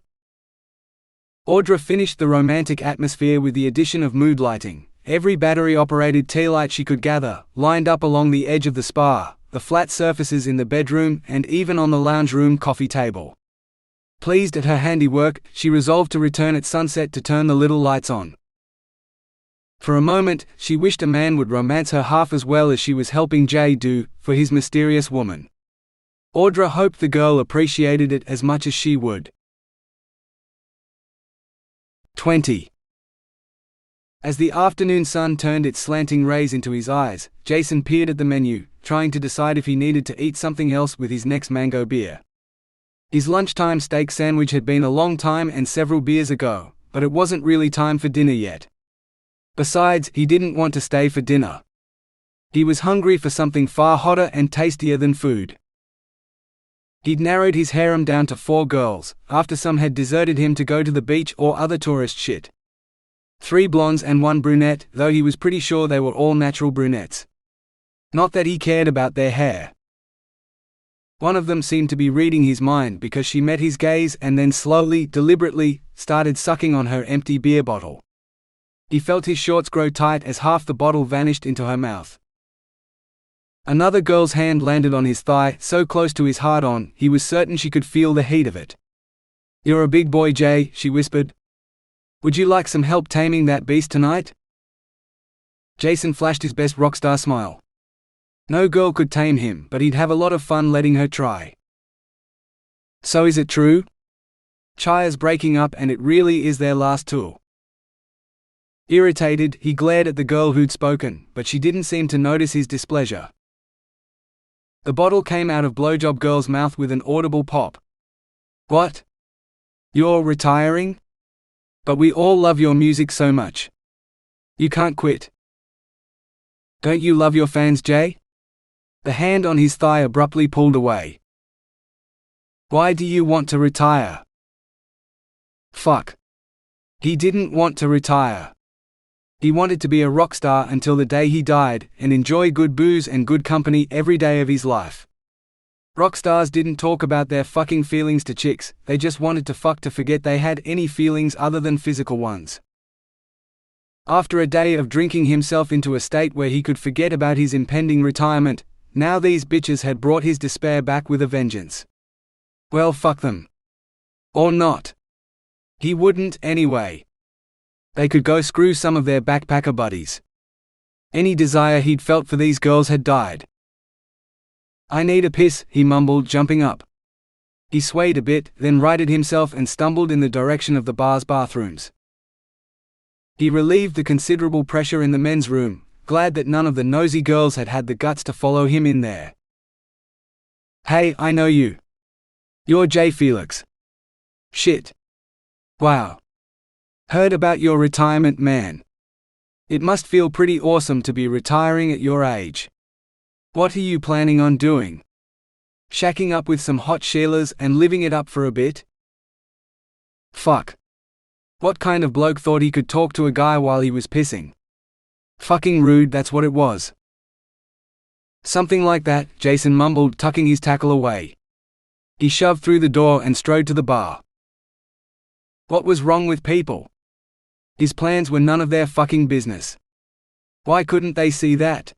Audra finished the romantic atmosphere with the addition of mood lighting, every battery-operated tea light she could gather, lined up along the edge of the spa, the flat surfaces in the bedroom, and even on the lounge room coffee table. Pleased at her handiwork, she resolved to return at sunset to turn the little lights on. For a moment, she wished a man would romance her half as well as she was helping Jay do for his mysterious woman. Audra hoped the girl appreciated it as much as she would. 20. As the afternoon sun turned its slanting rays into his eyes, Jason peered at the menu, trying to decide if he needed to eat something else with his next mango beer. His lunchtime steak sandwich had been a long time and several beers ago, but it wasn't really time for dinner yet. Besides, he didn't want to stay for dinner. He was hungry for something far hotter and tastier than food. He'd narrowed his harem down to 4 girls, after some had deserted him to go to the beach or other tourist shit. 3 blondes and 1 brunette, though he was pretty sure they were all natural brunettes. Not that he cared about their hair. One of them seemed to be reading his mind because she met his gaze and then slowly, deliberately, started sucking on her empty beer bottle. He felt his shorts grow tight as half the bottle vanished into her mouth. Another girl's hand landed on his thigh, so close to his hard-on, he was certain she could feel the heat of it. "You're a big boy, Jay," she whispered. "Would you like some help taming that beast tonight?" Jason flashed his best rockstar smile. No girl could tame him, but he'd have a lot of fun letting her try. "So is it true? Chaya's breaking up and it really is their last tour." Irritated, he glared at the girl who'd spoken, but she didn't seem to notice his displeasure. The bottle came out of Blowjob Girl's mouth with an audible pop. "What? You're retiring? But we all love your music so much. You can't quit. Don't you love your fans, Jay?" The hand on his thigh abruptly pulled away. "Why do you want to retire?" Fuck. He didn't want to retire. He wanted to be a rock star until the day he died, and enjoy good booze and good company every day of his life. Rock stars didn't talk about their fucking feelings to chicks, they just wanted to fuck to forget they had any feelings other than physical ones. After a day of drinking himself into a state where he could forget about his impending retirement, now these bitches had brought his despair back with a vengeance. Well, fuck them. Or not. He wouldn't anyway. They could go screw some of their backpacker buddies. Any desire he'd felt for these girls had died. "I need a piss," he mumbled, jumping up. He swayed a bit, then righted himself and stumbled in the direction of the bar's bathrooms. He relieved the considerable pressure in the men's room, glad that none of the nosy girls had had the guts to follow him in there. "Hey, I know you. You're Jay Felix." "Shit. Wow. Heard about your retirement, man. It must feel pretty awesome to be retiring at your age. What are you planning on doing? Shacking up with some hot Sheilas and living it up for a bit?" Fuck. What kind of bloke thought he could talk to a guy while he was pissing? Fucking rude, that's what it was. "Something like that," Jason mumbled, tucking his tackle away. He shoved through the door and strode to the bar. What was wrong with people? His plans were none of their fucking business. Why couldn't they see that?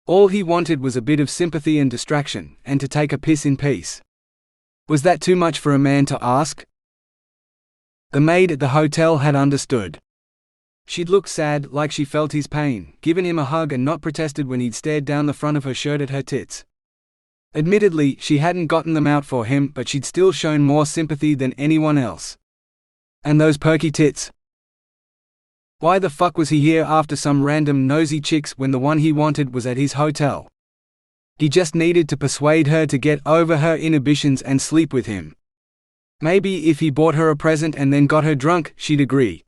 All he wanted was a bit of sympathy and distraction, and to take a piss in peace. Was that too much for a man to ask? The maid at the hotel had understood. She'd looked sad, like she felt his pain, given him a hug and not protested when he'd stared down the front of her shirt at her tits. Admittedly, she hadn't gotten them out for him, but she'd still shown more sympathy than anyone else. And those perky tits. Why the fuck was he here after some random nosy chicks when the one he wanted was at his hotel? He just needed to persuade her to get over her inhibitions and sleep with him. Maybe if he bought her a present and then got her drunk, she'd agree.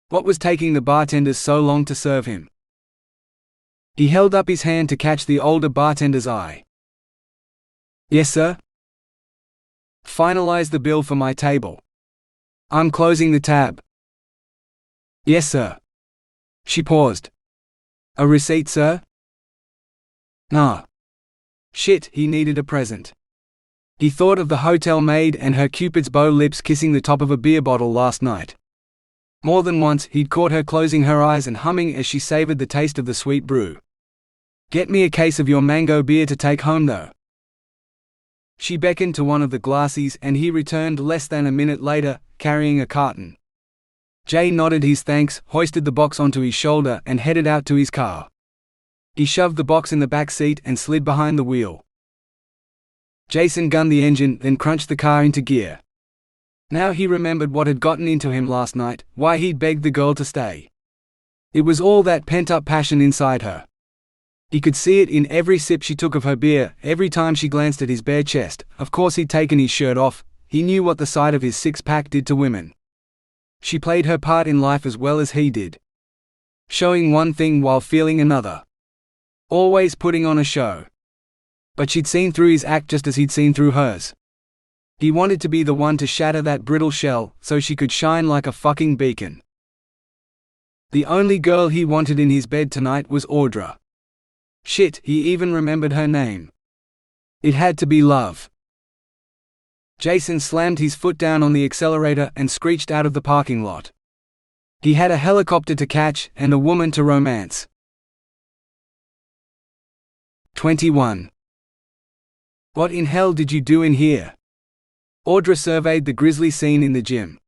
What was taking the bartenders so long to serve him? He held up his hand to catch the older bartender's eye. "Yes, sir?" "Finalize the bill for my table. I'm closing the tab." "Yes, sir." She paused. "A receipt, sir?" "Nah." Shit, he needed a present. He thought of the hotel maid and her Cupid's bow lips kissing the top of a beer bottle last night. More than once, he'd caught her closing her eyes and humming as she savored the taste of the sweet brew. "Get me a case of your mango beer to take home, though." She beckoned to one of the glassies and he returned less than a minute later, carrying a carton. Jay nodded his thanks, hoisted the box onto his shoulder and headed out to his car. He shoved the box in the back seat and slid behind the wheel. Jason gunned the engine, then crunched the car into gear. Now he remembered what had gotten into him last night, why he'd begged the girl to stay. It was all that pent-up passion inside her. He could see it in every sip she took of her beer, every time she glanced at his bare chest. Of course he'd taken his shirt off. He knew what the sight of his six-pack did to women. She played her part in life as well as he did. Showing one thing while feeling another. Always putting on a show. But she'd seen through his act just as he'd seen through hers. He wanted to be the one to shatter that brittle shell, so she could shine like a fucking beacon. The only girl he wanted in his bed tonight was Audra. Shit, he even remembered her name. It had to be love. Jason slammed his foot down on the accelerator and screeched out of the parking lot. He had a helicopter to catch and a woman to romance. 21. What in hell did you do in here? Audra surveyed the grisly scene in the gym.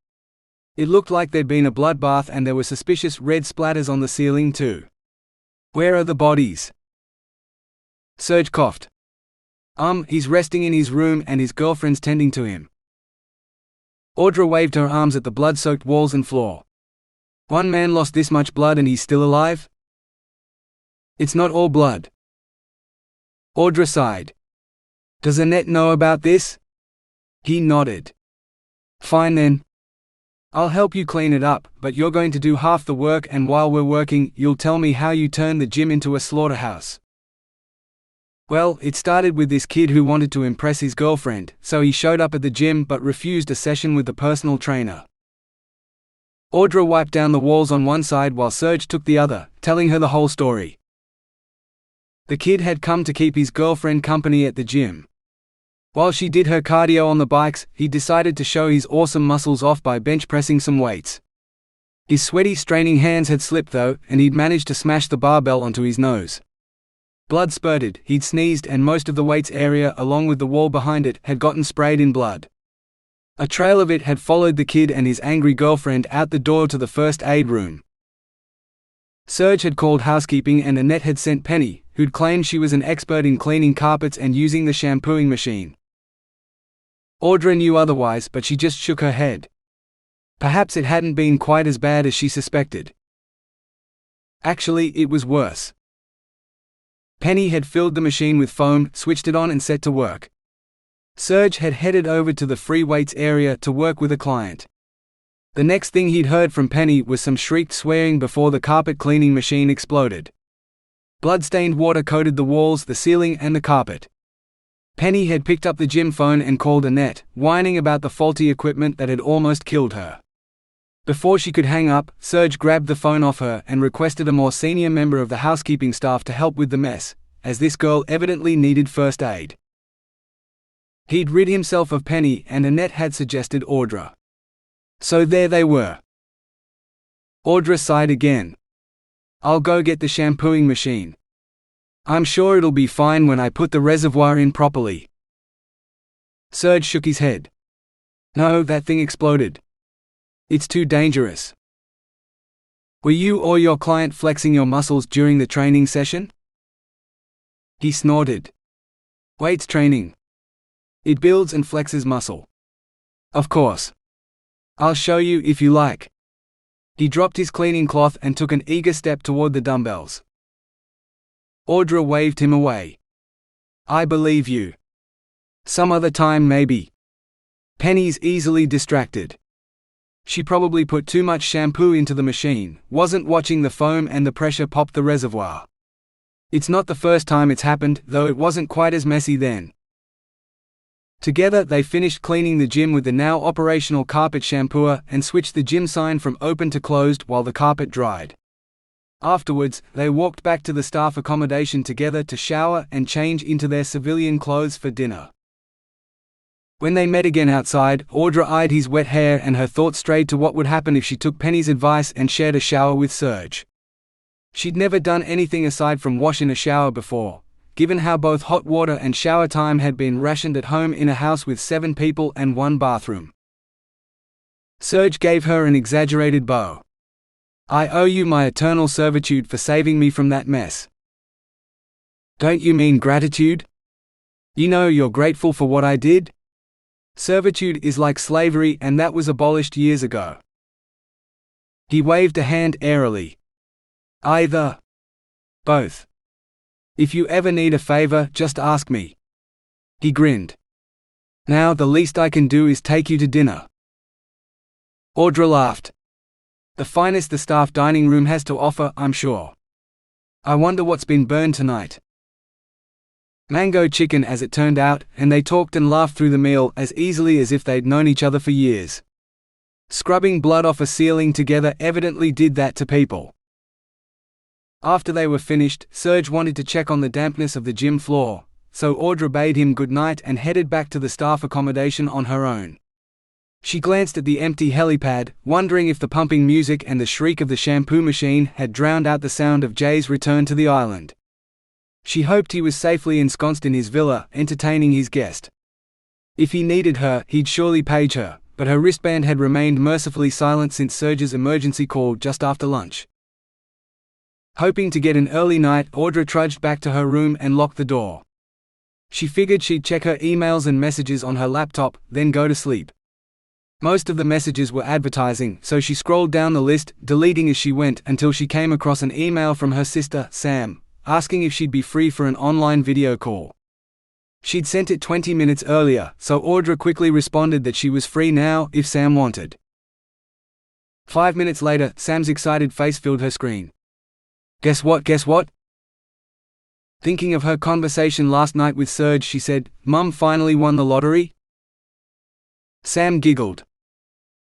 It looked like there'd been a bloodbath and there were suspicious red splatters on the ceiling too. Where are the bodies? Serge coughed. He's resting in his room and his girlfriend's tending to him. Audra waved her arms at the blood-soaked walls and floor. One man lost this much blood and he's still alive? It's not all blood. Audra sighed. Does Annette know about this? He nodded. Fine then. I'll help you clean it up, but you're going to do half the work, and while we're working, you'll tell me how you turned the gym into a slaughterhouse. Well, it started with this kid who wanted to impress his girlfriend, so he showed up at the gym but refused a session with the personal trainer. Audra wiped down the walls on one side while Serge took the other, telling her the whole story. The kid had come to keep his girlfriend company at the gym. While she did her cardio on the bikes, he decided to show his awesome muscles off by bench pressing some weights. His sweaty, straining hands had slipped though, and he'd managed to smash the barbell onto his nose. Blood spurted, he'd sneezed, and most of the weights area, along with the wall behind it, had gotten sprayed in blood. A trail of it had followed the kid and his angry girlfriend out the door to the first aid room. Serge had called housekeeping and Annette had sent Penny, who'd claimed she was an expert in cleaning carpets and using the shampooing machine. Audra knew otherwise, but she just shook her head. Perhaps it hadn't been quite as bad as she suspected. Actually, it was worse. Penny had filled the machine with foam, switched it on and set to work. Serge had headed over to the free weights area to work with a client. The next thing he'd heard from Penny was some shrieked swearing before the carpet cleaning machine exploded. Blood-stained water coated the walls, the ceiling and the carpet. Penny had picked up the gym phone and called Annette, whining about the faulty equipment that had almost killed her. Before she could hang up, Serge grabbed the phone off her and requested a more senior member of the housekeeping staff to help with the mess, as this girl evidently needed first aid. He'd rid himself of Penny, and Annette had suggested Audra. So there they were. Audra sighed again. I'll go get the shampooing machine. I'm sure it'll be fine when I put the reservoir in properly. Serge shook his head. No, that thing exploded. It's too dangerous. Were you or your client flexing your muscles during the training session? He snorted. Weights training. It builds and flexes muscle. Of course. I'll show you if you like. He dropped his cleaning cloth and took an eager step toward the dumbbells. Audra waved him away. I believe you. Some other time maybe. Penny's easily distracted. She probably put too much shampoo into the machine, wasn't watching the foam and the pressure popped the reservoir. It's not the first time it's happened, though it wasn't quite as messy then. Together they finished cleaning the gym with the now operational carpet shampooer and switched the gym sign from open to closed while the carpet dried. Afterwards, they walked back to the staff accommodation together to shower and change into their civilian clothes for dinner. When they met again outside, Audra eyed his wet hair and her thoughts strayed to what would happen if she took Penny's advice and shared a shower with Serge. She'd never done anything aside from wash in a shower before, given how both hot water and shower time had been rationed at home in a house with 7 people and 1 bathroom. Serge gave her an exaggerated bow. "I owe you my eternal servitude for saving me from that mess." "Don't you mean gratitude? You know you're grateful for what I did? Servitude is like slavery, and that was abolished years ago." He waved a hand airily. "Either. Both. If you ever need a favor, just ask me." He grinned. "Now the least I can do is take you to dinner." Audra laughed. "The finest the staff dining room has to offer, I'm sure. I wonder what's been burned tonight." Mango chicken, as it turned out, and they talked and laughed through the meal as easily as if they'd known each other for years. Scrubbing blood off a ceiling together evidently did that to people. After they were finished, Serge wanted to check on the dampness of the gym floor, so Audra bade him good night and headed back to the staff accommodation on her own. She glanced at the empty helipad, wondering if the pumping music and the shriek of the shampoo machine had drowned out the sound of Jay's return to the island. She hoped he was safely ensconced in his villa, entertaining his guest. If he needed her, he'd surely page her, but her wristband had remained mercifully silent since Serge's emergency call just after lunch. Hoping to get an early night, Audra trudged back to her room and locked the door. She figured she'd check her emails and messages on her laptop, then go to sleep. Most of the messages were advertising, so she scrolled down the list, deleting as she went, until she came across an email from her sister, Sam, asking if she'd be free for an online video call. She'd sent it 20 minutes earlier, so Audra quickly responded that she was free now, if Sam wanted. 5 minutes later, Sam's excited face filled her screen. Guess what? Thinking of her conversation last night with Serge, she said, "Mum finally won the lottery?" Sam giggled.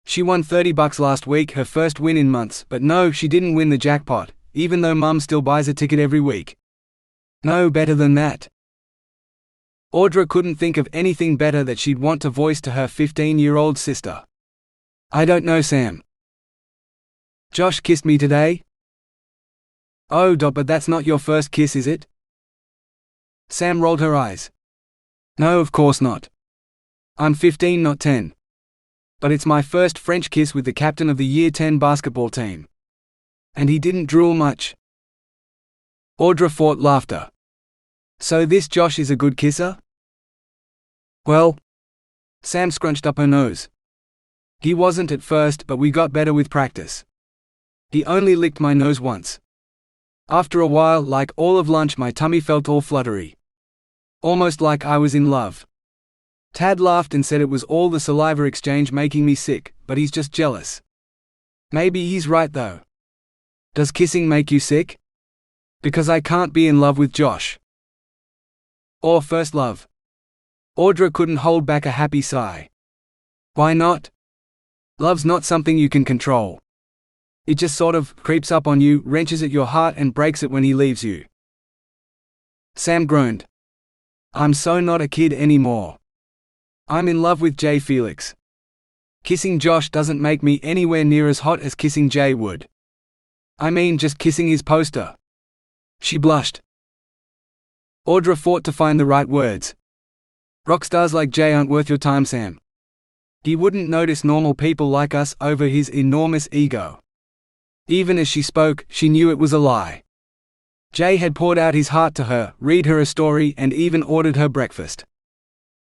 "She won $30 last week, her first win in months, but no, she didn't win the jackpot, even though Mum still buys a ticket every week. No better than that." Audra couldn't think of anything better that she'd want to voice to her 15-year-old sister. "I don't know, Sam. Josh kissed me today." "Oh, but that's not your first kiss, is it?" Sam rolled her eyes. "No, of course not. I'm 15, not 10. But it's my first French kiss with the captain of the Year 10 basketball team. And he didn't drool much." Audra fought laughter. "So this Josh is a good kisser?" "Well," Sam scrunched up her nose. "He wasn't at first, but we got better with practice. He only licked my nose once. After a while, like all of lunch, my tummy felt all fluttery. Almost like I was in love." Tad laughed and said it was all the saliva exchange making me sick, but he's just jealous. Maybe he's right though. Does kissing make you sick? Because I can't be in love with Josh. Or first love. Audra couldn't hold back a happy sigh. Why not? Love's not something you can control. It just sort of creeps up on you, wrenches at your heart and breaks it when he leaves you. Sam groaned. I'm so not a kid anymore. I'm in love with Jay Felix. Kissing Josh doesn't make me anywhere near as hot as kissing Jay would. I mean just kissing his poster. She blushed. Audra fought to find the right words. Rockstars like Jay aren't worth your time, Sam. He wouldn't notice normal people like us over his enormous ego. Even as she spoke, she knew it was a lie. Jay had poured out his heart to her, read her a story, and even ordered her breakfast.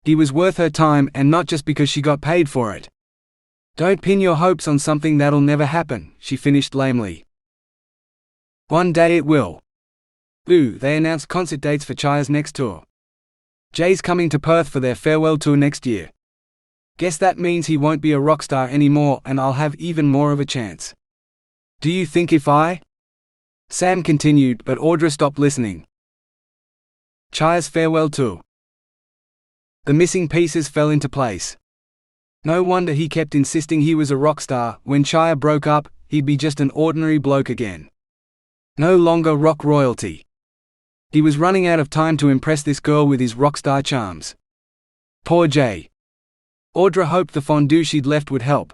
He was worth her time, and not just because she got paid for it. Don't pin your hopes on something that'll never happen, she finished lamely. One day it will. Ooh, they announced concert dates for Chaya's next tour. Jay's coming to Perth for their farewell tour next year. Guess that means he won't be a rock star anymore, and I'll have even more of a chance. Do you think if I? Sam continued, but Audra stopped listening. Chaya's farewell tour. The missing pieces fell into place. No wonder he kept insisting he was a rock star. When Chaya broke up, he'd be just an ordinary bloke again. No longer rock royalty. He was running out of time to impress this girl with his rock star charms. Poor Jay. Audra hoped the fondue she'd left would help.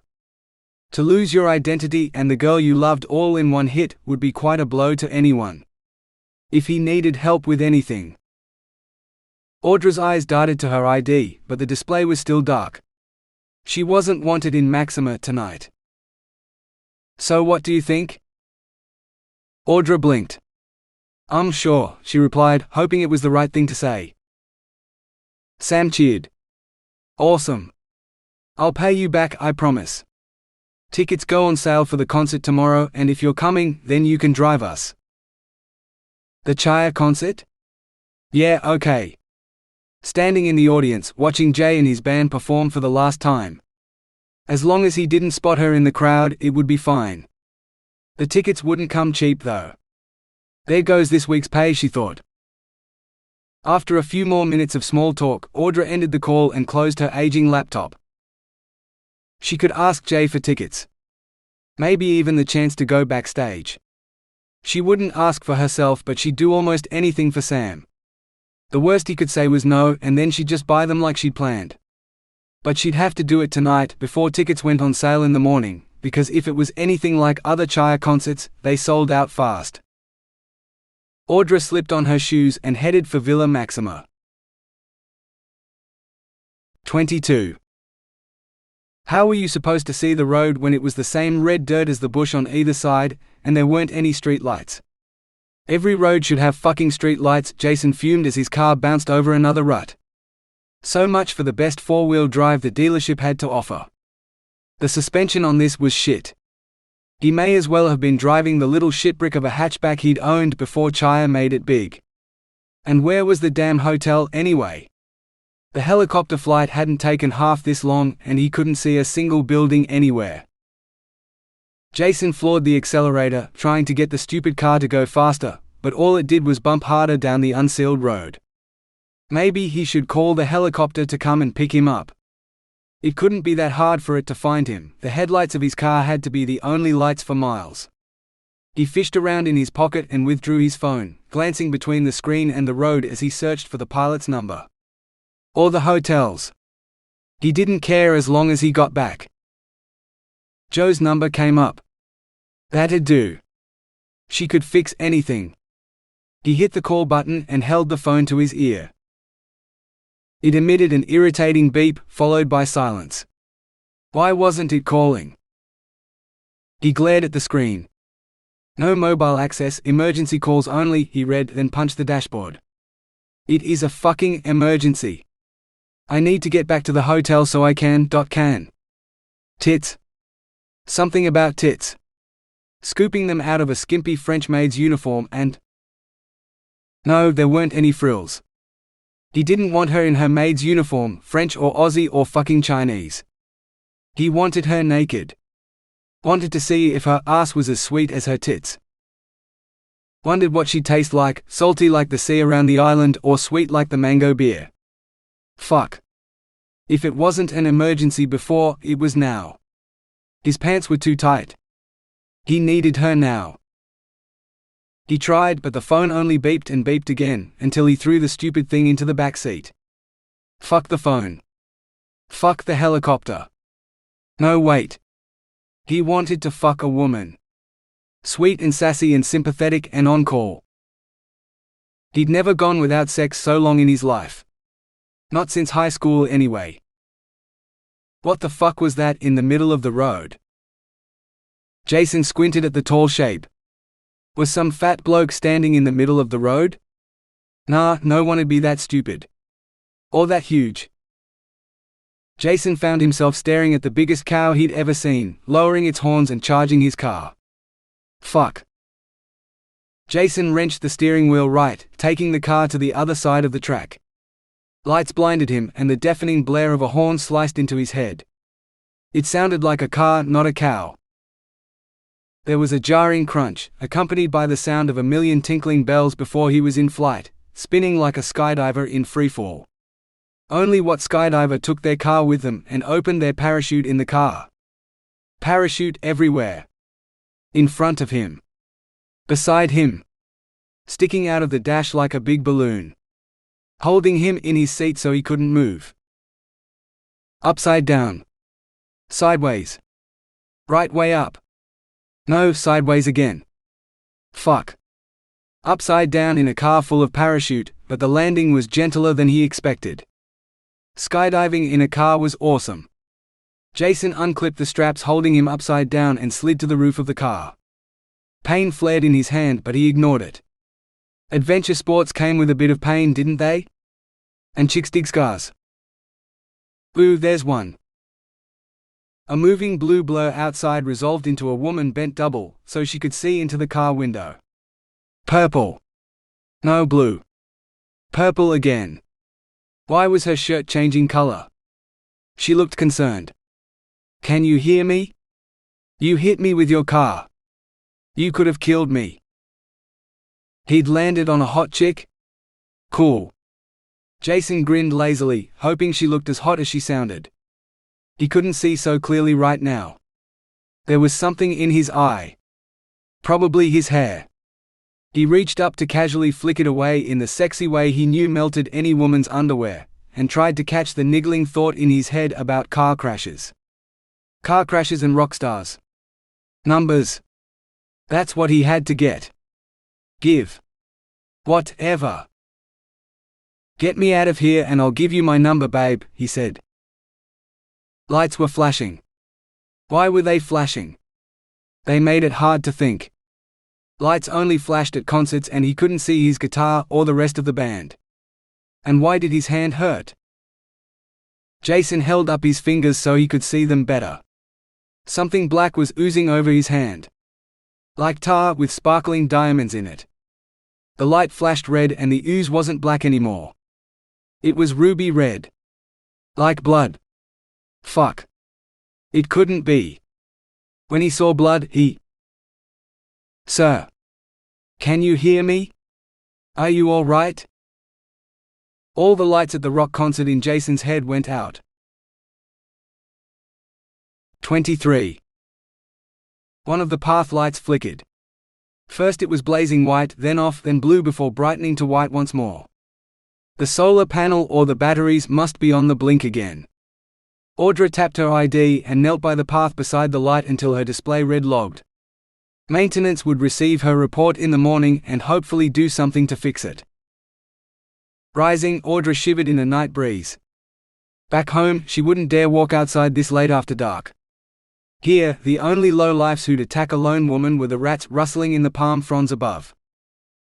To lose your identity and the girl you loved all in one hit would be quite a blow to anyone. If he needed help with anything. Audra's eyes darted to her ID, but the display was still dark. She wasn't wanted in Maxima tonight. So what do you think? Audra blinked. I'm sure, she replied, hoping it was the right thing to say. Sam cheered. Awesome. I'll pay you back, I promise. Tickets go on sale for the concert tomorrow, and if you're coming, then you can drive us. The Chaya concert? Yeah, okay. Standing in the audience, watching Jay and his band perform for the last time. As long as he didn't spot her in the crowd, it would be fine. The tickets wouldn't come cheap though. There goes this week's pay, she thought. After a few more minutes of small talk, Audra ended the call and closed her aging laptop. She could ask Jay for tickets. Maybe even the chance to go backstage. She wouldn't ask for herself, but she'd do almost anything for Sam. The worst he could say was no, and then she'd just buy them like she'd planned. But she'd have to do it tonight, before tickets went on sale in the morning, because if it was anything like other Chaya concerts, they sold out fast. Audra slipped on her shoes and headed for Villa Maxima. 22. How were you supposed to see the road when it was the same red dirt as the bush on either side, and there weren't any street lights? Every road should have fucking street lights, Jason fumed as his car bounced over another rut. So much for the best four-wheel drive the dealership had to offer. The suspension on this was shit. He may as well have been driving the little shitbrick of a hatchback he'd owned before Chaya made it big. And where was the damn hotel anyway? The helicopter flight hadn't taken half this long, and he couldn't see a single building anywhere. Jason floored the accelerator, trying to get the stupid car to go faster, but all it did was bump harder down the unsealed road. Maybe he should call the helicopter to come and pick him up. It couldn't be that hard for it to find him. The headlights of his car had to be the only lights for miles. He fished around in his pocket and withdrew his phone, glancing between the screen and the road as he searched for the pilot's number. Or the hotels. He didn't care as long as he got back. Joe's number came up. That'd do. She could fix anything. He hit the call button and held the phone to his ear. It emitted an irritating beep, followed by silence. Why wasn't it calling? He glared at the screen. No mobile access, emergency calls only, he read, then punched the dashboard. It is a fucking emergency. I need to get back to the hotel so I can. Tits. Something about tits. Scooping them out of a skimpy French maid's uniform and… No, there weren't any frills. He didn't want her in her maid's uniform, French or Aussie or fucking Chinese. He wanted her naked. Wanted to see if her ass was as sweet as her tits. Wondered what she'd taste like, salty like the sea around the island or sweet like the mango beer. Fuck. If it wasn't an emergency before, it was now. His pants were too tight. He needed her now. He tried, but the phone only beeped and beeped again, until he threw the stupid thing into the back seat. Fuck the phone. Fuck the helicopter. No, wait. He wanted to fuck a woman. Sweet and sassy and sympathetic and on call. He'd never gone without sex so long in his life. Not since high school anyway. What the fuck was that in the middle of the road? Jason squinted at the tall shape. Was some fat bloke standing in the middle of the road? Nah, no one'd be that stupid. Or that huge. Jason found himself staring at the biggest cow he'd ever seen, lowering its horns and charging his car. Fuck. Jason wrenched the steering wheel right, taking the car to the other side of the track. Lights blinded him, and the deafening blare of a horn sliced into his head. It sounded like a car, not a cow. There was a jarring crunch, accompanied by the sound of a million tinkling bells before he was in flight, spinning like a skydiver in freefall. Only what skydiver took their car with them and opened their parachute in the car? Parachute everywhere. In front of him. Beside him. Sticking out of the dash like a big balloon. Holding him in his seat so he couldn't move. Upside down. Sideways. Right way up. No, sideways again. Fuck. Upside down in a car full of parachute, but the landing was gentler than he expected. Skydiving in a car was awesome. Jason unclipped the straps holding him upside down and slid to the roof of the car. Pain flared in his hand, but he ignored it. Adventure sports came with a bit of pain, didn't they? And chicks dig scars. Ooh, there's one. A moving blue blur outside resolved into a woman bent double, so she could see into the car window. Purple. No, blue. Purple again. Why was her shirt changing color? She looked concerned. Can you hear me? You hit me with your car. You could have killed me. He'd landed on a hot chick? Cool. Jason grinned lazily, hoping she looked as hot as she sounded. He couldn't see so clearly right now. There was something in his eye. Probably his hair. He reached up to casually flick it away in the sexy way he knew melted any woman's underwear, and tried to catch the niggling thought in his head about car crashes. Car crashes and rock stars. Numbers. That's what he had to get. Give. Whatever. Get me out of here and I'll give you my number, babe, he said. Lights were flashing. Why were they flashing? They made it hard to think. Lights only flashed at concerts and he couldn't see his guitar or the rest of the band. And why did his hand hurt? Jason held up his fingers so he could see them better. Something black was oozing over his hand. Like tar with sparkling diamonds in it. The light flashed red and the ooze wasn't black anymore. It was ruby red. Like blood. Fuck. It couldn't be. When he saw blood, he... Sir. Can you hear me? Are you all right? All the lights at the rock concert in Jason's head went out. 23. One of the path lights flickered. First it was blazing white, then off, then blue before brightening to white once more. The solar panel or the batteries must be on the blink again. Audra tapped her ID and knelt by the path beside the light until her display read logged. Maintenance would receive her report in the morning and hopefully do something to fix it. Rising, Audra shivered in a night breeze. Back home, she wouldn't dare walk outside this late after dark. Here, the only low-lifes who'd attack a lone woman were the rats rustling in the palm fronds above.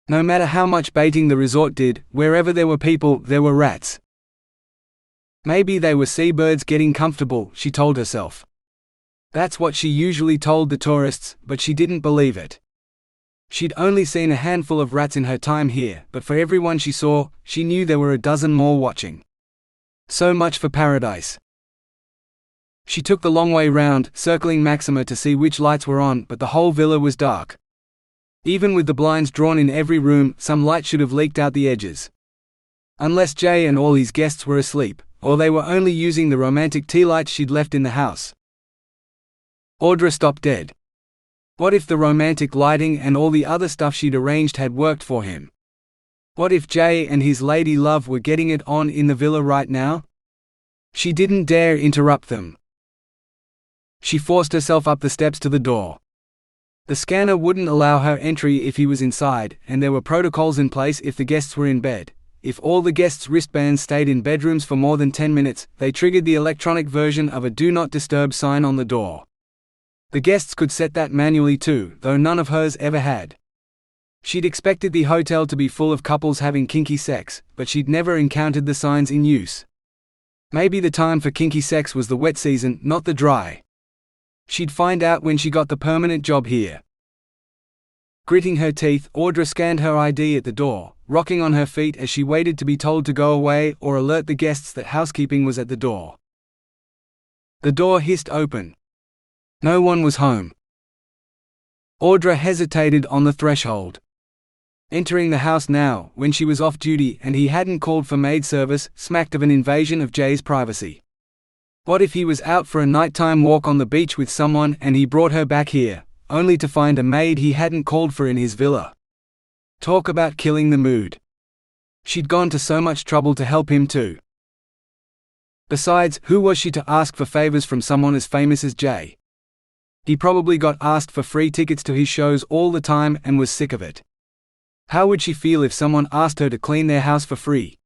No matter how much baiting the resort did, wherever there were people, there were rats. Maybe they were seabirds getting comfortable, she told herself. That's what she usually told the tourists, but she didn't believe it. She'd only seen a handful of rats in her time here, but for everyone she saw, she knew there were a dozen more watching. So much for paradise. She took the long way round, circling Maxima to see which lights were on, but the whole villa was dark. Even with the blinds drawn in every room, some light should have leaked out the edges. Unless Jay and all his guests were asleep, or they were only using the romantic tea lights she'd left in the house. Audra stopped dead. What if the romantic lighting and all the other stuff she'd arranged had worked for him? What if Jay and his lady love were getting it on in the villa right now? She didn't dare interrupt them. She forced herself up the steps to the door. The scanner wouldn't allow her entry if he was inside, and there were protocols in place if the guests were in bed. If all the guests' wristbands stayed in bedrooms for more than 10 minutes, they triggered the electronic version of a Do Not Disturb sign on the door. The guests could set that manually too, though none of hers ever had. She'd expected the hotel to be full of couples having kinky sex, but she'd never encountered the signs in use. Maybe the time for kinky sex was the wet season, not the dry. She'd find out when she got the permanent job here. Gritting her teeth, Audra scanned her ID at the door, rocking on her feet as she waited to be told to go away or alert the guests that housekeeping was at the door. The door hissed open. No one was home. Audra hesitated on the threshold. Entering the house now, when she was off duty and he hadn't called for maid service, smacked of an invasion of Jay's privacy. What if he was out for a nighttime walk on the beach with someone and he brought her back here, only to find a maid he hadn't called for in his villa? Talk about killing the mood. She'd gone to so much trouble to help him too. Besides, who was she to ask for favors from someone as famous as Jay? He probably got asked for free tickets to his shows all the time and was sick of it. How would she feel if someone asked her to clean their house for free?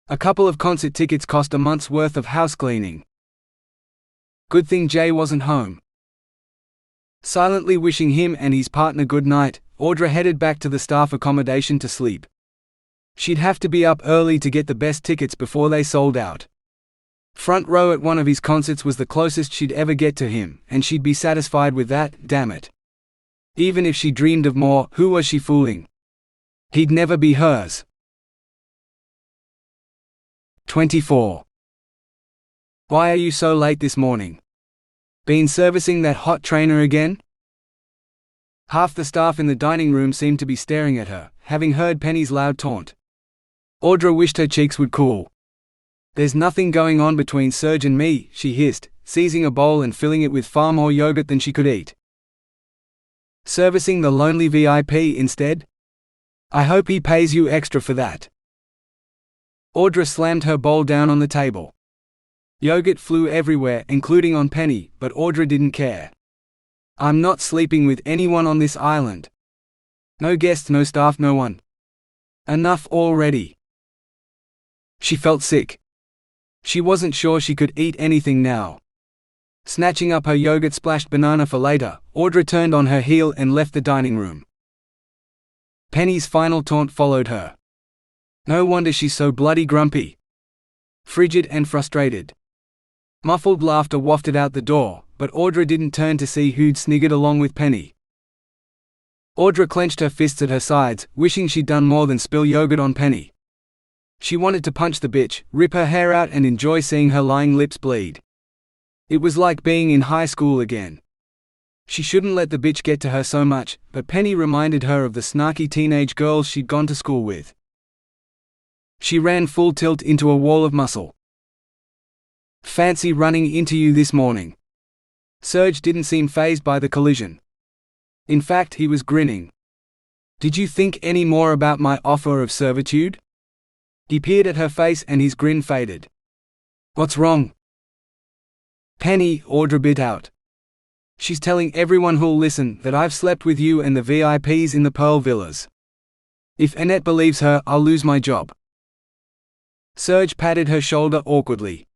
A couple of concert tickets cost a month's worth of house cleaning. Good thing Jay wasn't home. Silently wishing him and his partner good night, Audra headed back to the staff accommodation to sleep. She'd have to be up early to get the best tickets before they sold out. Front row at one of his concerts was the closest she'd ever get to him, and she'd be satisfied with that, damn it. Even if she dreamed of more, who was she fooling? He'd never be hers. 24. Why are you so late this morning? Been servicing that hot trainer again? Half the staff in the dining room seemed to be staring at her, having heard Penny's loud taunt. Audra wished her cheeks would cool. There's nothing going on between Serge and me, she hissed, seizing a bowl and filling it with far more yogurt than she could eat. Servicing the lonely VIP instead? I hope he pays you extra for that. Audra slammed her bowl down on the table. Yogurt flew everywhere, including on Penny, but Audra didn't care. I'm not sleeping with anyone on this island. No guests, no staff, no one. Enough already. She felt sick. She wasn't sure she could eat anything now. Snatching up her yogurt-splashed banana for later, Audra turned on her heel and left the dining room. Penny's final taunt followed her. No wonder she's so bloody grumpy. Frigid and frustrated. Muffled laughter wafted out the door, but Audra didn't turn to see who'd sniggered along with Penny. Audra clenched her fists at her sides, wishing she'd done more than spill yogurt on Penny. She wanted to punch the bitch, rip her hair out and enjoy seeing her lying lips bleed. It was like being in high school again. She shouldn't let the bitch get to her so much, but Penny reminded her of the snarky teenage girls she'd gone to school with. She ran full tilt into a wall of muscle. Fancy running into you this morning. Serge didn't seem fazed by the collision. In fact, he was grinning. Did you think any more about my offer of servitude? He peered at her face and his grin faded. What's wrong? Penny, Audra bit out. She's telling everyone who'll listen that I've slept with you and the VIPs in the Pearl Villas. If Annette believes her, I'll lose my job. Serge patted her shoulder awkwardly.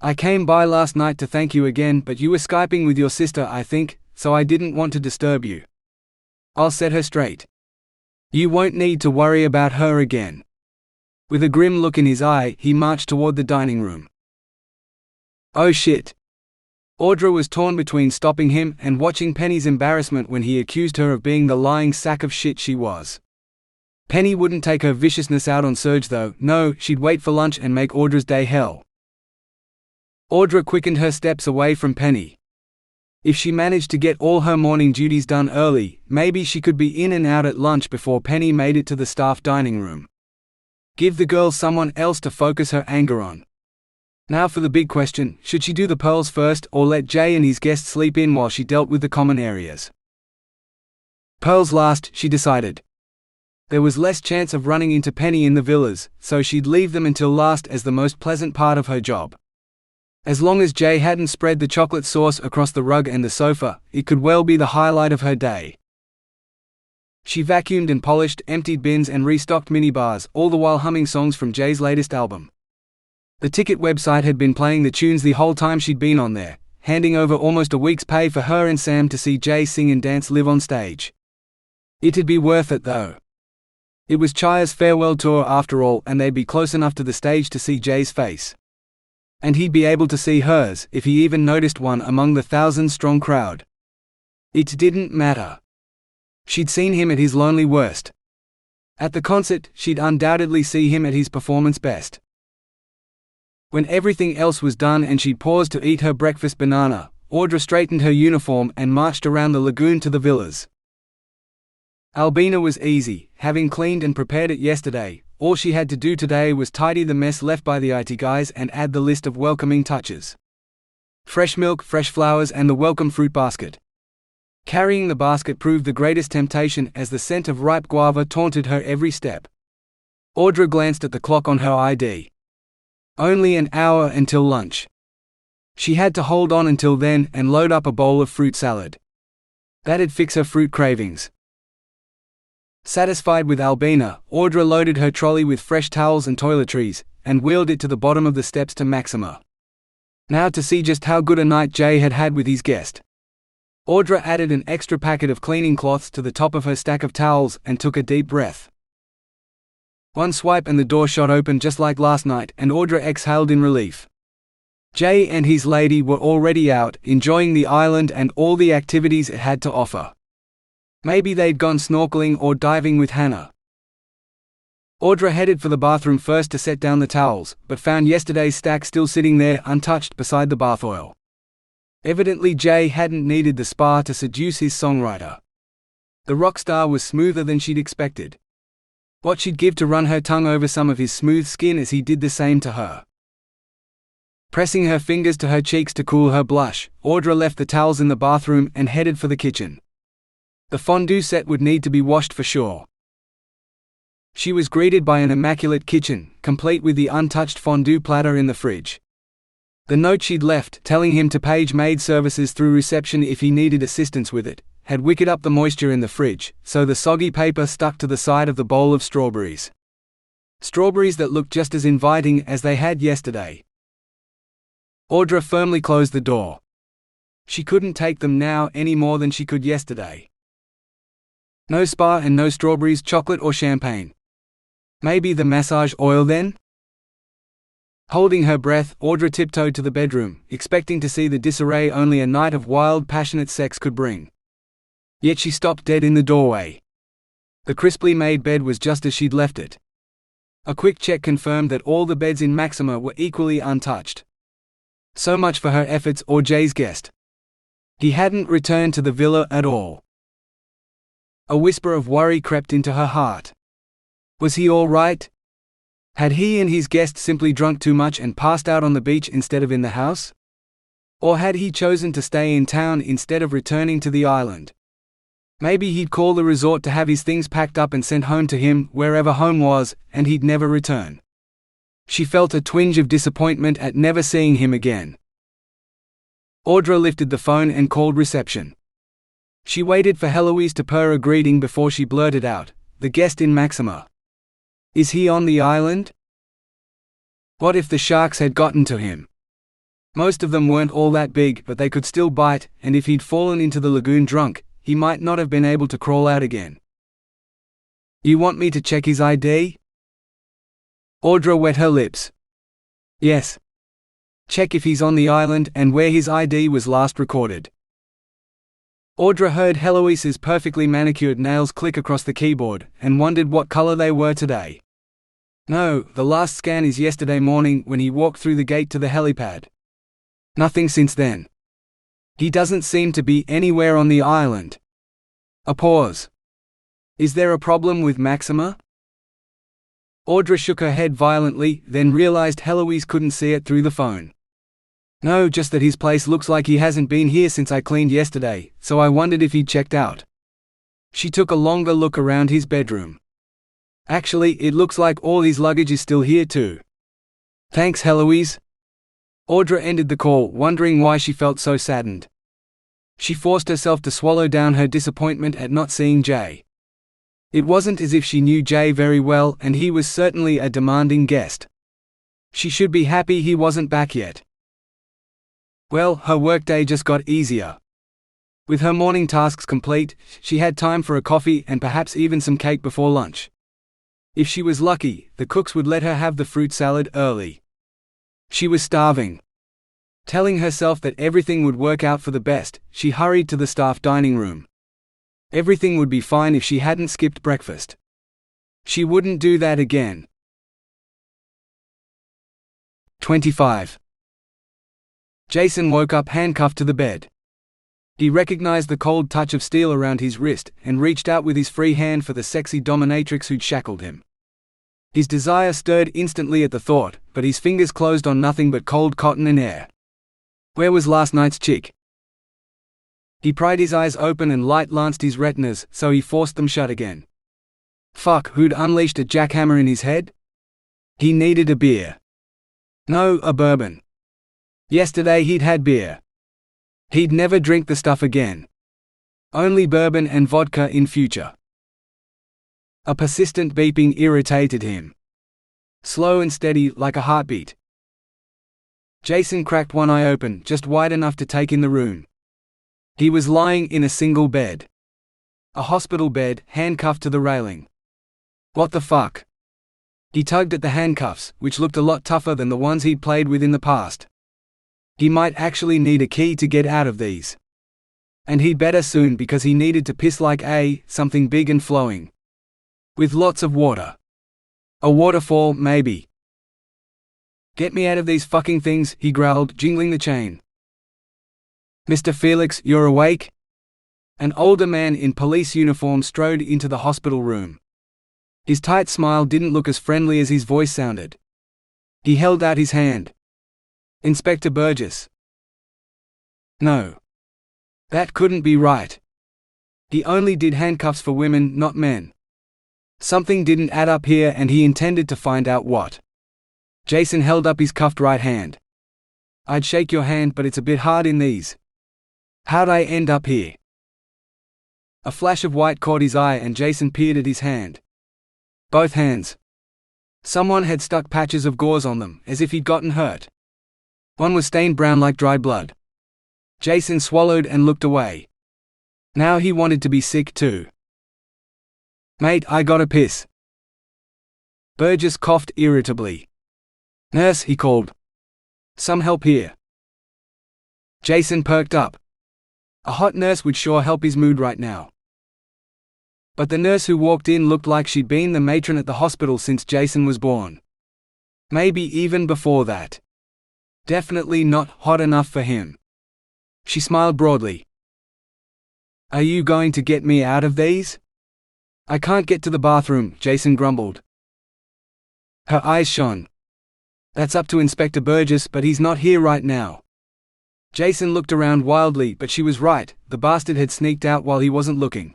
I came by last night to thank you again, but you were Skyping with your sister, I think, so I didn't want to disturb you. I'll set her straight. You won't need to worry about her again. With a grim look in his eye, he marched toward the dining room. Oh shit. Audra was torn between stopping him and watching Penny's embarrassment when he accused her of being the lying sack of shit she was. Penny wouldn't take her viciousness out on Serge though, no, she'd wait for lunch and make Audra's day hell. Audra quickened her steps away from Penny. If she managed to get all her morning duties done early, maybe she could be in and out at lunch before Penny made it to the staff dining room. Give the girl someone else to focus her anger on. Now for the big question, should she do the pearls first or let Jay and his guests sleep in while she dealt with the common areas? Pearls last, she decided. There was less chance of running into Penny in the villas, so she'd leave them until last as the most pleasant part of her job. As long as Jay hadn't spread the chocolate sauce across the rug and the sofa, it could well be the highlight of her day. She vacuumed and polished, emptied bins and restocked minibars, all the while humming songs from Jay's latest album. The ticket website had been playing the tunes the whole time she'd been on there, handing over almost a week's pay for her and Sam to see Jay sing and dance live on stage. It'd be worth it though. It was Chaya's farewell tour after all, and they'd be close enough to the stage to see Jay's face. And he'd be able to see hers, if he even noticed one among the thousand-strong crowd. It didn't matter. She'd seen him at his lonely worst. At the concert, she'd undoubtedly see him at his performance best. When everything else was done and she'd paused to eat her breakfast banana, Audra straightened her uniform and marched around the lagoon to the villas. Albina was easy, having cleaned and prepared it yesterday. All she had to do today was tidy the mess left by the IT guys and add the list of welcoming touches. Fresh milk, fresh flowers and the welcome fruit basket. Carrying the basket proved the greatest temptation as the scent of ripe guava taunted her every step. Audra glanced at the clock on her ID. Only an hour until lunch. She had to hold on until then and load up a bowl of fruit salad. That'd fix her fruit cravings. Satisfied with Albina, Audra loaded her trolley with fresh towels and toiletries, and wheeled it to the bottom of the steps to Maxima. Now to see just how good a night Jay had had with his guest. Audra added an extra packet of cleaning cloths to the top of her stack of towels and took a deep breath. One swipe and the door shot open just like last night, and Audra exhaled in relief. Jay and his lady were already out, enjoying the island and all the activities it had to offer. Maybe they'd gone snorkeling or diving with Hannah. Audra headed for the bathroom first to set down the towels, but found yesterday's stack still sitting there untouched beside the bath oil. Evidently Jay hadn't needed the spa to seduce his songwriter. The rock star was smoother than she'd expected. What she'd give to run her tongue over some of his smooth skin as he did the same to her. Pressing her fingers to her cheeks to cool her blush, Audra left the towels in the bathroom and headed for the kitchen. The fondue set would need to be washed for sure. She was greeted by an immaculate kitchen, complete with the untouched fondue platter in the fridge. The note she'd left, telling him to page Maid services through reception if he needed assistance with it, had wickered up the moisture in the fridge, so the soggy paper stuck to the side of the bowl of strawberries. Strawberries that looked just as inviting as they had yesterday. Audra firmly closed the door. She couldn't take them now any more than she could yesterday. No spa and no strawberries, chocolate or champagne. Maybe the massage oil then? Holding her breath, Audra tiptoed to the bedroom, expecting to see the disarray only a night of wild, passionate sex could bring. Yet she stopped dead in the doorway. The crisply made bed was just as she'd left it. A quick check confirmed that all the beds in Maxima were equally untouched. So much for her efforts or Jay's guest. He hadn't returned to the villa at all. A whisper of worry crept into her heart. Was he all right? Had he and his guest simply drunk too much and passed out on the beach instead of in the house? Or had he chosen to stay in town instead of returning to the island? Maybe he'd call the resort to have his things packed up and sent home to him, wherever home was, and he'd never return. She felt a twinge of disappointment at never seeing him again. Audra lifted the phone and called reception. She waited for Heloise to purr a greeting before she blurted out, "The guest in Maxima. Is he on the island?" What if the sharks had gotten to him? Most of them weren't all that big, but they could still bite, and if he'd fallen into the lagoon drunk, he might not have been able to crawl out again. "You want me to check his ID?" Audra wet her lips. "Yes. Check if he's on the island and where his ID was last recorded." Audra heard Heloise's perfectly manicured nails click across the keyboard, and wondered what color they were today. No, the last scan is yesterday morning when he walked through the gate to the helipad. Nothing since then. He doesn't seem to be anywhere on the island. A pause. Is there a problem with Maxima? Audra shook her head violently, then realized Heloise couldn't see it through the phone. No, just that his place looks like he hasn't been here since I cleaned yesterday, so I wondered if he'd checked out. She took a longer look around his bedroom. Actually, it looks like all his luggage is still here too. Thanks, Heloise. Audra ended the call, wondering why she felt so saddened. She forced herself to swallow down her disappointment at not seeing Jay. It wasn't as if she knew Jay very well, and he was certainly a demanding guest. She should be happy he wasn't back yet. Well, her workday just got easier. With her morning tasks complete, she had time for a coffee and perhaps even some cake before lunch. If she was lucky, the cooks would let her have the fruit salad early. She was starving. Telling herself that everything would work out for the best, she hurried to the staff dining room. Everything would be fine if she hadn't skipped breakfast. She wouldn't do that again. 25. Jason woke up handcuffed to the bed. He recognized the cold touch of steel around his wrist, and reached out with his free hand for the sexy dominatrix who'd shackled him. His desire stirred instantly at the thought, but his fingers closed on nothing but cold cotton and air. Where was last night's chick? He pried his eyes open and light lanced his retinas, so he forced them shut again. Fuck, who'd unleashed a jackhammer in his head? He needed a beer. No, a bourbon. Yesterday he'd had beer. He'd never drink the stuff again. Only bourbon and vodka in future. A persistent beeping irritated him. Slow and steady, like a heartbeat. Jason cracked one eye open, just wide enough to take in the room. He was lying in a single bed. A hospital bed, handcuffed to the railing. What the fuck? He tugged at the handcuffs, which looked a lot tougher than the ones he'd played with in the past. He might actually need a key to get out of these. And he'd better soon, because he needed to piss like something big and flowing. With lots of water. A waterfall, maybe. Get me out of these fucking things, he growled, jingling the chain. Mr. Felix, you're awake? An older man in police uniform strode into the hospital room. His tight smile didn't look as friendly as his voice sounded. He held out his hand. Inspector Burgess. No. That couldn't be right. He only did handcuffs for women, not men. Something didn't add up here, and he intended to find out what. Jason held up his cuffed right hand. I'd shake your hand, but it's a bit hard in these. How'd I end up here? A flash of white caught his eye, and Jason peered at his hand. Both hands. Someone had stuck patches of gauze on them, as if he'd gotten hurt. One was stained brown like dried blood. Jason swallowed and looked away. Now he wanted to be sick too. Mate, I gotta piss. Burgess coughed irritably. Nurse, he called. Some help here. Jason perked up. A hot nurse would sure help his mood right now. But the nurse who walked in looked like she'd been the matron at the hospital since Jason was born. Maybe even before that. Definitely not hot enough for him. She smiled broadly. Are you going to get me out of these? I can't get to the bathroom, Jason grumbled. Her eyes shone. That's up to Inspector Burgess, but he's not here right now. Jason looked around wildly, but she was right, the bastard had sneaked out while he wasn't looking.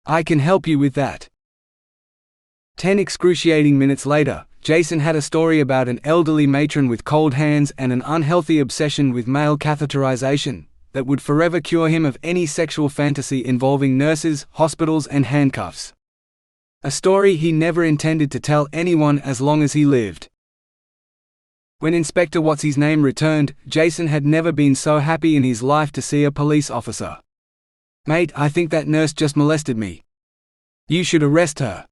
I can help you with that. 10 excruciating minutes later, Jason had a story about an elderly matron with cold hands and an unhealthy obsession with male catheterization that would forever cure him of any sexual fantasy involving nurses, hospitals, and handcuffs. A story he never intended to tell anyone as long as he lived. When Inspector What's-His-Name returned, Jason had never been so happy in his life to see a police officer. Mate, I think that nurse just molested me. You should arrest her.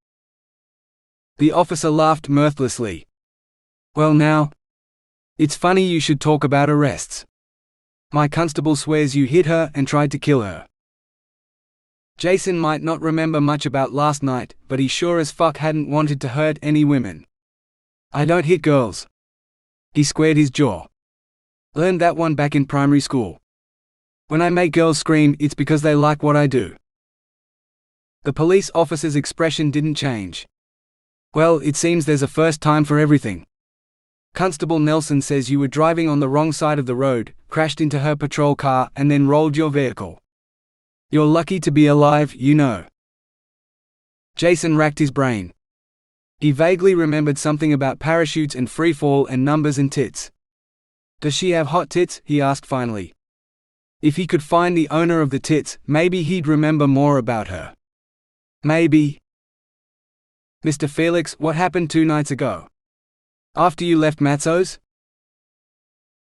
The officer laughed mirthlessly. Well now. It's funny you should talk about arrests. My constable swears you hit her and tried to kill her. Jason might not remember much about last night, but he sure as fuck hadn't wanted to hurt any women. I don't hit girls. He squared his jaw. Learned that one back in primary school. When I make girls scream, it's because they like what I do. The police officer's expression didn't change. Well, it seems there's a first time for everything. Constable Nelson says you were driving on the wrong side of the road, crashed into her patrol car, and then rolled your vehicle. You're lucky to be alive, you know. Jason racked his brain. He vaguely remembered something about parachutes and freefall and numbers and tits. Does she have hot tits? He asked finally. If he could find the owner of the tits, maybe he'd remember more about her. Maybe. Mr. Felix, what happened 2 nights ago? After you left Matzo's?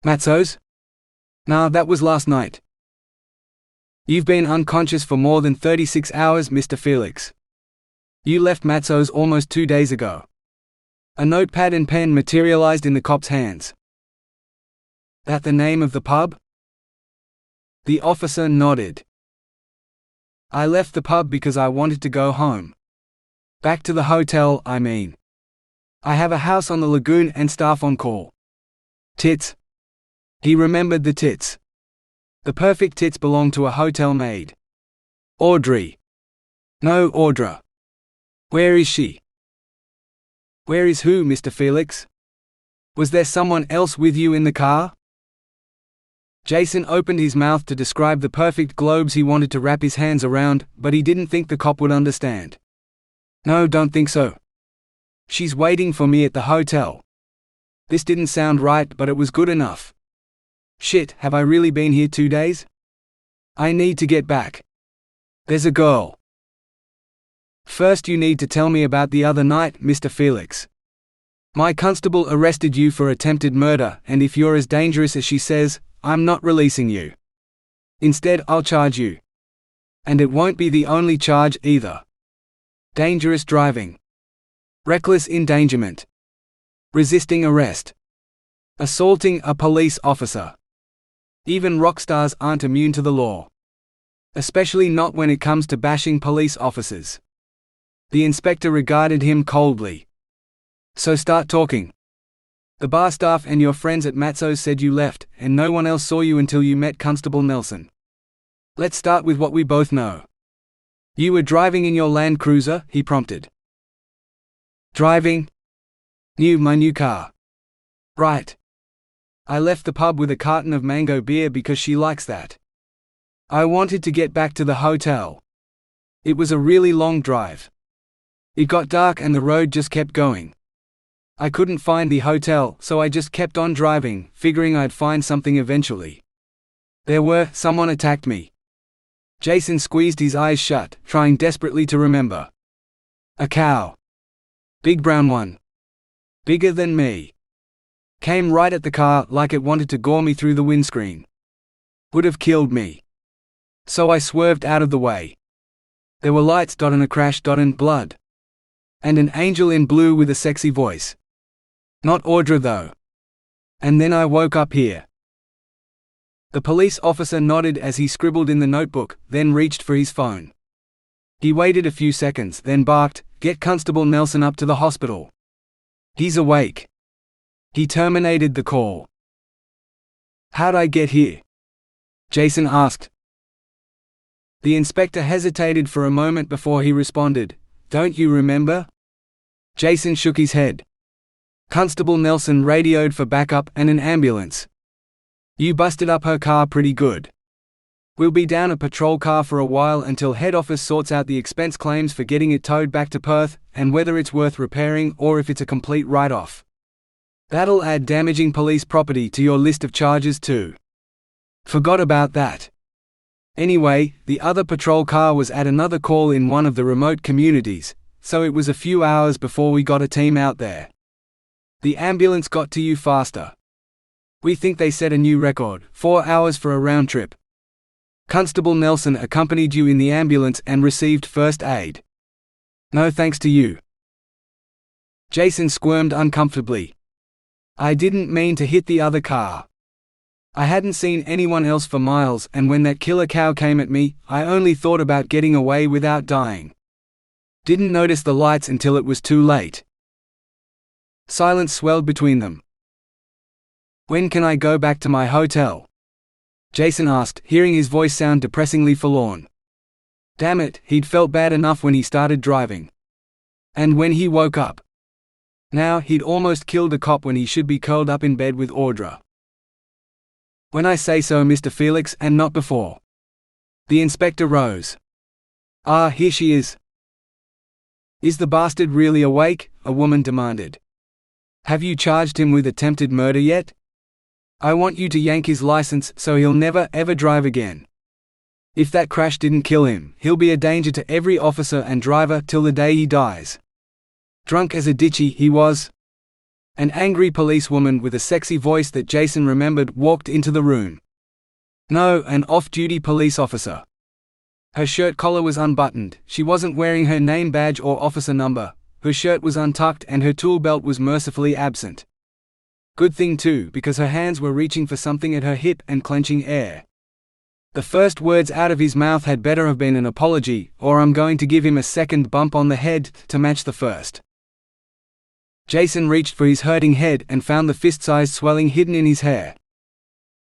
Matzo's? Nah, that was last night. You've been unconscious for more than 36 hours, Mr. Felix. You left Matzo's almost 2 days ago. A notepad and pen materialized in the cop's hands. That the name of the pub? The officer nodded. I left the pub because I wanted to go home. Back to the hotel, I mean. I have a house on the lagoon and staff on call. Tits. He remembered the tits. The perfect tits belonged to a hotel maid. Audrey. No, Audra. Where is she? Where is who, Mr. Felix? Was there someone else with you in the car? Jason opened his mouth to describe the perfect globes he wanted to wrap his hands around, but he didn't think the cop would understand. No, don't think so. She's waiting for me at the hotel. This didn't sound right, but it was good enough. Shit, have I really been here 2 days? I need to get back. There's a girl. First you need to tell me about the other night, Mr. Felix. My constable arrested you for attempted murder, and if you're as dangerous as she says, I'm not releasing you. Instead, I'll charge you. And it won't be the only charge either. Dangerous driving. Reckless endangerment. Resisting arrest. Assaulting a police officer. Even rock stars aren't immune to the law. Especially not when it comes to bashing police officers. The inspector regarded him coldly. So start talking. The bar staff and your friends at Mazzo's said you left, and no one else saw you until you met Constable Nelson. Let's start with what we both know. You were driving in your Land Cruiser, he prompted. Driving? My new car. Right. I left the pub with a carton of mango beer because she likes that. I wanted to get back to the hotel. It was a really long drive. It got dark and the road just kept going. I couldn't find the hotel, so I just kept on driving, figuring I'd find something eventually. Someone attacked me. Jason squeezed his eyes shut, trying desperately to remember. A cow. Big brown one. Bigger than me. Came right at the car like it wanted to gore me through the windscreen. Would have killed me. So I swerved out of the way. There were lights and a crash and blood. And an angel in blue with a sexy voice. Not Audra though. And then I woke up here. The police officer nodded as he scribbled in the notebook, then reached for his phone. He waited a few seconds, then barked, "Get Constable Nelson up to the hospital. He's awake." He terminated the call. How'd I get here? Jason asked. The inspector hesitated for a moment before he responded, "Don't you remember?" Jason shook his head. Constable Nelson radioed for backup and an ambulance. You busted up her car pretty good. We'll be down a patrol car for a while until head office sorts out the expense claims for getting it towed back to Perth, and whether it's worth repairing or if it's a complete write-off. That'll add damaging police property to your list of charges too. Forgot about that. Anyway, the other patrol car was at another call in one of the remote communities, so it was a few hours before we got a team out there. The ambulance got to you faster. We think they set a new record, 4 hours for a round trip. Constable Nelson accompanied you in the ambulance and received first aid. No thanks to you. Jason squirmed uncomfortably. I didn't mean to hit the other car. I hadn't seen anyone else for miles, and when that killer cow came at me, I only thought about getting away without dying. Didn't notice the lights until it was too late. Silence swelled between them. When can I go back to my hotel? Jason asked, hearing his voice sound depressingly forlorn. Damn it, he'd felt bad enough when he started driving. And when he woke up. Now, he'd almost killed a cop when he should be curled up in bed with Audra. When I say so, Mr. Felix, and not before. The inspector rose. Ah, here she is. Is the bastard really awake? A woman demanded. Have you charged him with attempted murder yet? I want you to yank his license so he'll never ever drive again. If that crash didn't kill him, he'll be a danger to every officer and driver till the day he dies. Drunk as a ditchy he was. An angry policewoman with a sexy voice that Jason remembered walked into the room. No, an off-duty police officer. Her shirt collar was unbuttoned, she wasn't wearing her name badge or officer number, her shirt was untucked and her tool belt was mercifully absent. Good thing too, because her hands were reaching for something at her hip and clenching air. The first words out of his mouth had better have been an apology, or I'm going to give him a second bump on the head to match the first. Jason reached for his hurting head and found the fist-sized swelling hidden in his hair.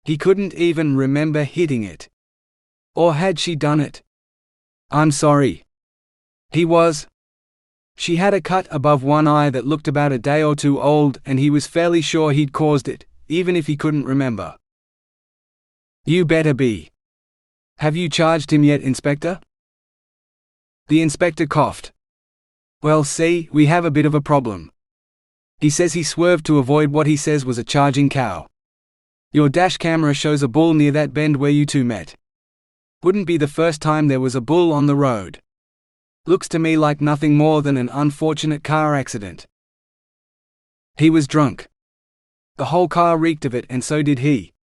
He couldn't even remember hitting it. Or had she done it? I'm sorry. He was. She had a cut above one eye that looked about a day or two old, and he was fairly sure he'd caused it, even if he couldn't remember. You better be. Have you charged him yet, Inspector? The inspector coughed. Well, see, we have a bit of a problem. He says he swerved to avoid what he says was a charging cow. Your dash camera shows a bull near that bend where you two met. Wouldn't be the first time there was a bull on the road. Looks to me like nothing more than an unfortunate car accident. He was drunk. The whole car reeked of it, and so did he.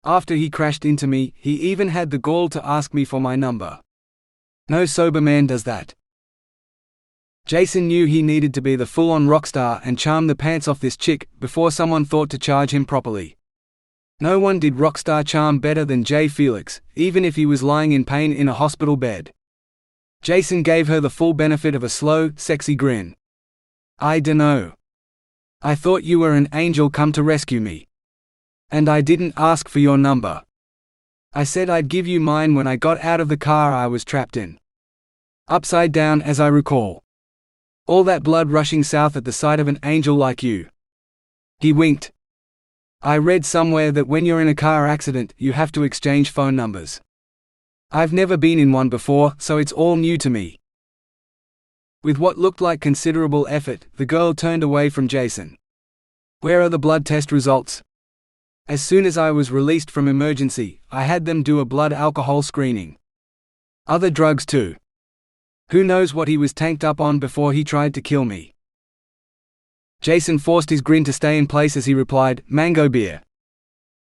After he crashed into me, he even had the gall to ask me for my number. No sober man does that. Jason knew he needed to be the full-on rock star and charm the pants off this chick before someone thought to charge him properly. No one did rockstar charm better than Jay Felix, even if he was lying in pain in a hospital bed. Jason gave her the full benefit of a slow, sexy grin. "I dunno. I thought you were an angel come to rescue me. And I didn't ask for your number. I said I'd give you mine when I got out of the car I was trapped in. Upside down, as I recall. All that blood rushing south at the sight of an angel like you." He winked. "I read somewhere that when you're in a car accident, you have to exchange phone numbers. I've never been in one before, so it's all new to me." With what looked like considerable effort, the girl turned away from Jason. "Where are the blood test results?" "As soon as I was released from emergency, I had them do a blood alcohol screening. Other drugs too. Who knows what he was tanked up on before he tried to kill me." Jason forced his grin to stay in place as he replied, "Mango beer.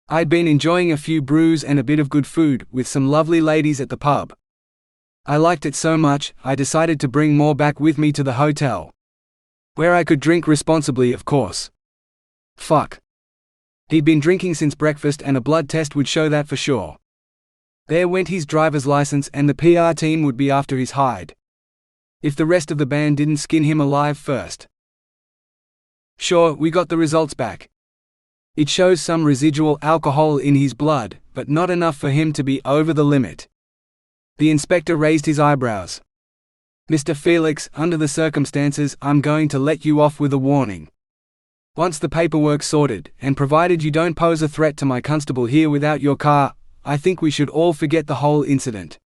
I'd been enjoying a few brews and a bit of good food, with some lovely ladies at the pub. I liked it so much, I decided to bring more back with me to the hotel. Where I could drink responsibly, of course. Fuck. He'd been drinking since breakfast, and a blood test would show that for sure. There went his driver's license, and the PR team would be after his hide. If the rest of the band didn't skin him alive first. Sure, we got the results back. It shows some residual alcohol in his blood, but not enough for him to be over the limit." The inspector raised his eyebrows. "Mr. Felix, under the circumstances, I'm going to let you off with a warning. Once the paperwork's sorted, and provided you don't pose a threat to my constable here without your car, I think we should all forget the whole incident.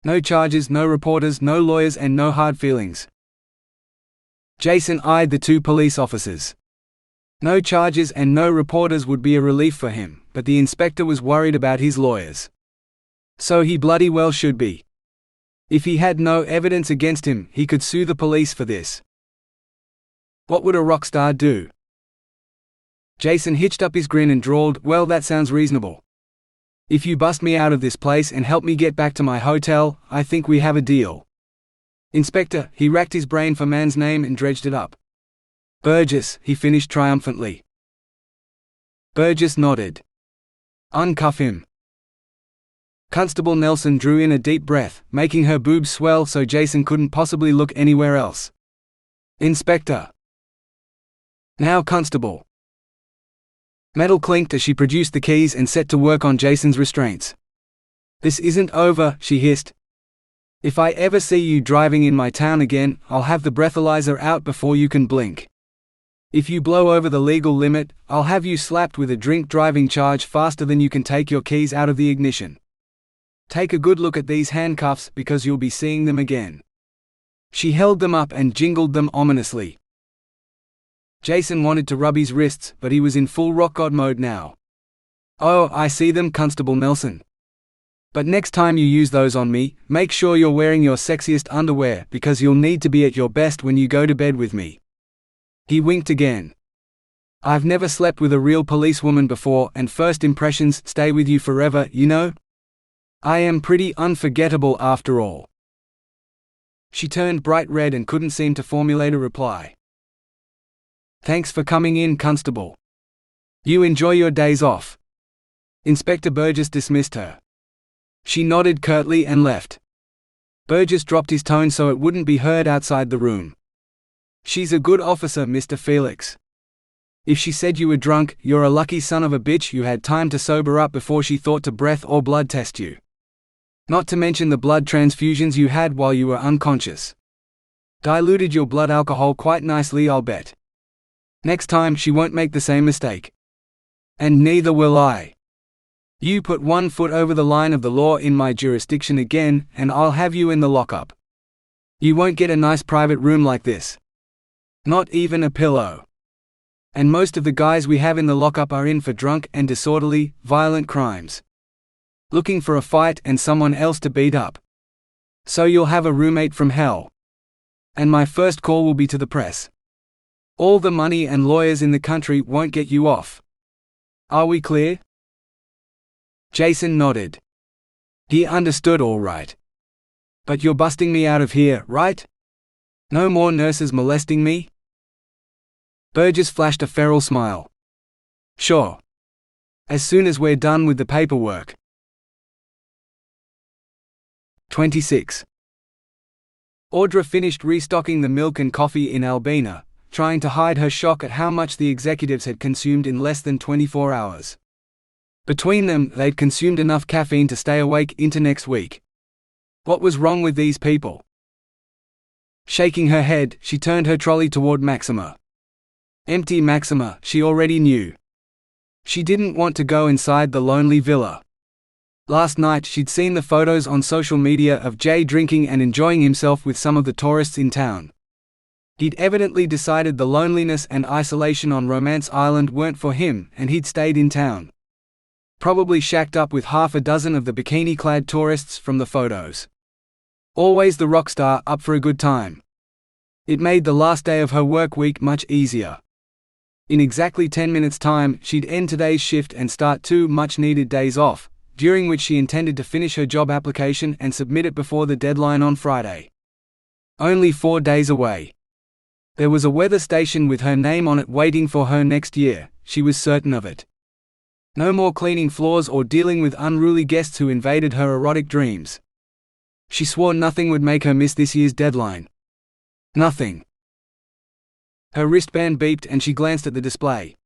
No charges, no reporters, no lawyers, and no hard feelings." Jason eyed the two police officers. No charges and no reporters would be a relief for him, but the inspector was worried about his lawyers. So he bloody well should be. If he had no evidence against him, he could sue the police for this. What would a rock star do? Jason hitched up his grin and drawled, "Well, that sounds reasonable. If you bust me out of this place and help me get back to my hotel, I think we have a deal." "Inspector," he racked his brain for man's name and dredged it up. "Burgess," he finished triumphantly. Burgess nodded. "Uncuff him." Constable Nelson drew in a deep breath, making her boobs swell so Jason couldn't possibly look anywhere else. "Inspector." "Now, Constable." Metal clinked as she produced the keys and set to work on Jason's restraints. "This isn't over," she hissed. "If I ever see you driving in my town again, I'll have the breathalyzer out before you can blink. If you blow over the legal limit, I'll have you slapped with a drink driving charge faster than you can take your keys out of the ignition. Take a good look at these handcuffs, because you'll be seeing them again." She held them up and jingled them ominously. Jason wanted to rub his wrists, but he was in full rock god mode now. "Oh, I see them, Constable Nelson. But next time you use those on me, make sure you're wearing your sexiest underwear, because you'll need to be at your best when you go to bed with me." He winked again. "I've never slept with a real policewoman before, and first impressions stay with you forever, you know? I am pretty unforgettable after all." She turned bright red and couldn't seem to formulate a reply. "Thanks for coming in, Constable. You enjoy your days off." Inspector Burgess dismissed her. She nodded curtly and left. Burgess dropped his tone so it wouldn't be heard outside the room. "She's a good officer, Mr. Felix. If she said you were drunk, you're a lucky son of a bitch you had time to sober up before she thought to breath or blood test you. Not to mention the blood transfusions you had while you were unconscious. Diluted your blood alcohol quite nicely, I'll bet. Next time she won't make the same mistake. And neither will I. You put one foot over the line of the law in my jurisdiction again, and I'll have you in the lockup. You won't get a nice private room like this. Not even a pillow. And most of the guys we have in the lockup are in for drunk and disorderly, violent crimes. Looking for a fight and someone else to beat up. So you'll have a roommate from hell. And my first call will be to the press. All the money and lawyers in the country won't get you off. Are we clear? Jason nodded. He understood all right. But you're busting me out of here, right? No more nurses molesting me? Burgess flashed a feral smile. Sure. As soon as we're done with the paperwork. 26. Audra finished restocking the milk and coffee in Albina, trying to hide her shock at how much the executives had consumed in less than 24 hours. Between them, they'd consumed enough caffeine to stay awake into next week. What was wrong with these people? Shaking her head, she turned her trolley toward Maxima. Empty Maxima, she already knew. She didn't want to go inside the lonely villa. Last night she'd seen the photos on social media of Jay drinking and enjoying himself with some of the tourists in town. He'd evidently decided the loneliness and isolation on Romance Island weren't for him, and he'd stayed in town. Probably shacked up with half a dozen of the bikini-clad tourists from the photos. Always the rock star, up for a good time. It made the last day of her work week much easier. In exactly 10 minutes' time, she'd end today's shift and start 2 much-needed days off, during which she intended to finish her job application and submit it before the deadline on Friday. Only 4 days away. There was a weather station with her name on it waiting for her next year, she was certain of it. No more cleaning floors or dealing with unruly guests who invaded her erotic dreams. She swore nothing would make her miss this year's deadline. Nothing. Her wristband beeped and she glanced at the display.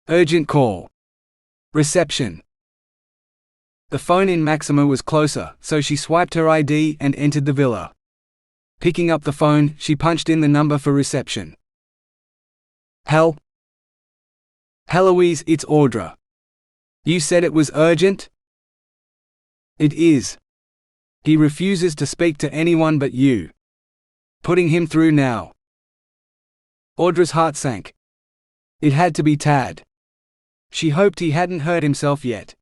Urgent call. Reception. The phone in Maxima was closer, so she swiped her ID and entered the villa. Picking up the phone, she punched in the number for reception. Heloise, it's Audra. You said it was urgent? It is. He refuses to speak to anyone but you. Putting him through now. Audra's heart sank. It had to be Tad. She hoped he hadn't hurt himself yet.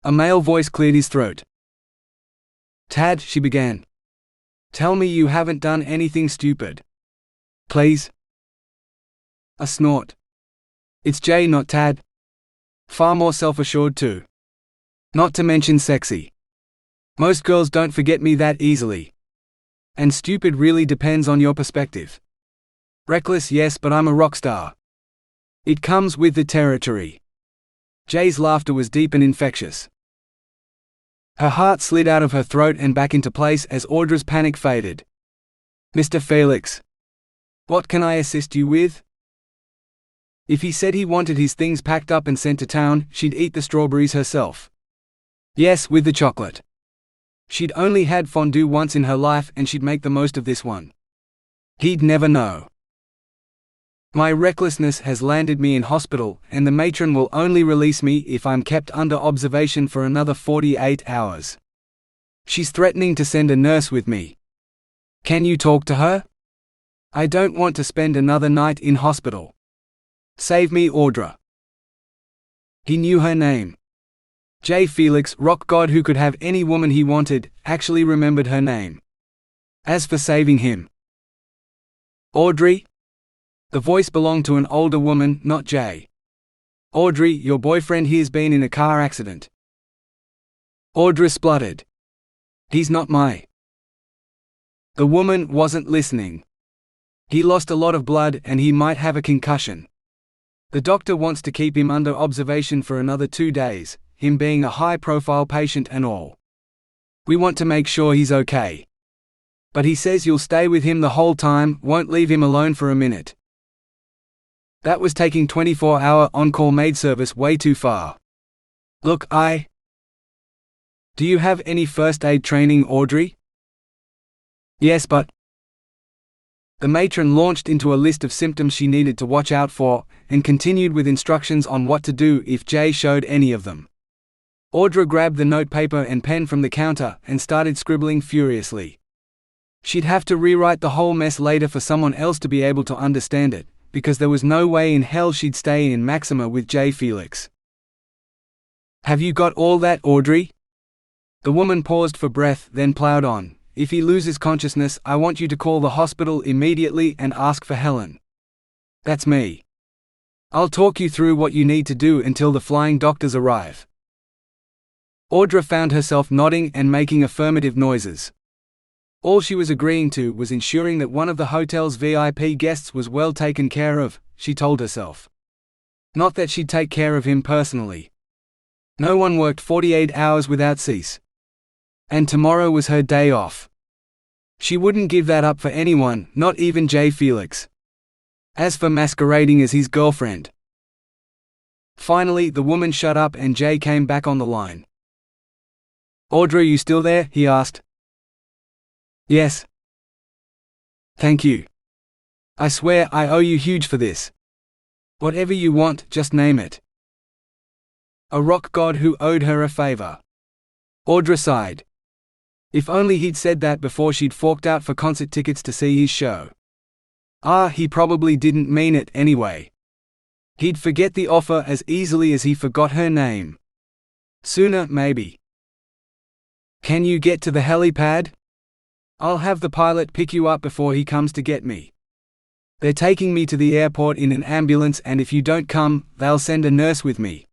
A male voice cleared his throat. Tad, she began. Tell me you haven't done anything stupid. Please? A snort. It's Jay, not Tad. Far more self-assured too. Not to mention sexy. Most girls don't forget me that easily. And stupid really depends on your perspective. Reckless, yes, but I'm a rock star. It comes with the territory. Jay's laughter was deep and infectious. Her heart slid out of her throat and back into place as Audra's panic faded. Mr. Felix. What can I assist you with? If he said he wanted his things packed up and sent to town, she'd eat the strawberries herself. Yes, with the chocolate. She'd only had fondue once in her life and she'd make the most of this one. He'd never know. My recklessness has landed me in hospital, and the matron will only release me if I'm kept under observation for another 48 hours. She's threatening to send a nurse with me. Can you talk to her? I don't want to spend another night in hospital. Save me, Audra. He knew her name. Jay Felix, rock god who could have any woman he wanted, actually remembered her name. As for saving him. Audrey? The voice belonged to an older woman, not Jay. Audrey, your boyfriend here's been in a car accident. Audra spluttered. He's not my. The woman wasn't listening. He lost a lot of blood and he might have a concussion. The doctor wants to keep him under observation for another 2 days, him being a high-profile patient and all. We want to make sure he's okay. But he says you'll stay with him the whole time, won't leave him alone for a minute. That was taking 24-hour on-call maid service way too far. Look, Do you have any first aid training, Audrey? Yes, but... The matron launched into a list of symptoms she needed to watch out for, and continued with instructions on what to do if Jay showed any of them. Audra grabbed the notepaper and pen from the counter and started scribbling furiously. She'd have to rewrite the whole mess later for someone else to be able to understand it, because there was no way in hell she'd stay in Maxima with Jay Felix. Have you got all that, Audrey? The woman paused for breath, then plowed on. if he loses consciousness, I want you to call the hospital immediately and ask for Helen. That's me. I'll talk you through what you need to do until the flying doctors arrive." Audra found herself nodding and making affirmative noises. All she was agreeing to was ensuring that one of the hotel's VIP guests was well taken care of, she told herself. Not that she'd take care of him personally. No one worked 48 hours without cease. And tomorrow was her day off. She wouldn't give that up for anyone, not even Jay Felix. As for masquerading as his girlfriend. Finally, the woman shut up and Jay came back on the line. "Audra, you still there?" he asked. "Yes. Thank you. I swear I owe you huge for this. Whatever you want, just name it." A rock god who owed her a favor. Audra sighed. If only he'd said that before she'd forked out for concert tickets to see his show. He probably didn't mean it anyway. He'd forget the offer as easily as he forgot her name. Sooner, maybe. "Can you get to the helipad? I'll have the pilot pick you up before he comes to get me. They're taking me to the airport in an ambulance, and if you don't come, they'll send a nurse with me."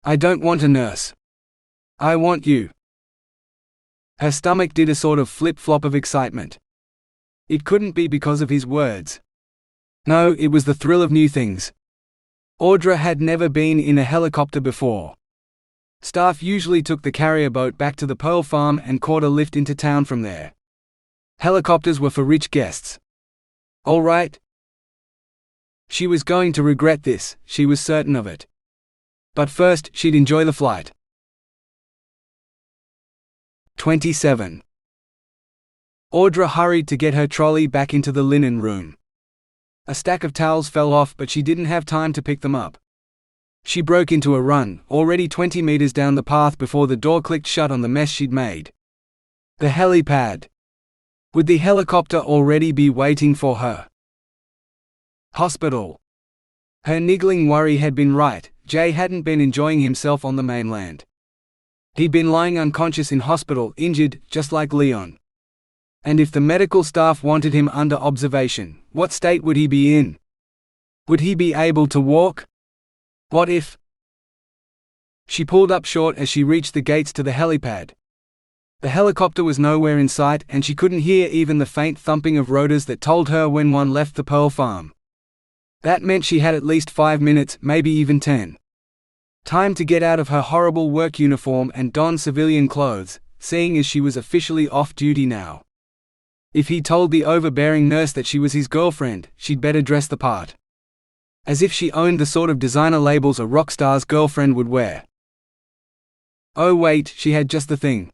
"I don't want a nurse. I want you." Her stomach did a sort of flip-flop of excitement. It couldn't be because of his words. No, it was the thrill of new things. Audra had never been in a helicopter before. Staff usually took the carrier boat back to the Pearl Farm and caught a lift into town from there. Helicopters were for rich guests. All right. She was going to regret this, she was certain of it. But first, she'd enjoy the flight. 27. Audra hurried to get her trolley back into the linen room. A stack of towels fell off, but she didn't have time to pick them up. She broke into a run, already 20 meters down the path before the door clicked shut on the mess she'd made. The helipad. Would the helicopter already be waiting for her? Hospital. Her niggling worry had been right. Jay hadn't been enjoying himself on the mainland. He'd been lying unconscious in hospital, injured, just like Leon. And if the medical staff wanted him under observation, what state would he be in? Would he be able to walk? What if? She pulled up short as she reached the gates to the helipad. The helicopter was nowhere in sight, and she couldn't hear even the faint thumping of rotors that told her when one left the Pearl Farm. That meant she had at least 5 minutes, maybe even 10. Time to get out of her horrible work uniform and don civilian clothes, seeing as she was officially off duty now. If he told the overbearing nurse that she was his girlfriend, she'd better dress the part. As if she owned the sort of designer labels a rock star's girlfriend would wear. Oh wait, she had just the thing.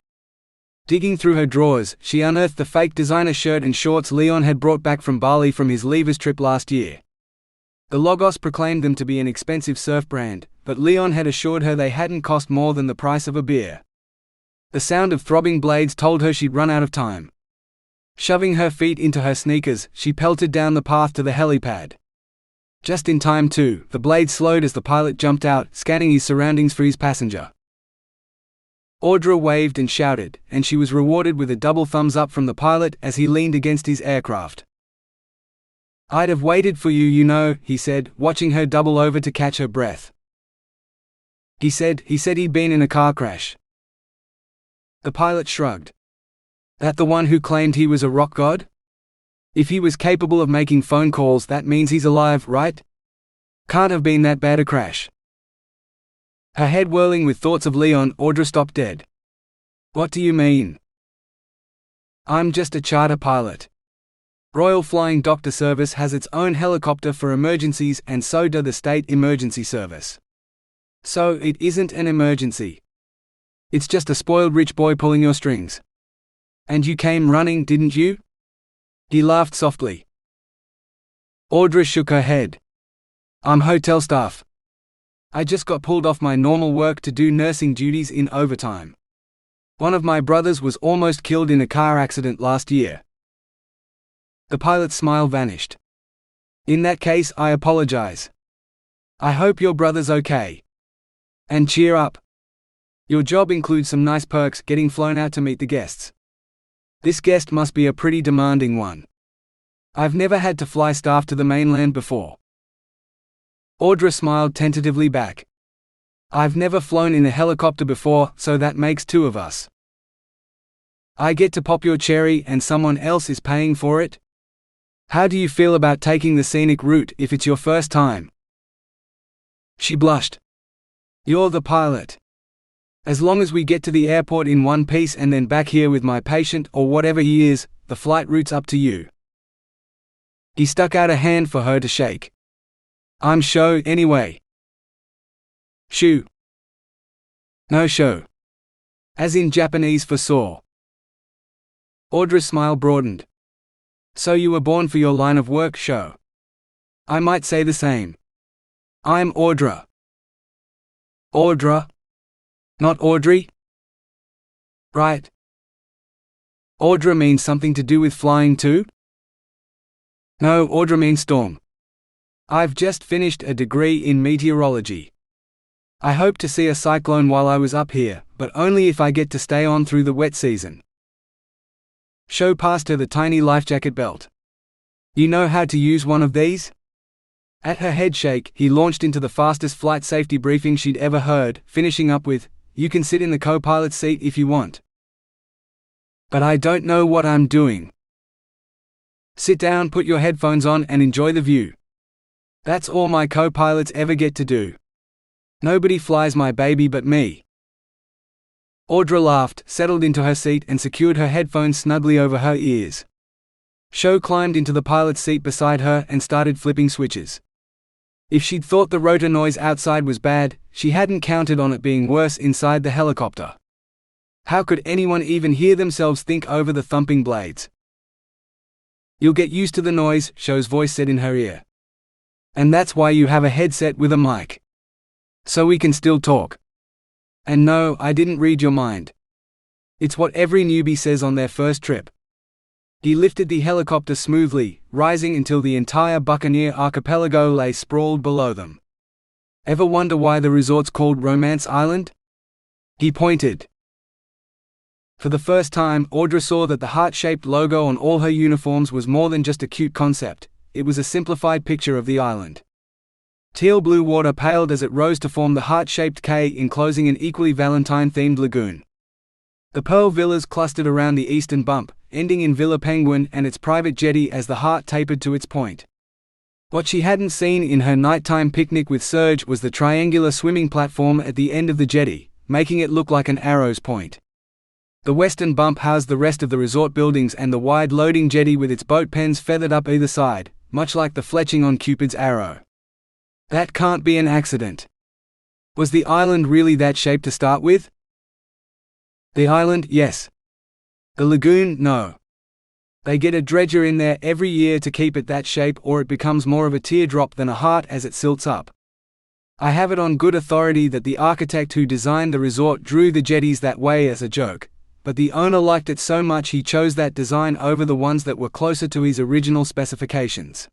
Digging through her drawers, she unearthed the fake designer shirt and shorts Leon had brought back from Bali from his leavers trip last year. The logos proclaimed them to be an expensive surf brand, but Leon had assured her they hadn't cost more than the price of a beer. The sound of throbbing blades told her she'd run out of time. Shoving her feet into her sneakers, she pelted down the path to the helipad. Just in time too, the blades slowed as the pilot jumped out, scanning his surroundings for his passenger. Audra waved and shouted, and she was rewarded with a double thumbs up from the pilot as he leaned against his aircraft. "I'd have waited for you, you know," he said, watching her double over to catch her breath. He said he'd been in a car crash. The pilot shrugged. That the one who claimed he was a rock god? If he was capable of making phone calls, that means he's alive, right? Can't have been that bad a crash. Her head whirling with thoughts of Leon, Audra stopped dead. What do you mean? I'm just a charter pilot. Royal Flying Doctor Service has its own helicopter for emergencies, and so does the State Emergency Service. So it isn't an emergency. It's just a spoiled rich boy pulling your strings. And you came running, didn't you? He laughed softly. Audra shook her head. I'm hotel staff. I just got pulled off my normal work to do nursing duties in overtime. One of my brothers was almost killed in a car accident last year. The pilot's smile vanished. In that case, I apologize. I hope your brother's okay. And cheer up. Your job includes some nice perks, getting flown out to meet the guests. This guest must be a pretty demanding one. I've never had to fly staff to the mainland before. Audra smiled tentatively back. I've never flown in a helicopter before, so that makes two of us. I get to pop your cherry and someone else is paying for it? How do you feel about taking the scenic route if it's your first time? She blushed. You're the pilot. As long as we get to the airport in one piece and then back here with my patient or whatever he is, the flight route's up to you. He stuck out a hand for her to shake. I'm show anyway. Shoo. No show. As in Japanese for sore. Audra's smile broadened. So you were born for your line of work, show? I might say the same. I'm Audra. Audra? Not Audrey? Right. Audra means something to do with flying too? No, Audra means storm. I've just finished a degree in meteorology. I hope to see a cyclone while I was up here, but only if I get to stay on through the wet season. Show passed her the tiny life jacket belt. You know how to use one of these? At her head shake, he launched into the fastest flight safety briefing she'd ever heard, finishing up with, you can sit in the co-pilot seat if you want. But I don't know what I'm doing. Sit down, put your headphones on and enjoy the view. That's all my co-pilots ever get to do. Nobody flies my baby but me. Audra laughed, settled into her seat and secured her headphones snugly over her ears. Show climbed into the pilot's seat beside her and started flipping switches. If she'd thought the rotor noise outside was bad, she hadn't counted on it being worse inside the helicopter. How could anyone even hear themselves think over the thumping blades? You'll get used to the noise, Show's voice said in her ear. And that's why you have a headset with a mic. So we can still talk. And no, I didn't read your mind. It's what every newbie says on their first trip. He lifted the helicopter smoothly, rising until the entire Buccaneer archipelago lay sprawled below them. Ever wonder why the resort's called Romance Island? He pointed. For the first time, Audra saw that the heart-shaped logo on all her uniforms was more than just a cute concept, it was a simplified picture of the island. Teal-blue water paled as it rose to form the heart-shaped K enclosing an equally Valentine-themed lagoon. The Pearl Villas clustered around the eastern bump, ending in Villa Penguin and its private jetty as the heart tapered to its point. What she hadn't seen in her nighttime picnic with Serge was the triangular swimming platform at the end of the jetty, making it look like an arrow's point. The western bump housed the rest of the resort buildings and the wide loading jetty with its boat pens feathered up either side, much like the fletching on Cupid's arrow. That can't be an accident. Was the island really that shape to start with? The island, yes. The lagoon, no. They get a dredger in there every year to keep it that shape or it becomes more of a teardrop than a heart as it silts up. I have it on good authority that the architect who designed the resort drew the jetties that way as a joke, but the owner liked it so much he chose that design over the ones that were closer to his original specifications.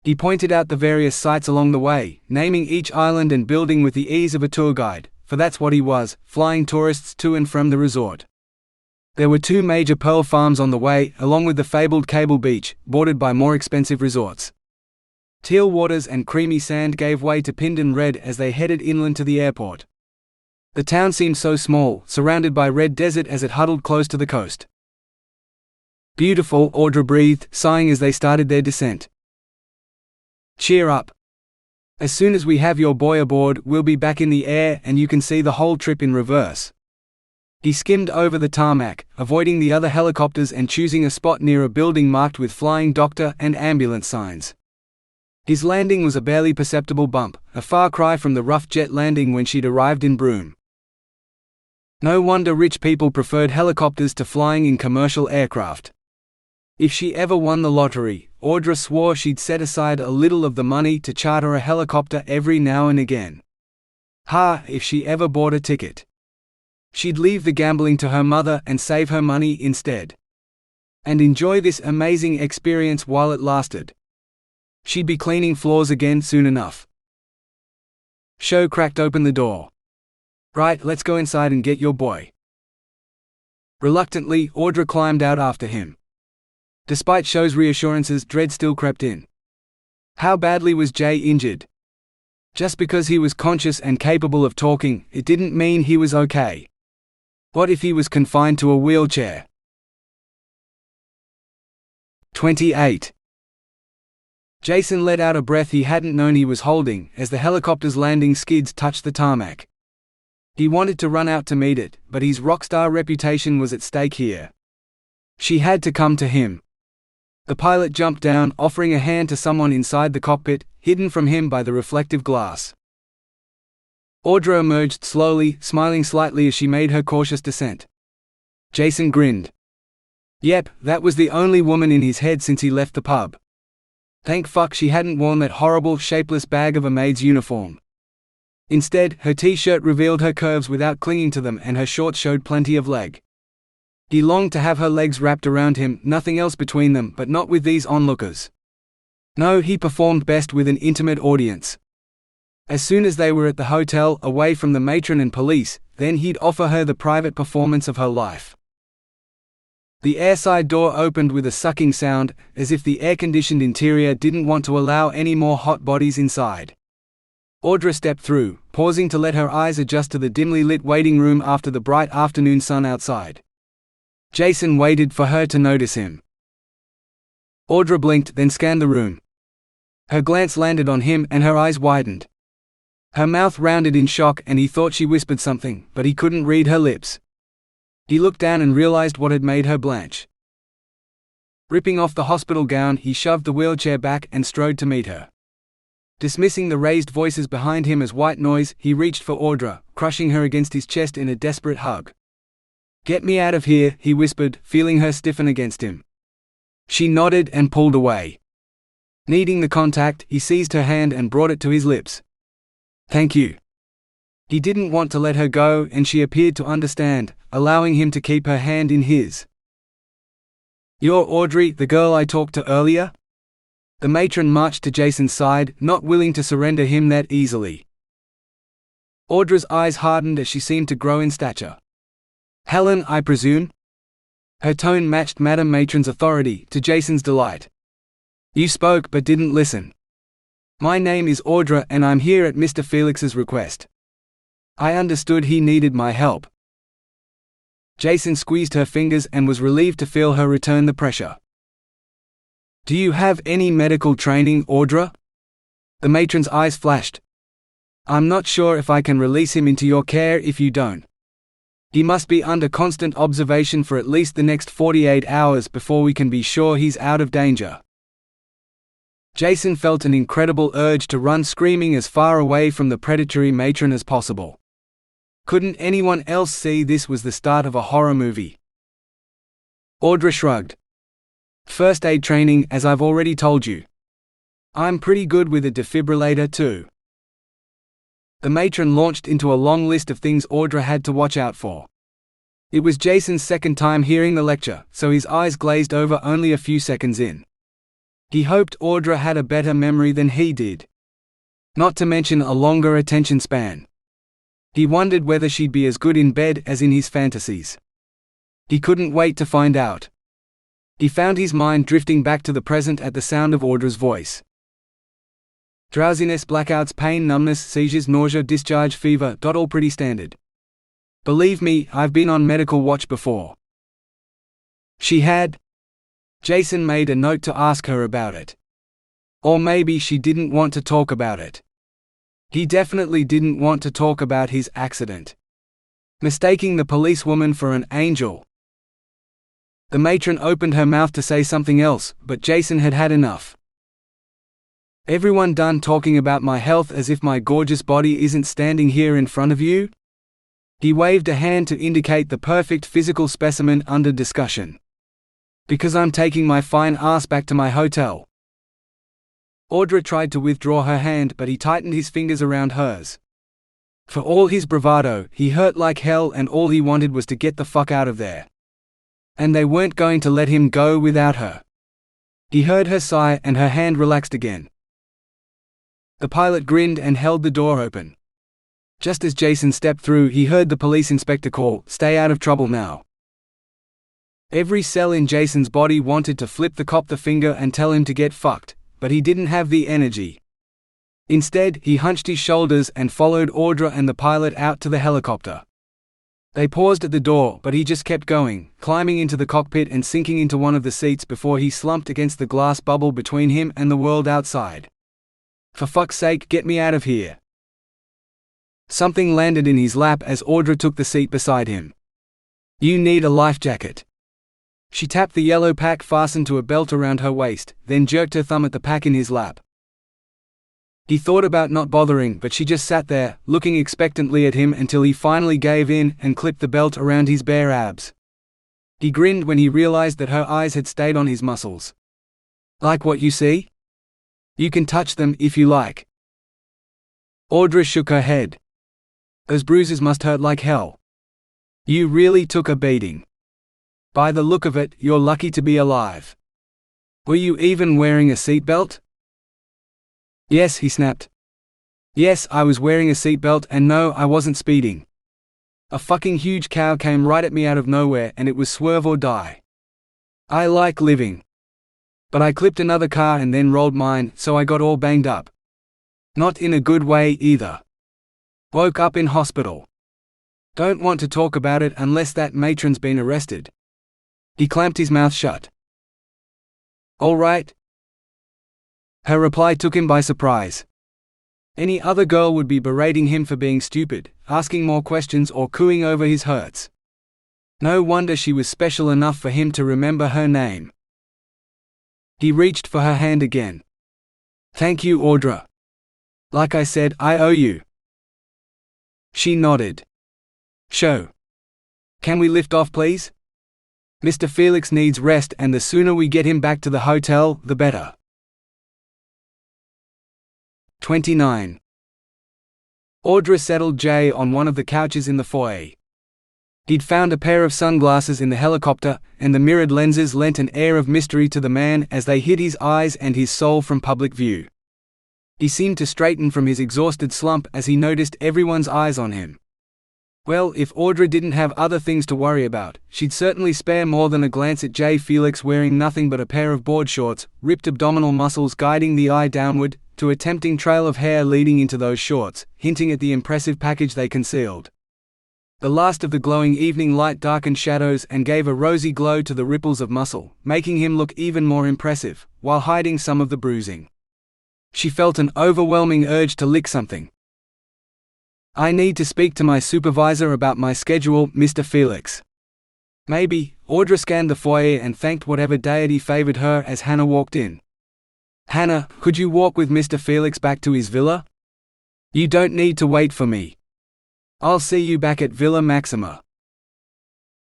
He pointed out the various sites along the way, naming each island and building with the ease of a tour guide, for that's what he was, flying tourists to and from the resort. There were 2 major pearl farms on the way, along with the fabled Cable Beach, bordered by more expensive resorts. Teal waters and creamy sand gave way to Pindon Red as they headed inland to the airport. The town seemed so small, surrounded by red desert as it huddled close to the coast. Beautiful, Audra breathed, sighing as they started their descent. Cheer up. As soon as we have your boy aboard, we'll be back in the air and you can see the whole trip in reverse. He skimmed over the tarmac, avoiding the other helicopters and choosing a spot near a building marked with flying doctor and ambulance signs. His landing was a barely perceptible bump, a far cry from the rough jet landing when she'd arrived in Broome. No wonder rich people preferred helicopters to flying in commercial aircraft. If she ever won the lottery, Audra swore she'd set aside a little of the money to charter a helicopter every now and again. If she ever bought a ticket. She'd leave the gambling to her mother and save her money instead. And enjoy this amazing experience while it lasted. She'd be cleaning floors again soon enough. Show cracked open the door. Right, let's go inside and get your boy. Reluctantly, Audra climbed out after him. Despite Show's reassurances, dread still crept in. How badly was Jay injured? Just because he was conscious and capable of talking, it didn't mean he was okay. What if he was confined to a wheelchair? 28. Jason let out a breath he hadn't known he was holding as the helicopter's landing skids touched the tarmac. He wanted to run out to meet it, but his rockstar reputation was at stake here. She had to come to him. The pilot jumped down, offering a hand to someone inside the cockpit, hidden from him by the reflective glass. Audra emerged slowly, smiling slightly as she made her cautious descent. Jason grinned. Yep, that was the only woman in his head since he left the pub. Thank fuck she hadn't worn that horrible, shapeless bag of a maid's uniform. Instead, her t-shirt revealed her curves without clinging to them and her shorts showed plenty of leg. He longed to have her legs wrapped around him, nothing else between them, but not with these onlookers. No, he performed best with an intimate audience. As soon as they were at the hotel, away from the matron and police, then he'd offer her the private performance of her life. The airside door opened with a sucking sound, as if the air-conditioned interior didn't want to allow any more hot bodies inside. Audra stepped through, pausing to let her eyes adjust to the dimly lit waiting room after the bright afternoon sun outside. Jason waited for her to notice him. Audra blinked, then scanned the room. Her glance landed on him and her eyes widened. Her mouth rounded in shock and he thought she whispered something, but he couldn't read her lips. He looked down and realized what had made her blanch. Ripping off the hospital gown, he shoved the wheelchair back and strode to meet her. Dismissing the raised voices behind him as white noise, he reached for Audra, crushing her against his chest in a desperate hug. "Get me out of here," he whispered, feeling her stiffen against him. She nodded and pulled away. Needing the contact, he seized her hand and brought it to his lips. "Thank you." He didn't want to let her go, and she appeared to understand, allowing him to keep her hand in his. "You're Audrey, the girl I talked to earlier?" The matron marched to Jason's side, not willing to surrender him that easily. Audra's eyes hardened as she seemed to grow in stature. "Helen, I presume?" Her tone matched Madame Matron's authority, to Jason's delight. "You spoke but didn't listen. My name is Audra and I'm here at Mr. Felix's request. I understood he needed my help." Jason squeezed her fingers and was relieved to feel her return the pressure. "Do you have any medical training, Audra?" The matron's eyes flashed. "I'm not sure if I can release him into your care if you don't. He must be under constant observation for at least the next 48 hours before we can be sure he's out of danger." Jason felt an incredible urge to run screaming as far away from the predatory matron as possible. Couldn't anyone else see this was the start of a horror movie? Audra shrugged. "First aid training, as I've already told you. I'm pretty good with a defibrillator too." The matron launched into a long list of things Audra had to watch out for. It was Jason's second time hearing the lecture, so his eyes glazed over only a few seconds in. He hoped Audra had a better memory than he did. Not to mention a longer attention span. He wondered whether she'd be as good in bed as in his fantasies. He couldn't wait to find out. He found his mind drifting back to the present at the sound of Audra's voice. "Drowsiness, blackouts, pain, numbness, seizures, nausea, discharge, fever, all pretty standard. Believe me, I've been on medical watch before." She had? Jason made a note to ask her about it. Or maybe she didn't want to talk about it. He definitely didn't want to talk about his accident. Mistaking the policewoman for an angel. The matron opened her mouth to say something else, but Jason had had enough. "Everyone done talking about my health as if my gorgeous body isn't standing here in front of you?" He waved a hand to indicate the perfect physical specimen under discussion. "Because I'm taking my fine ass back to my hotel." Audra tried to withdraw her hand, but he tightened his fingers around hers. For all his bravado, he hurt like hell and all he wanted was to get the fuck out of there. And they weren't going to let him go without her. He heard her sigh and her hand relaxed again. The pilot grinned and held the door open. Just as Jason stepped through, he heard the police inspector call, "Stay out of trouble now." Every cell in Jason's body wanted to flip the cop the finger and tell him to get fucked, but he didn't have the energy. Instead, he hunched his shoulders and followed Audra and the pilot out to the helicopter. They paused at the door, but he just kept going, climbing into the cockpit and sinking into one of the seats before he slumped against the glass bubble between him and the world outside. "For fuck's sake, get me out of here." Something landed in his lap as Audra took the seat beside him. "You need a life jacket." She tapped the yellow pack fastened to a belt around her waist, then jerked her thumb at the pack in his lap. He thought about not bothering, but she just sat there, looking expectantly at him until he finally gave in and clipped the belt around his bare abs. He grinned when he realized that her eyes had stayed on his muscles. "Like what you see? You can touch them if you like." Audra shook her head. "Those bruises must hurt like hell. You really took a beating. By the look of it, you're lucky to be alive. Were you even wearing a seatbelt?" "Yes," he snapped. "Yes, I was wearing a seatbelt, and no, I wasn't speeding. A fucking huge cow came right at me out of nowhere and it was swerve or die. I like living. But I clipped another car and then rolled mine, so I got all banged up. Not in a good way either. Woke up in hospital. Don't want to talk about it unless that matron's been arrested." He clamped his mouth shut. "All right." Her reply took him by surprise. Any other girl would be berating him for being stupid, asking more questions or cooing over his hurts. No wonder she was special enough for him to remember her name. He reached for her hand again. "Thank you, Audra. Like I said, I owe you." She nodded. "Show. Can we lift off, please? Mr. Felix needs rest, and the sooner we get him back to the hotel, the better." 29. Audra settled Jay on one of the couches in the foyer. He'd found a pair of sunglasses in the helicopter, and the mirrored lenses lent an air of mystery to the man as they hid his eyes and his soul from public view. He seemed to straighten from his exhausted slump as he noticed everyone's eyes on him. Well, if Audra didn't have other things to worry about, she'd certainly spare more than a glance at Jay Felix wearing nothing but a pair of board shorts, ripped abdominal muscles guiding the eye downward, to a tempting trail of hair leading into those shorts, hinting at the impressive package they concealed. The last of the glowing evening light darkened shadows and gave a rosy glow to the ripples of muscle, making him look even more impressive, while hiding some of the bruising. She felt an overwhelming urge to lick something. "I need to speak to my supervisor about my schedule, Mr. Felix." "Maybe." Audra scanned the foyer and thanked whatever deity favored her as Hannah walked in. "Hannah, could you walk with Mr. Felix back to his villa?" "You don't need to wait for me. I'll see you back at Villa Maxima."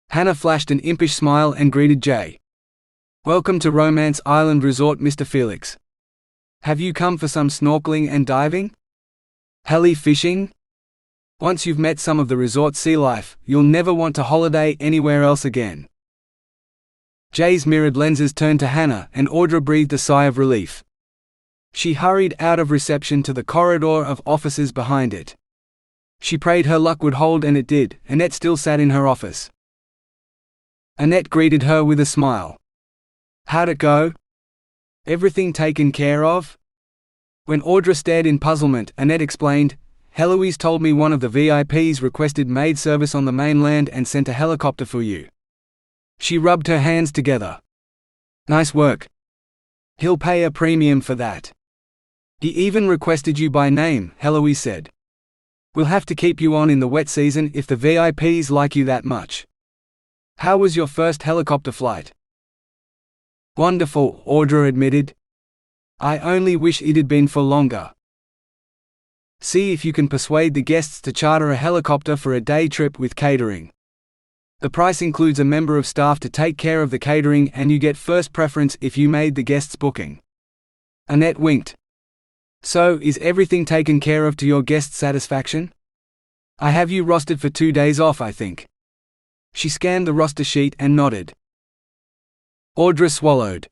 Hannah flashed an impish smile and greeted Jay. "Welcome to Romance Island Resort, Mr. Felix. Have you come for some snorkeling and diving? Heli fishing? Once you've met some of the resort's sea life, you'll never want to holiday anywhere else again." Jay's mirrored lenses turned to Hannah, and Audra breathed a sigh of relief. She hurried out of reception to the corridor of offices behind it. She prayed her luck would hold, and it did. Annette still sat in her office. Annette greeted her with a smile. "How'd it go? Everything taken care of?" When Audra stared in puzzlement, Annette explained, "Heloise told me one of the VIPs requested maid service on the mainland and sent a helicopter for you." She rubbed her hands together. "Nice work. He'll pay a premium for that. He even requested you by name," Heloise said. "We'll have to keep you on in the wet season if the VIPs like you that much." "How was your first helicopter flight?" "Wonderful," Audra admitted. "I only wish it had been for longer." See if you can persuade the guests to charter a helicopter for a day trip with catering. The price includes a member of staff to take care of the catering, and you get first preference if you made the guest's booking. Annette winked. "So, is everything taken care of to your guest's satisfaction? I have you rostered for 2 days off, I think." She scanned the roster sheet and nodded. Audra swallowed.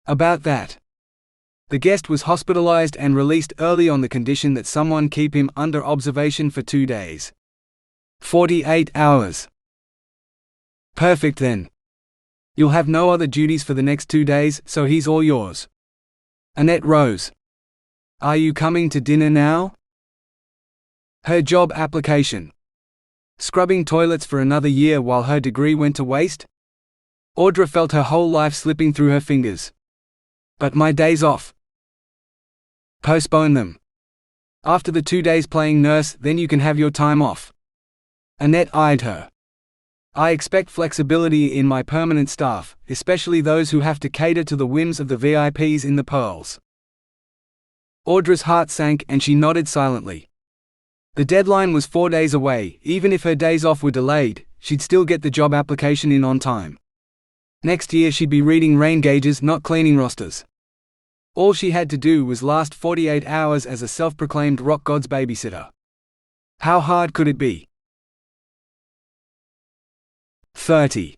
"About that. The guest was hospitalized and released early on the condition that someone keep him under observation for 2 days. 48 hours. Perfect then. You'll have no other duties for the next 2 days, so he's all yours." Annette rose. "Are you coming to dinner now?" Her job application. Scrubbing toilets for another year while her degree went to waste? Audra felt her whole life slipping through her fingers. "But my days off." "Postpone them. After the 2 days playing nurse, then you can have your time off." Annette eyed her. "I expect flexibility in my permanent staff, especially those who have to cater to the whims of the VIPs in the Pearls." Audra's heart sank and she nodded silently. The deadline was 4 days away. Even if her days off were delayed, she'd still get the job application in on time. Next year she'd be reading rain gauges, not cleaning rosters. All she had to do was last 48 hours as a self-proclaimed rock god's babysitter. How hard could it be? 30.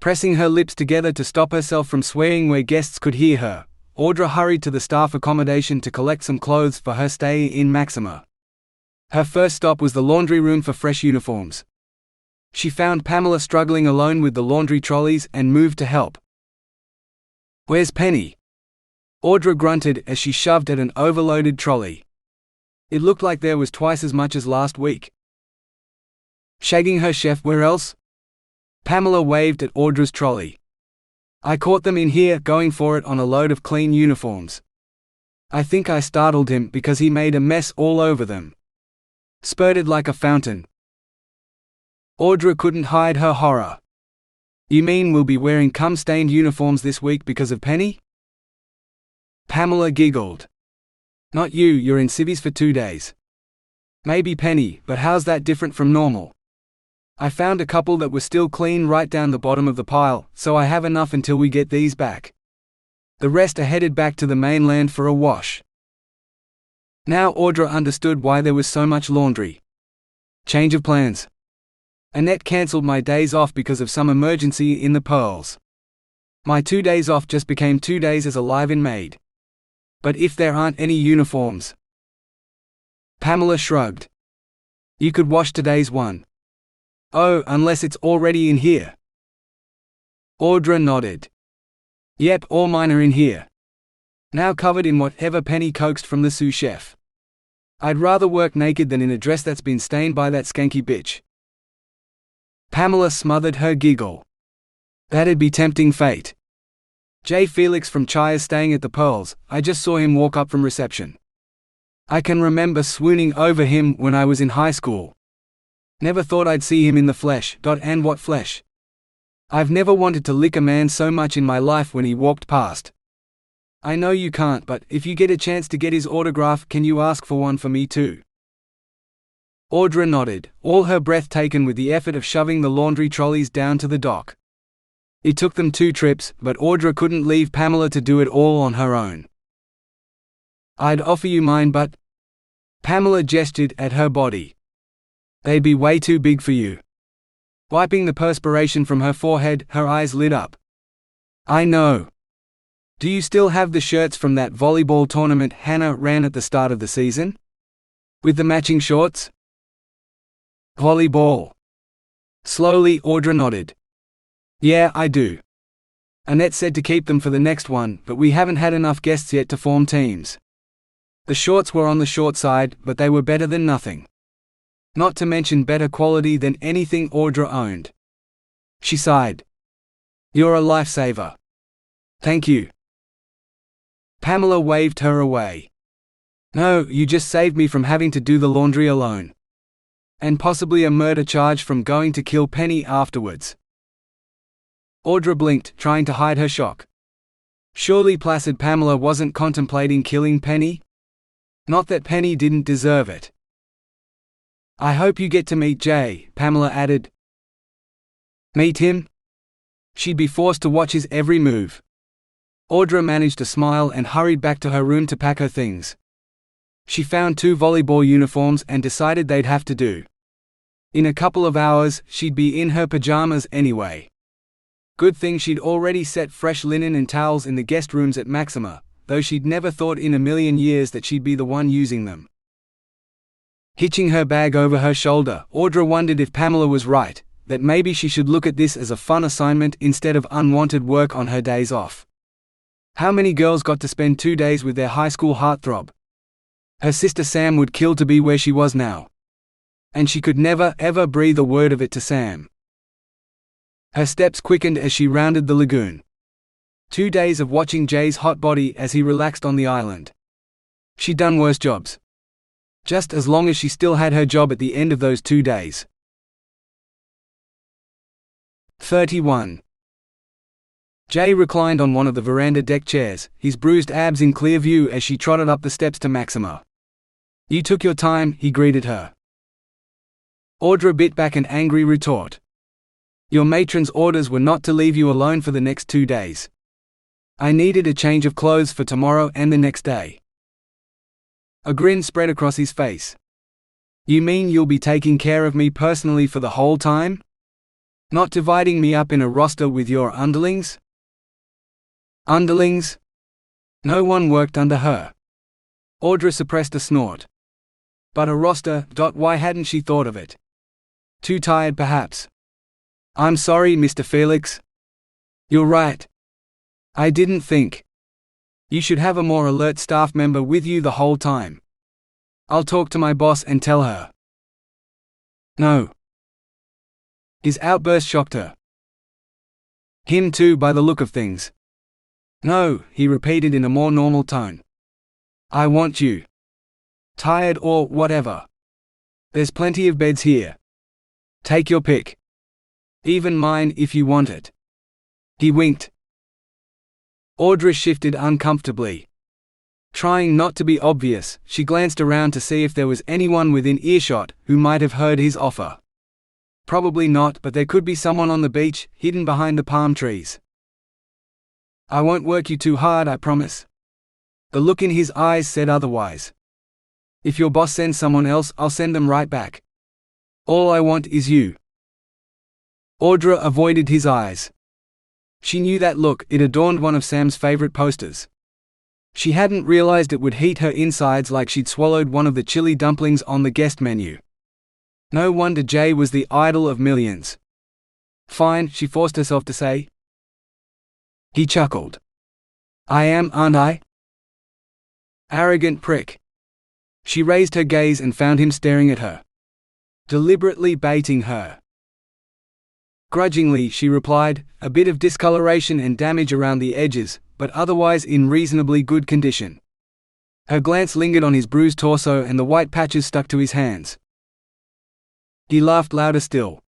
Pressing her lips together to stop herself from swearing where guests could hear her, Audra hurried to the staff accommodation to collect some clothes for her stay in Maxima. Her first stop was the laundry room for fresh uniforms. She found Pamela struggling alone with the laundry trolleys and moved to help. "Where's Penny?" Audra grunted as she shoved at an overloaded trolley. It looked like there was twice as much as last week. "Shagging her chef, where else?" Pamela waved at Audra's trolley. "I caught them in here, going for it on a load of clean uniforms. I think I startled him because he made a mess all over them. Spurted like a fountain." Audra couldn't hide her horror. "You mean we'll be wearing cum-stained uniforms this week because of Penny?" Pamela giggled. "Not you, you're in civvies for 2 days. Maybe Penny, but how's that different from normal? I found a couple that were still clean right down the bottom of the pile, so I have enough until we get these back. The rest are headed back to the mainland for a wash." Now Audra understood why there was so much laundry. Change of plans. "Annette cancelled my days off because of some emergency in the Pearls. My 2 days off just became 2 days as a live-in maid. But if there aren't any uniforms?" Pamela shrugged. "You could wash today's one." "Oh, unless it's already in here." Audra nodded. "Yep, all mine are in here. Now covered in whatever Penny coaxed from the sous chef. I'd rather work naked than in a dress that's been stained by that skanky bitch." Pamela smothered her giggle. "That'd be tempting fate. J. Felix from Chia's staying at the Pearls. I just saw him walk up from reception. I can remember swooning over him when I was in high school. Never thought I'd see him in the flesh. And what flesh? I've never wanted to lick a man so much in my life when he walked past. I know you can't, but if you get a chance to get his autograph, can you ask for one for me too?" Audra nodded, all her breath taken with the effort of shoving the laundry trolleys down to the dock. It took them 2 trips, but Audra couldn't leave Pamela to do it all on her own. "I'd offer you mine, but…" Pamela gestured at her body. "They'd be way too big for you." Wiping the perspiration from her forehead, her eyes lit up. "I know. Do you still have the shirts from that volleyball tournament Hannah ran at the start of the season? With the matching shorts?" "Volleyball." Slowly Audra nodded. "Yeah, I do. Annette said to keep them for the next one, but we haven't had enough guests yet to form teams. The shorts were on the short side, but they were better than nothing. Not to mention better quality than anything Audra owned." She sighed. "You're a lifesaver. Thank you." Pamela waved her away. "No, you just saved me from having to do the laundry alone. And possibly a murder charge from going to kill Penny afterwards." Audra blinked, trying to hide her shock. Surely placid Pamela wasn't contemplating killing Penny? Not that Penny didn't deserve it. "I hope you get to meet Jay," Pamela added. "Meet him?" She'd be forced to watch his every move. Audra managed a smile and hurried back to her room to pack her things. She found 2 volleyball uniforms and decided they'd have to do. In a couple of hours, she'd be in her pajamas anyway. Good thing she'd already set fresh linen and towels in the guest rooms at Maxima, though she'd never thought in a million years that she'd be the one using them. Hitching her bag over her shoulder, Audra wondered if Pamela was right. that maybe she should look at this as a fun assignment instead of unwanted work on her days off. How many girls got to spend 2 days with their high school heartthrob? Her sister Sam would kill to be where she was now. And she could never, ever breathe a word of it to Sam. Her steps quickened as she rounded the lagoon. 2 days of watching Jay's hot body as he relaxed on the island. She'd done worse jobs. Just as long as she still had her job at the end of those 2 days. 31. Jay reclined on one of the veranda deck chairs, his bruised abs in clear view as she trotted up the steps to Maxima. "You took your time," he greeted her. Audra bit back an angry retort. "Your matron's orders were not to leave you alone for the next 2 days. I needed a change of clothes for tomorrow and the next day." A grin spread across his face. "You mean you'll be taking care of me personally for the whole time? Not dividing me up in a roster with your underlings?" Underlings? No one worked under her. Audra suppressed a snort. But a roster, why hadn't she thought of it? Too tired perhaps. "I'm sorry, Mr. Felix." "You're right. I didn't think. You should have a more alert staff member with you the whole time. I'll talk to my boss and tell her." "No." His outburst shocked her. Him too, by the look of things. "No," he repeated in a more normal tone. "I want you. Tired or whatever. There's plenty of beds here. Take your pick. Even mine if you want it." He winked. Audra shifted uncomfortably. Trying not to be obvious, she glanced around to see if there was anyone within earshot who might have heard his offer. Probably not, but there could be someone on the beach, hidden behind the palm trees. "I won't work you too hard, I promise." The look in his eyes said otherwise. "If your boss sends someone else, I'll send them right back. All I want is you." Audra avoided his eyes. She knew that look, it adorned one of Sam's favorite posters. She hadn't realized it would heat her insides like she'd swallowed one of the chili dumplings on the guest menu. No wonder Jay was the idol of millions. "Fine," she forced herself to say. He chuckled. "I am, aren't I?" Arrogant prick. She raised her gaze and found him staring at her. Deliberately baiting her. Grudgingly she replied, a bit of discoloration and damage around the edges, but otherwise in reasonably good condition. Her glance lingered on his bruised torso and the white patches stuck to his hands. He laughed louder still.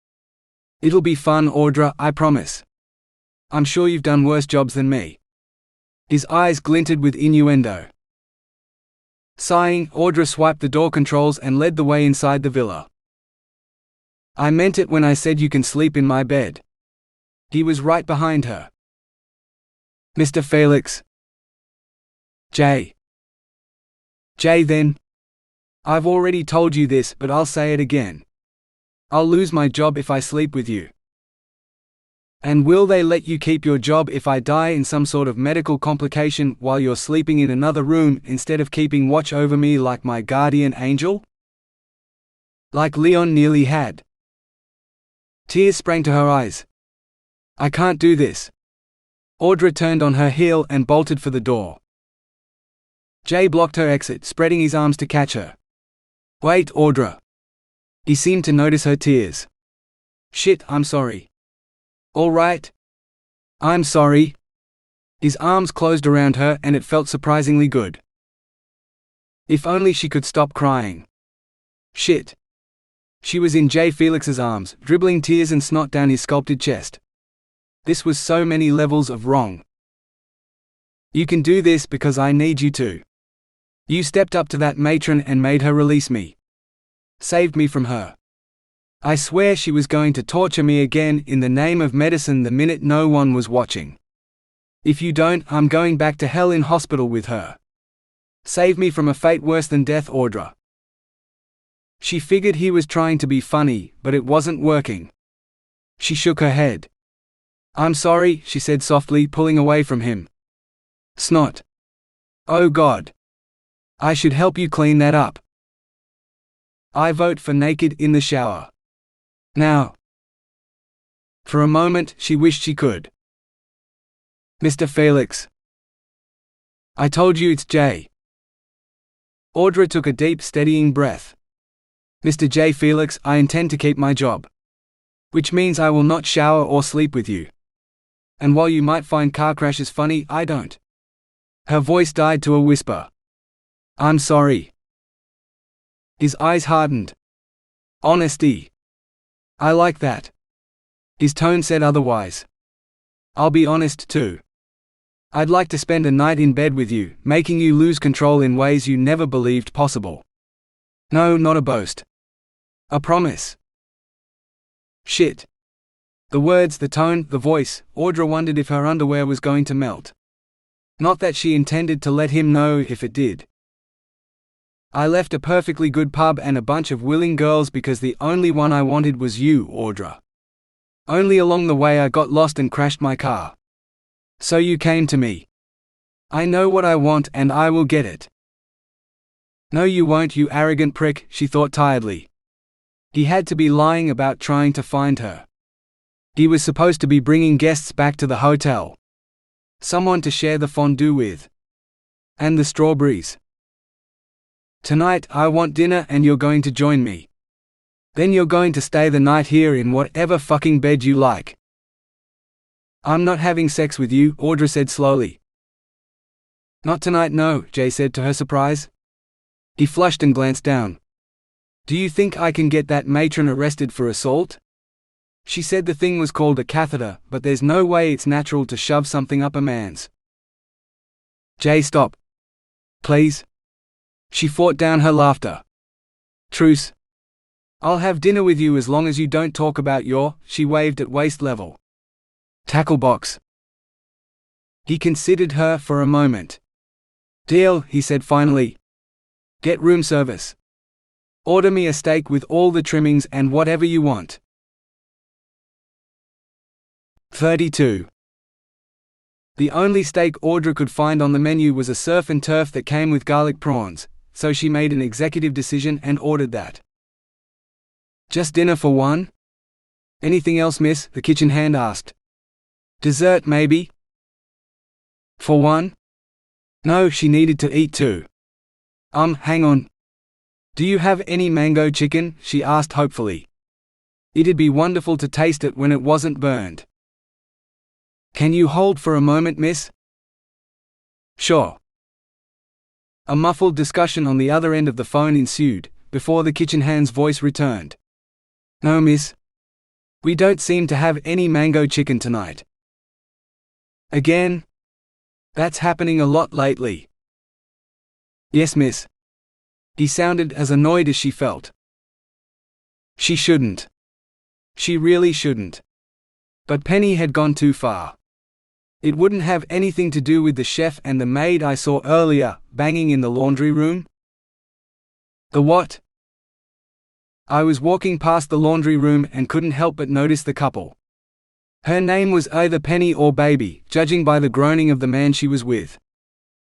"It'll be fun, Audra, I promise. I'm sure you've done worse jobs than me." His eyes glinted with innuendo. Sighing, Audra swiped the door controls and led the way inside the villa. "I meant it when I said you can sleep in my bed." He was right behind her. "Mr. Felix." "Jay." "Jay then." "I've already told you this, but I'll say it again. I'll lose my job if I sleep with you." "And will they let you keep your job if I die in some sort of medical complication while you're sleeping in another room instead of keeping watch over me like my guardian angel? Like Leon nearly had?" Tears sprang to her eyes. "I can't do this." Audra turned on her heel and bolted for the door. Jay blocked her exit, spreading his arms to catch her. "Wait, Audra." He seemed to notice her tears. "Shit, I'm sorry." "All right. I'm sorry." His arms closed around her and it felt surprisingly good. If only she could stop crying. Shit. She was in Jay Felix's arms, dribbling tears and snot down his sculpted chest. This was so many levels of wrong. "You can do this because I need you to. You stepped up to that matron and made her release me. Saved me from her. I swear she was going to torture me again in the name of medicine the minute no one was watching. If you don't, I'm going back to hell in hospital with her. Save me from a fate worse than death, Audra." She figured he was trying to be funny, but it wasn't working. She shook her head. "I'm sorry," she said softly, pulling away from him. "Snot. Oh God. I should help you clean that up." "I vote for naked in the shower. Now." For a moment, she wished she could. "Mr. Felix." "I told you it's Jay." Audra took a deep, steadying breath. "Mr. J. Felix, I intend to keep my job. Which means I will not shower or sleep with you. And while you might find car crashes funny, I don't." Her voice died to a whisper. "I'm sorry." His eyes hardened. "Honesty. I like that." His tone said otherwise. "I'll be honest too. I'd like to spend a night in bed with you, making you lose control in ways you never believed possible. No, not a boast. A promise." Shit. The words, the tone, the voice, Audra wondered if her underwear was going to melt. Not that she intended to let him know if it did. "I left a perfectly good pub and a bunch of willing girls because the only one I wanted was you, Audra. Only along the way I got lost and crashed my car. So you came to me. I know what I want and I will get it." "No you won't, you arrogant prick," she thought tiredly. He had to be lying about trying to find her. He was supposed to be bringing guests back to the hotel. Someone to share the fondue with. And the strawberries. "Tonight I want dinner and you're going to join me. Then you're going to stay the night here in whatever fucking bed you like." "I'm not having sex with you," Audra said slowly. "Not tonight, no," Jay said to her surprise. He flushed and glanced down. "Do you think I can get that matron arrested for assault? She said the thing was called a catheter, but there's no way it's natural to shove something up a man's." "Jay, stop. Please." She fought down her laughter. "Truce. I'll have dinner with you as long as you don't talk about your," she waved at waist level, "tackle box." He considered her for a moment. "Deal," he said finally. "Get room service. Order me a steak with all the trimmings and whatever you want." 32. The only steak Audra could find on the menu was a surf and turf that came with garlic prawns, so she made an executive decision and ordered that. "Just dinner for one? Anything else, miss?" the kitchen hand asked. "Dessert, maybe?" "For one?" No, she needed to eat too. Hang on. Do you have any mango chicken?" she asked hopefully. "It'd be wonderful to taste it when it wasn't burned." "Can you hold for a moment, miss?" "Sure." A muffled discussion on the other end of the phone ensued, before the kitchen hand's voice returned. "No, miss. We don't seem to have any mango chicken tonight." "Again? That's happening a lot lately." "Yes, miss." He sounded as annoyed as she felt. She shouldn't. She really shouldn't. But Penny had gone too far. "It wouldn't have anything to do with the chef and the maid I saw earlier, banging in the laundry room?" "The what?" "I was walking past the laundry room and couldn't help but notice the couple. Her name was either Penny or Baby, judging by the groaning of the man she was with.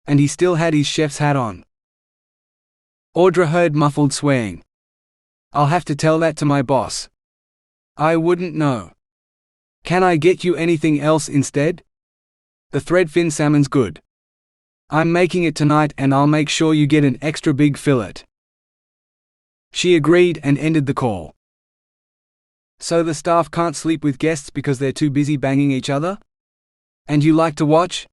And he still had his chef's hat on." Audra heard muffled swearing. "I'll have to tell that to my boss." "I wouldn't know. Can I get you anything else instead?" "The threadfin salmon's good. I'm making it tonight and I'll make sure you get an extra big fillet." She agreed and ended the call. "So the staff can't sleep with guests because they're too busy banging each other? And you like to watch?"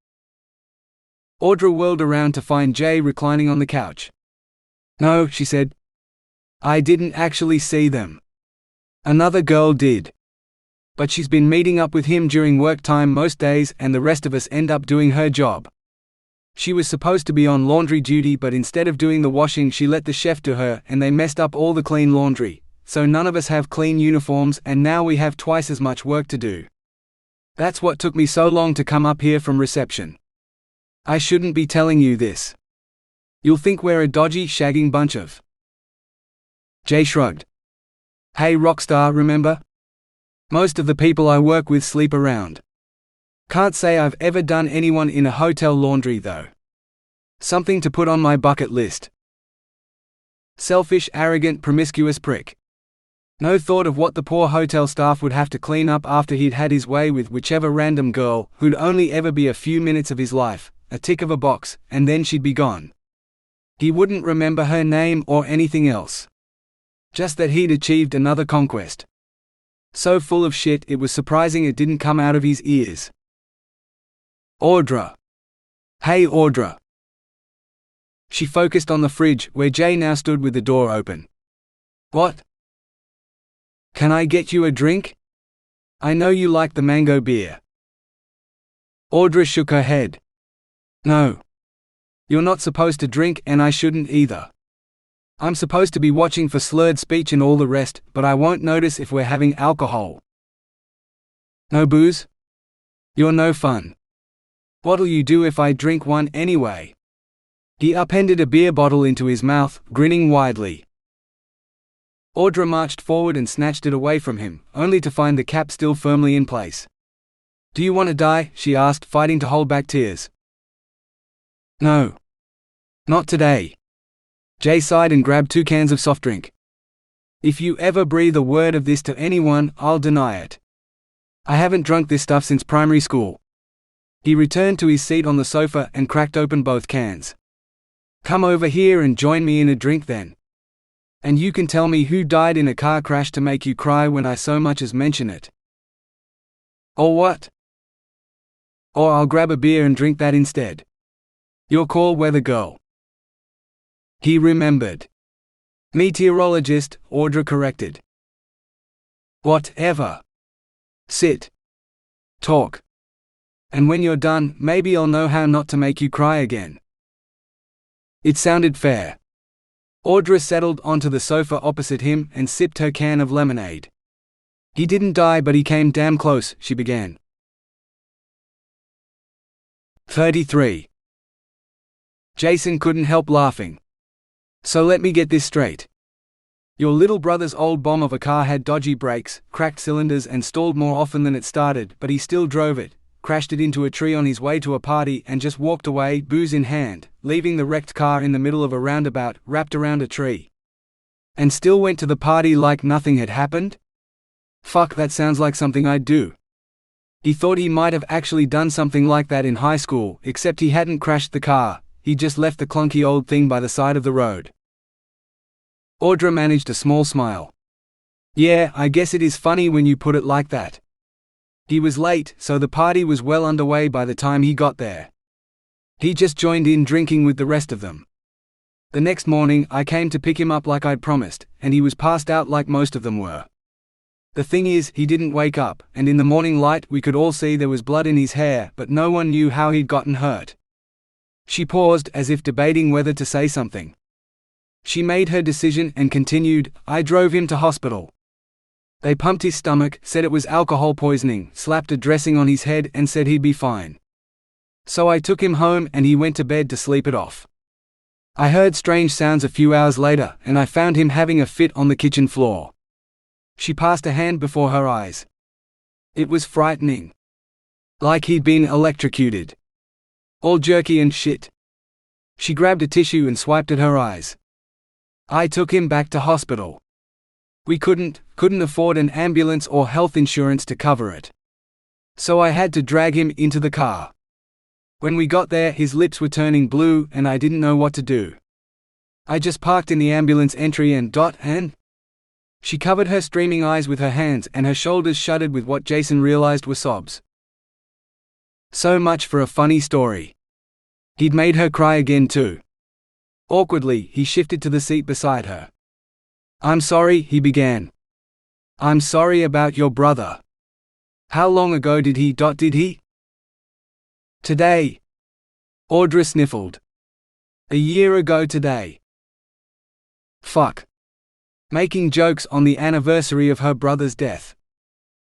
Audra whirled around to find Jay reclining on the couch. "No," she said. "I didn't actually see them. Another girl did. But she's been meeting up with him during work time most days and the rest of us end up doing her job. She was supposed to be on laundry duty but instead of doing the washing she let the chef do her and they messed up all the clean laundry, so none of us have clean uniforms and now we have twice as much work to do. That's what took me so long to come up here from reception. I shouldn't be telling you this. You'll think we're a dodgy, shagging bunch of." Jay shrugged. "Hey rockstar, remember? Most of the people I work with sleep around. Can't say I've ever done anyone in a hotel laundry though. Something to put on my bucket list." Selfish, arrogant, promiscuous prick. No thought of what the poor hotel staff would have to clean up after he'd had his way with whichever random girl, who'd only ever be a few minutes of his life, a tick of a box, and then she'd be gone. He wouldn't remember her name or anything else. Just that he'd achieved another conquest. So full of shit it was surprising it didn't come out of his ears. Audra. Hey Audra. She focused on the fridge, where Jay now stood with the door open. What? Can I get you a drink? I know you like the mango beer. Audra shook her head. No. You're not supposed to drink and I shouldn't either. I'm supposed to be watching for slurred speech and all the rest, but I won't notice if we're having alcohol. No booze? You're no fun. What'll you do if I drink one anyway? He upended a beer bottle into his mouth, grinning widely. Audra marched forward and snatched it away from him, only to find the cap still firmly in place. Do you want to die? She asked, fighting to hold back tears. No. Not today. Jay sighed and grabbed 2 cans of soft drink. If you ever breathe a word of this to anyone, I'll deny it. I haven't drunk this stuff since primary school. He returned to his seat on the sofa and cracked open both cans. Come over here and join me in a drink then. And you can tell me who died in a car crash to make you cry when I so much as mention it. Or what? Or I'll grab a beer and drink that instead. Your call, weather girl. He remembered. Meteorologist, Audra corrected. Whatever. Sit. Talk. And when you're done, maybe I'll know how not to make you cry again. It sounded fair. Audra settled onto the sofa opposite him and sipped her can of lemonade. He didn't die, but he came damn close, she began. 33. Jason couldn't help laughing. So let me get this straight. Your little brother's old bomb of a car had dodgy brakes, cracked cylinders and stalled more often than it started, but he still drove it, crashed it into a tree on his way to a party and just walked away, booze in hand, leaving the wrecked car in the middle of a roundabout, wrapped around a tree. And still went to the party like nothing had happened? Fuck, that sounds like something I'd do. He thought he might have actually done something like that in high school, except he hadn't crashed the car, he just left the clunky old thing by the side of the road. Audra managed a small smile. Yeah, I guess it is funny when you put it like that. He was late, so the party was well underway by the time he got there. He just joined in drinking with the rest of them. The next morning, I came to pick him up like I'd promised, and he was passed out like most of them were. The thing is, he didn't wake up, and in the morning light we could all see there was blood in his hair, but no one knew how he'd gotten hurt. She paused, as if debating whether to say something. She made her decision and continued, I drove him to hospital. They pumped his stomach, said it was alcohol poisoning, slapped a dressing on his head and said he'd be fine. So I took him home and he went to bed to sleep it off. I heard strange sounds a few hours later and I found him having a fit on the kitchen floor. She passed a hand before her eyes. It was frightening. Like he'd been electrocuted. All jerky and shit. She grabbed a tissue and swiped at her eyes. I took him back to hospital. We couldn't afford an ambulance or health insurance to cover it. So I had to drag him into the car. When we got there, his lips were turning blue and I didn't know what to do. I just parked in the ambulance entry and She covered her streaming eyes with her hands and her shoulders shuddered with what Jason realized were sobs. So much for a funny story. He'd made her cry again too. Awkwardly, he shifted to the seat beside her. I'm sorry, he began. I'm sorry about your brother. How long ago did he? Today. Audra sniffled. A year ago today. Fuck. Making jokes on the anniversary of her brother's death.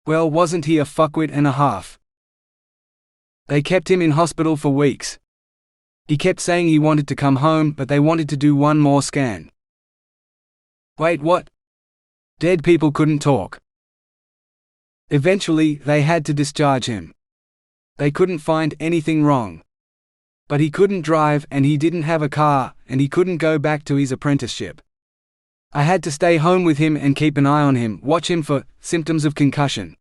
Well, wasn't he a fuckwit and a half? They kept him in hospital for weeks. He kept saying he wanted to come home, but they wanted to do one more scan. Wait, what? Dead people couldn't talk. Eventually, they had to discharge him. They couldn't find anything wrong. But he couldn't drive, and he didn't have a car, and he couldn't go back to his apprenticeship. I had to stay home with him and keep an eye on him, watch him for symptoms of concussion.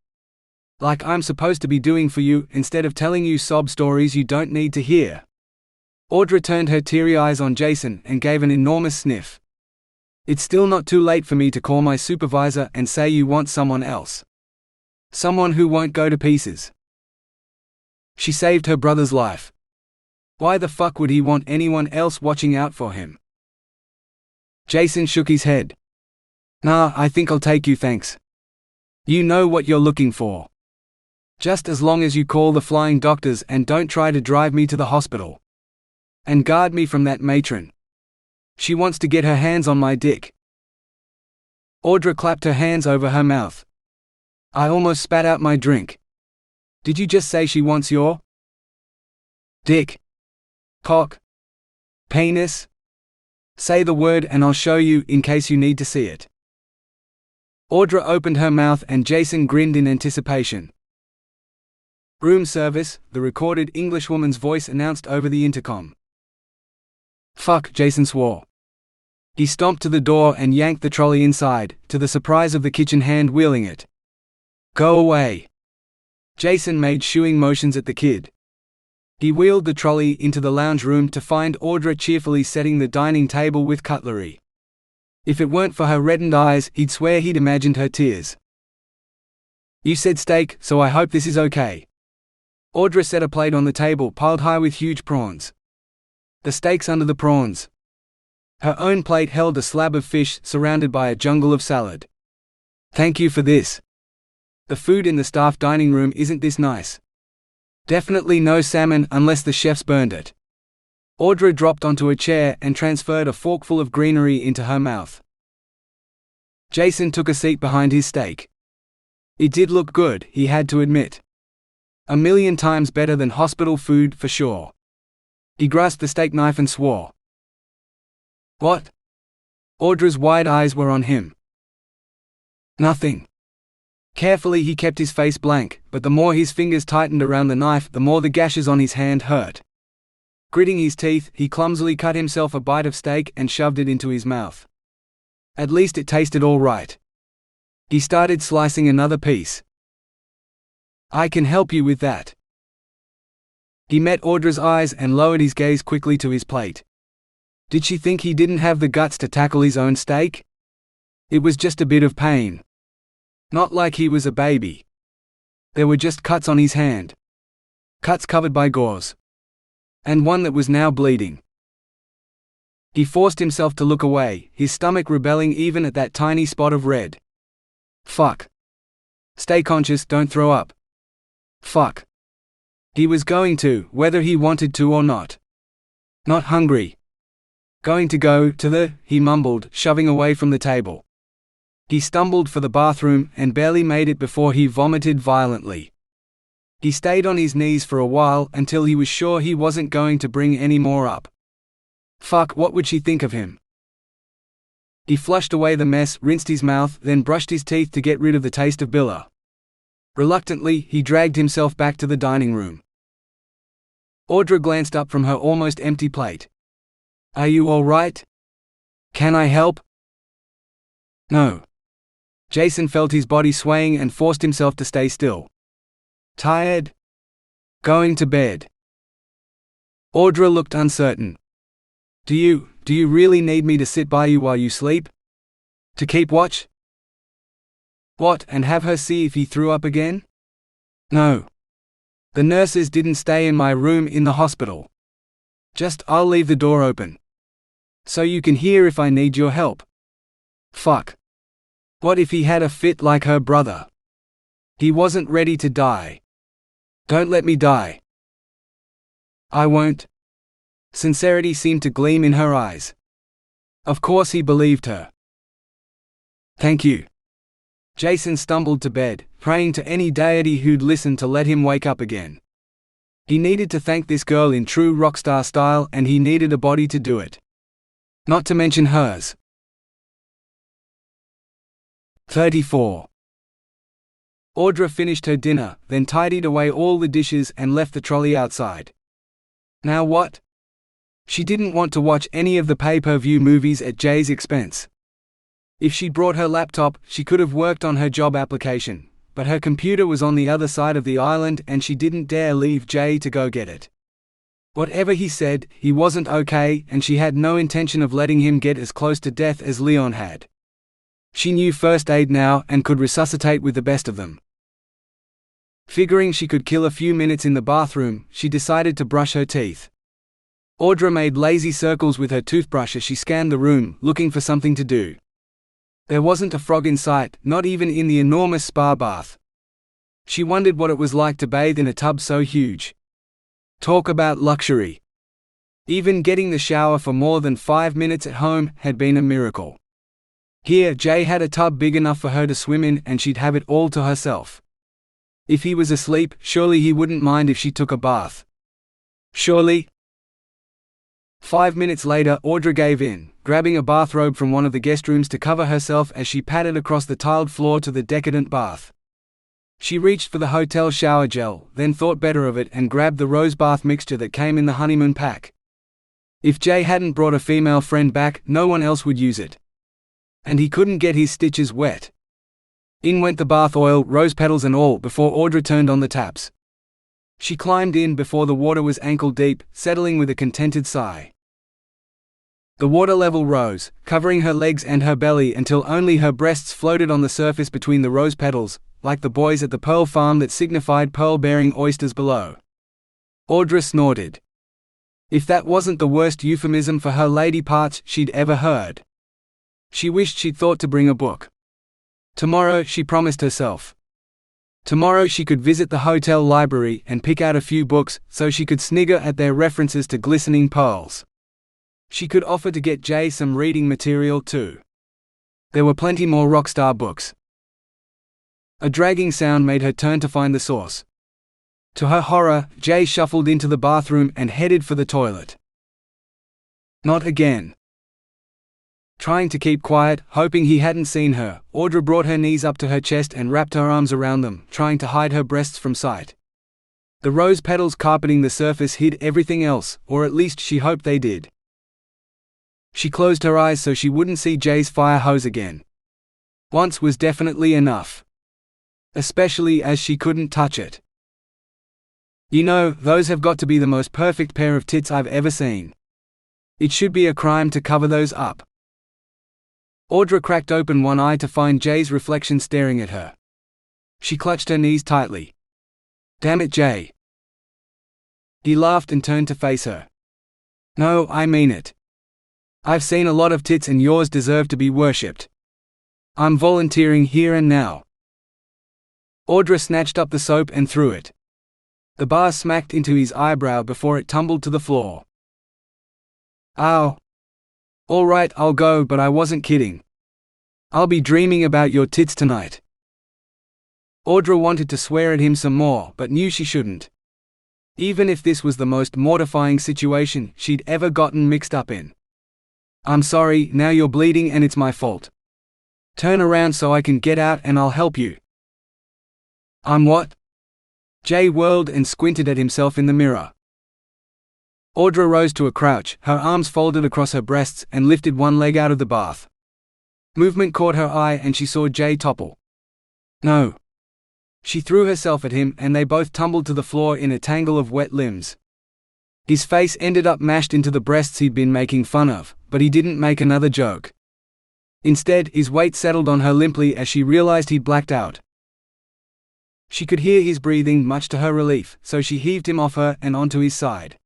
Like I'm supposed to be doing for you, instead of telling you sob stories you don't need to hear." Audra turned her teary eyes on Jason and gave an enormous sniff. "It's still not too late for me to call my supervisor and say you want someone else. Someone who won't go to pieces. She saved her brother's life. Why the fuck would he want anyone else watching out for him?" Jason shook his head. "Nah, I think I'll take you, thanks. You know what you're looking for. Just as long as you call the flying doctors and don't try to drive me to the hospital. And guard me from that matron. She wants to get her hands on my dick." Audra clapped her hands over her mouth. "I almost spat out my drink. Did you just say she wants your dick? Cock? Penis? Say the word and I'll show you, in case you need to see it." Audra opened her mouth and Jason grinned in anticipation. "Room service," the recorded Englishwoman's voice announced over the intercom. "Fuck," Jason swore. He stomped to the door and yanked the trolley inside, to the surprise of the kitchen hand wheeling it. "Go away." Jason made shooing motions at the kid. He wheeled the trolley into the lounge room to find Audra cheerfully setting the dining table with cutlery. If it weren't for her reddened eyes, he'd swear he'd imagined her tears. "You said steak, so I hope this is okay." Audra set a plate on the table piled high with huge prawns. The steak's under the prawns. Her own plate held a slab of fish surrounded by a jungle of salad. "Thank you for this. The food in the staff dining room isn't this nice. Definitely no salmon unless the chefs burned it." Audra dropped onto a chair and transferred a forkful of greenery into her mouth. Jason took a seat behind his steak. It did look good, he had to admit. 1,000,000 times better than hospital food for sure. He grasped the steak knife and swore. "What?" Audra's wide eyes were on him. "Nothing." Carefully he kept his face blank, but the more his fingers tightened around the knife, the more the gashes on his hand hurt. Gritting his teeth, he clumsily cut himself a bite of steak and shoved it into his mouth. At least it tasted all right. He started slicing another piece. "I can help you with that." He met Audra's eyes and lowered his gaze quickly to his plate. Did she think he didn't have the guts to tackle his own steak? It was just a bit of pain. Not like he was a baby. There were just cuts on his hand. Cuts covered by gauze. And one that was now bleeding. He forced himself to look away, his stomach rebelling even at that tiny spot of red. Fuck. Stay conscious, don't throw up. Fuck. He was going to, whether he wanted to or not. Not hungry. Going to go to the, he mumbled, shoving away from the table. He stumbled for the bathroom and barely made it before he vomited violently. He stayed on his knees for a while until he was sure he wasn't going to bring any more up. Fuck, what would she think of him? He flushed away the mess, rinsed his mouth, then brushed his teeth to get rid of the taste of biller. Reluctantly, he dragged himself back to the dining room. Audra glanced up from her almost empty plate. "Are you all right? Can I help?" "No." Jason felt his body swaying and forced himself to stay still. "Tired? Going to bed?" Audra looked uncertain. Do you really need me to sit by you while you sleep? To keep watch?" "What, and have her see if he threw up again?" "No. The nurses didn't stay in my room in the hospital. Just, I'll leave the door open. So you can hear if I need your help." Fuck. What if he had a fit like her brother? He wasn't ready to die. "Don't let me die." "I won't." Sincerity seemed to gleam in her eyes. Of course he believed her. "Thank you." Jason stumbled to bed, praying to any deity who'd listen to let him wake up again. He needed to thank this girl in true rockstar style, and he needed a body to do it. Not to mention hers. 34. Audra finished her dinner, then tidied away all the dishes and left the trolley outside. Now what? She didn't want to watch any of the pay-per-view movies at Jay's expense. If she'd brought her laptop, she could have worked on her job application, but her computer was on the other side of the island and she didn't dare leave Jay to go get it. Whatever he said, he wasn't okay, and she had no intention of letting him get as close to death as Leon had. She knew first aid now and could resuscitate with the best of them. Figuring she could kill a few minutes in the bathroom, she decided to brush her teeth. Audra made lazy circles with her toothbrush as she scanned the room, looking for something to do. There wasn't a frog in sight, not even in the enormous spa bath. She wondered what it was like to bathe in a tub so huge. Talk about luxury. Even getting the shower for more than 5 minutes at home had been a miracle. Here, Jay had a tub big enough for her to swim in and she'd have it all to herself. If he was asleep, surely he wouldn't mind if she took a bath. Surely? 5 minutes later, Audra gave in, grabbing a bathrobe from one of the guest rooms to cover herself as she padded across the tiled floor to the decadent bath. She reached for the hotel shower gel, then thought better of it and grabbed the rose bath mixture that came in the honeymoon pack. If Jay hadn't brought a female friend back, no one else would use it. And he couldn't get his stitches wet. In went the bath oil, rose petals and all, before Audra turned on the taps. She climbed in before the water was ankle deep, settling with a contented sigh. The water level rose, covering her legs and her belly until only her breasts floated on the surface between the rose petals, like the boys at the pearl farm that signified pearl-bearing oysters below. Audra snorted. If that wasn't the worst euphemism for her lady parts she'd ever heard. She wished she'd thought to bring a book. Tomorrow, she promised herself. Tomorrow she could visit the hotel library and pick out a few books so she could snigger at their references to glistening pearls. She could offer to get Jay some reading material too. There were plenty more rockstar books. A dragging sound made her turn to find the source. To her horror, Jay shuffled into the bathroom and headed for the toilet. Not again. Trying to keep quiet, hoping he hadn't seen her, Audra brought her knees up to her chest and wrapped her arms around them, trying to hide her breasts from sight. The rose petals carpeting the surface hid everything else, or at least she hoped they did. She closed her eyes so she wouldn't see Jay's fire hose again. Once was definitely enough. Especially as she couldn't touch it. You know, those have got to be the most perfect pair of tits I've ever seen. It should be a crime to cover those up. Audra cracked open one eye to find Jay's reflection staring at her. She clutched her knees tightly. Damn it, Jay. He laughed and turned to face her. No, I mean it. I've seen a lot of tits and yours deserve to be worshipped. I'm volunteering here and now. Audra snatched up the soap and threw it. The bar smacked into his eyebrow before it tumbled to the floor. Ow. All right, I'll go, but I wasn't kidding. I'll be dreaming about your tits tonight. Audra wanted to swear at him some more, but knew she shouldn't. Even if this was the most mortifying situation she'd ever gotten mixed up in. I'm sorry, now you're bleeding and it's my fault. Turn around so I can get out and I'll help you. I'm what? Jay whirled and squinted at himself in the mirror. Audra rose to a crouch, her arms folded across her breasts, and lifted one leg out of the bath. Movement caught her eye and she saw Jay topple. No. She threw herself at him and they both tumbled to the floor in a tangle of wet limbs. His face ended up mashed into the breasts he'd been making fun of, but he didn't make another joke. Instead, his weight settled on her limply as she realized he'd blacked out. She could hear his breathing, much to her relief, so she heaved him off her and onto his side.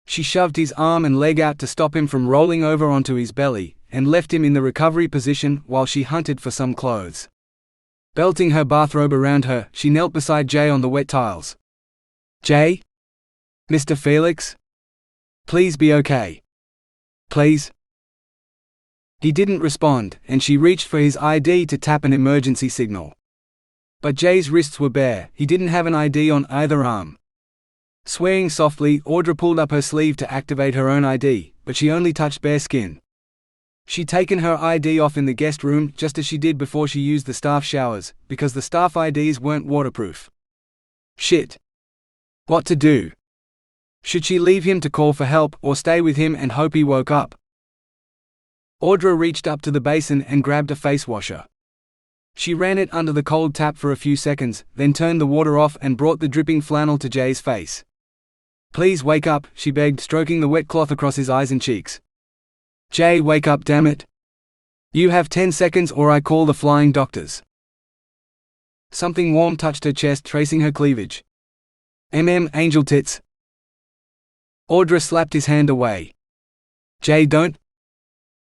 She shoved his arm and leg out to stop him from rolling over onto his belly, and left him in the recovery position while she hunted for some clothes. Belting her bathrobe around her, she knelt beside Jay on the wet tiles. Jay? Mr. Felix? Please be okay. Please? He didn't respond, and she reached for his ID to tap an emergency signal. But Jay's wrists were bare, he didn't have an ID on either arm. Swearing softly, Audra pulled up her sleeve to activate her own ID, but she only touched bare skin. She'd taken her ID off in the guest room just as she did before she used the staff showers, because the staff IDs weren't waterproof. Shit. What to do? Should she leave him to call for help or stay with him and hope he woke up? Audra reached up to the basin and grabbed a face washer. She ran it under the cold tap for a few seconds, then turned the water off and brought the dripping flannel to Jay's face. "Please wake up," she begged, stroking the wet cloth across his eyes and cheeks. "Jay, wake up, damn it. You have 10 seconds or I call the flying doctors." Something warm touched her chest, tracing her cleavage. Angel tits." Audra slapped his hand away. "Jay, don't."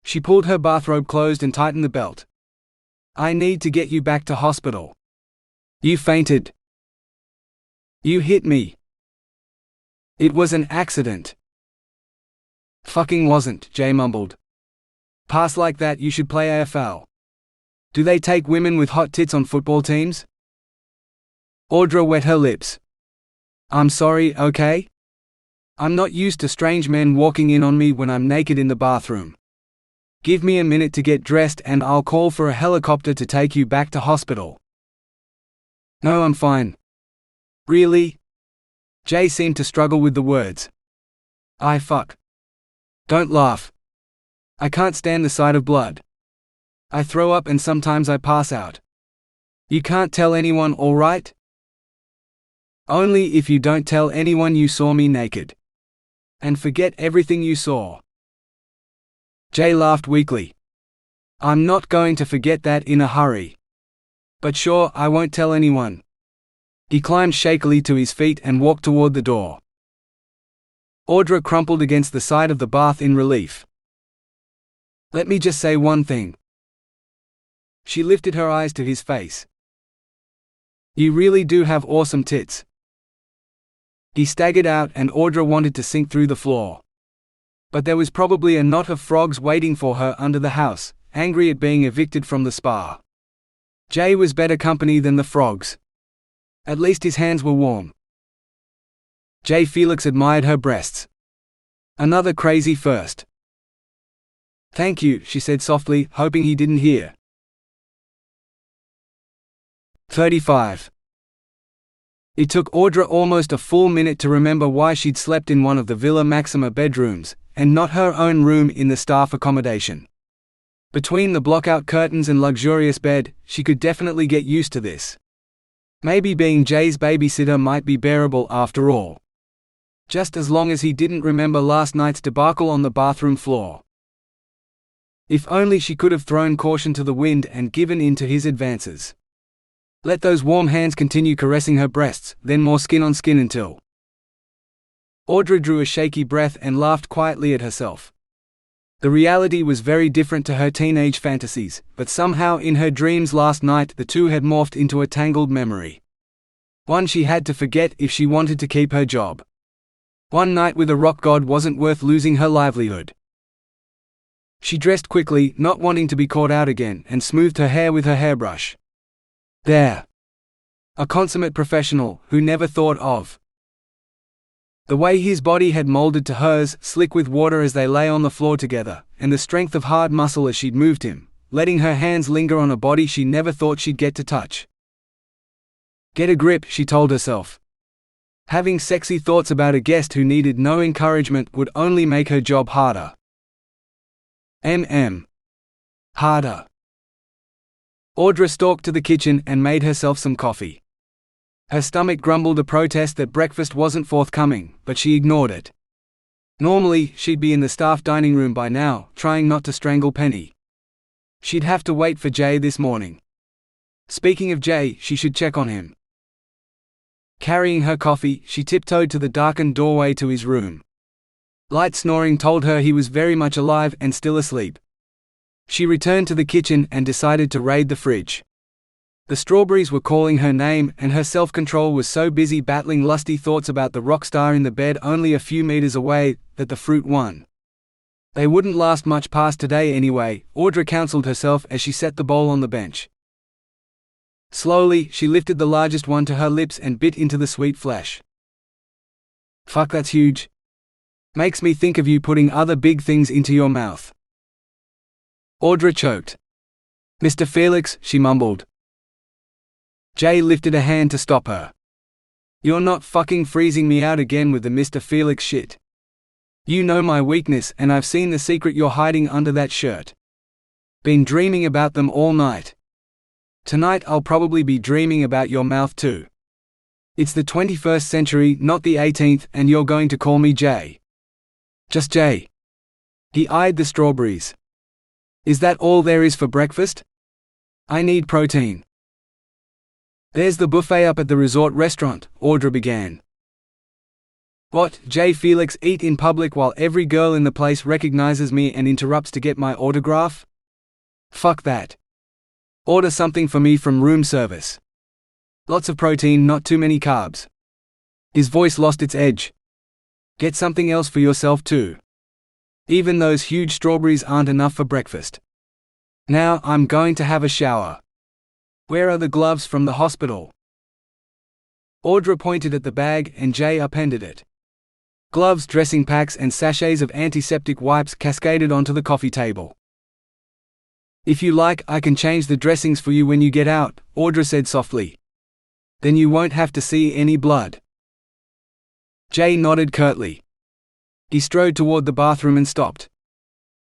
She pulled her bathrobe closed and tightened the belt. "I need to get you back to hospital. You fainted. You hit me. It was an accident." "Fucking wasn't," Jay mumbled. "Pass like that, you should play AFL. Do they take women with hot tits on football teams?" Audra wet her lips. "I'm sorry, okay? I'm not used to strange men walking in on me when I'm naked in the bathroom. Give me a minute to get dressed and I'll call for a helicopter to take you back to hospital." "No, I'm fine." "Really?" Jay seemed to struggle with the words. Fuck. Don't laugh. I can't stand the sight of blood. I throw up and sometimes I pass out. You can't tell anyone, all right?" "Only if you don't tell anyone you saw me naked. And forget everything you saw." Jay laughed weakly. "I'm not going to forget that in a hurry. But sure, I won't tell anyone." He climbed shakily to his feet and walked toward the door. Audra crumpled against the side of the bath in relief. "Let me just say one thing." She lifted her eyes to his face. "You really do have awesome tits." He staggered out and Audra wanted to sink through the floor. But there was probably a knot of frogs waiting for her under the house, angry at being evicted from the spa. Jay was better company than the frogs. At least his hands were warm. Jay Felix admired her breasts. Another crazy first. "Thank you," she said softly, hoping he didn't hear. 35. It took Audra almost a full minute to remember why she'd slept in one of the Villa Maxima bedrooms, and not her own room in the staff accommodation. Between the blockout curtains and luxurious bed, she could definitely get used to this. Maybe being Jay's babysitter might be bearable after all. Just as long as he didn't remember last night's debacle on the bathroom floor. If only she could have thrown caution to the wind and given in to his advances. Let those warm hands continue caressing her breasts, then more skin on skin until… Audra drew a shaky breath and laughed quietly at herself. The reality was very different to her teenage fantasies, but somehow in her dreams last night the two had morphed into a tangled memory. One she had to forget if she wanted to keep her job. One night with a rock god wasn't worth losing her livelihood. She dressed quickly, not wanting to be caught out again, and smoothed her hair with her hairbrush. There. A consummate professional, who never thought of. The way his body had molded to hers, slick with water as they lay on the floor together, and the strength of hard muscle as she'd moved him, letting her hands linger on a body she never thought she'd get to touch. Get a grip, she told herself. Having sexy thoughts about a guest who needed no encouragement would only make her job harder. Harder. Audra stalked to the kitchen and made herself some coffee. Her stomach grumbled a protest that breakfast wasn't forthcoming, but she ignored it. Normally, she'd be in the staff dining room by now, trying not to strangle Penny. She'd have to wait for Jay this morning. Speaking of Jay, she should check on him. Carrying her coffee, she tiptoed to the darkened doorway to his room. Light snoring told her he was very much alive and still asleep. She returned to the kitchen and decided to raid the fridge. The strawberries were calling her name, and her self-control was so busy battling lusty thoughts about the rock star in the bed only a few meters away, that the fruit won. They wouldn't last much past today anyway, Audra counseled herself as she set the bowl on the bench. Slowly, she lifted the largest one to her lips and bit into the sweet flesh. Fuck, that's huge. Makes me think of you putting other big things into your mouth. Audra choked. Mr. Felix, she mumbled. Jay lifted a hand to stop her. You're not fucking freezing me out again with the Mr. Felix shit. You know my weakness and I've seen the secret you're hiding under that shirt. Been dreaming about them all night. Tonight I'll probably be dreaming about your mouth too. It's the 21st century, not the 18th, and you're going to call me Jay. Just Jay. He eyed the strawberries. Is that all there is for breakfast? I need protein. There's the buffet up at the resort restaurant, Audra began. What, Jay Felix eat in public while every girl in the place recognizes me and interrupts to get my autograph? Fuck that. Order something for me from room service. Lots of protein, not too many carbs. His voice lost its edge. Get something else for yourself too. Even those huge strawberries aren't enough for breakfast. Now I'm going to have a shower. Where are the gloves from the hospital? Audra pointed at the bag and Jay appended it. Gloves, dressing packs and sachets of antiseptic wipes cascaded onto the coffee table. If you like, I can change the dressings for you when you get out, Audra said softly. Then you won't have to see any blood. Jay nodded curtly. He strode toward the bathroom and stopped.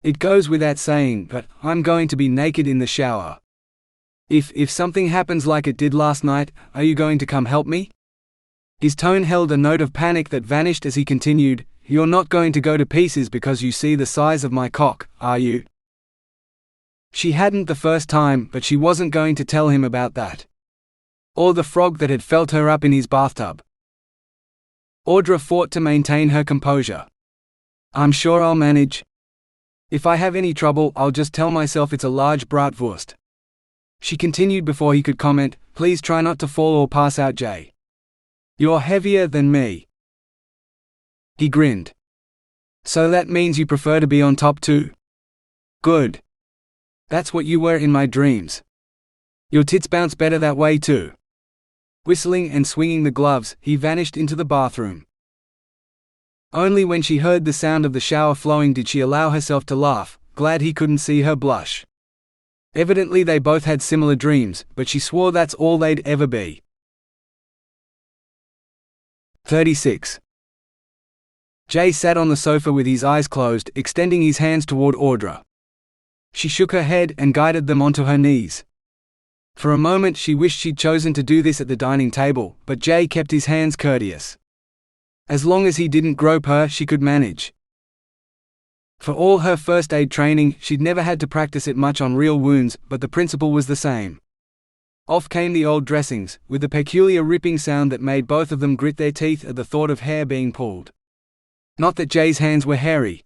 It goes without saying, but I'm going to be naked in the shower. If something happens like it did last night, are you going to come help me? His tone held a note of panic that vanished as he continued, You're not going to go to pieces because you see the size of my cock, are you? She hadn't the first time, but she wasn't going to tell him about that. Or the frog that had felt her up in his bathtub. Audra fought to maintain her composure. I'm sure I'll manage. If I have any trouble, I'll just tell myself it's a large bratwurst. She continued before he could comment, Please try not to fall or pass out, Jay. You're heavier than me. He grinned. So that means you prefer to be on top too? Good. That's what you were in my dreams. Your tits bounce better that way too. Whistling and swinging the gloves, he vanished into the bathroom. Only when she heard the sound of the shower flowing did she allow herself to laugh, glad he couldn't see her blush. Evidently they both had similar dreams, but she swore that's all they'd ever be. 36. Jay sat on the sofa with his eyes closed, extending his hands toward Audra. She shook her head and guided them onto her knees. For a moment she wished she'd chosen to do this at the dining table, but Jay kept his hands courteous. As long as he didn't grope her, she could manage. For all her first aid training, she'd never had to practice it much on real wounds, but the principle was the same. Off came the old dressings, with the peculiar ripping sound that made both of them grit their teeth at the thought of hair being pulled. Not that Jay's hands were hairy.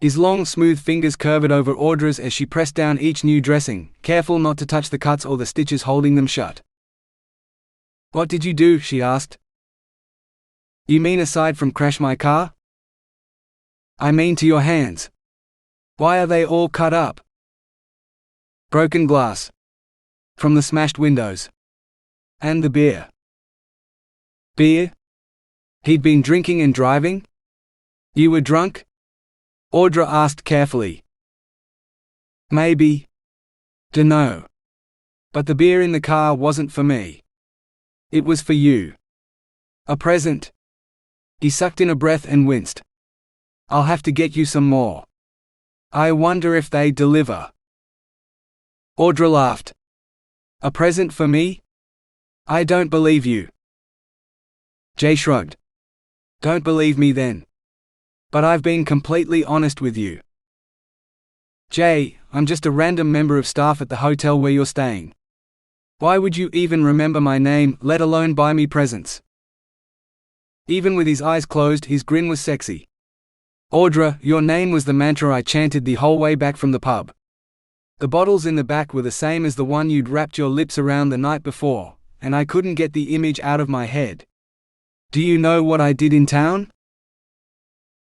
His long, smooth fingers curved over Audra's as she pressed down each new dressing, careful not to touch the cuts or the stitches holding them shut. What did you do? She asked. You mean aside from crash my car? I mean to your hands. Why are they all cut up? Broken glass. From the smashed windows. And the beer. Beer? He'd been drinking and driving? You were drunk? Audra asked carefully. Maybe. Dunno. But the beer in the car wasn't for me. It was for you. A present. He sucked in a breath and winced. I'll have to get you some more. I wonder if they deliver. Audra laughed. A present for me? I don't believe you. Jay shrugged. Don't believe me then. But I've been completely honest with you. Jay, I'm just a random member of staff at the hotel where you're staying. Why would you even remember my name, let alone buy me presents? Even with his eyes closed, his grin was sexy. Audra, your name was the mantra I chanted the whole way back from the pub. The bottles in the back were the same as the one you'd wrapped your lips around the night before, and I couldn't get the image out of my head. Do you know what I did in town?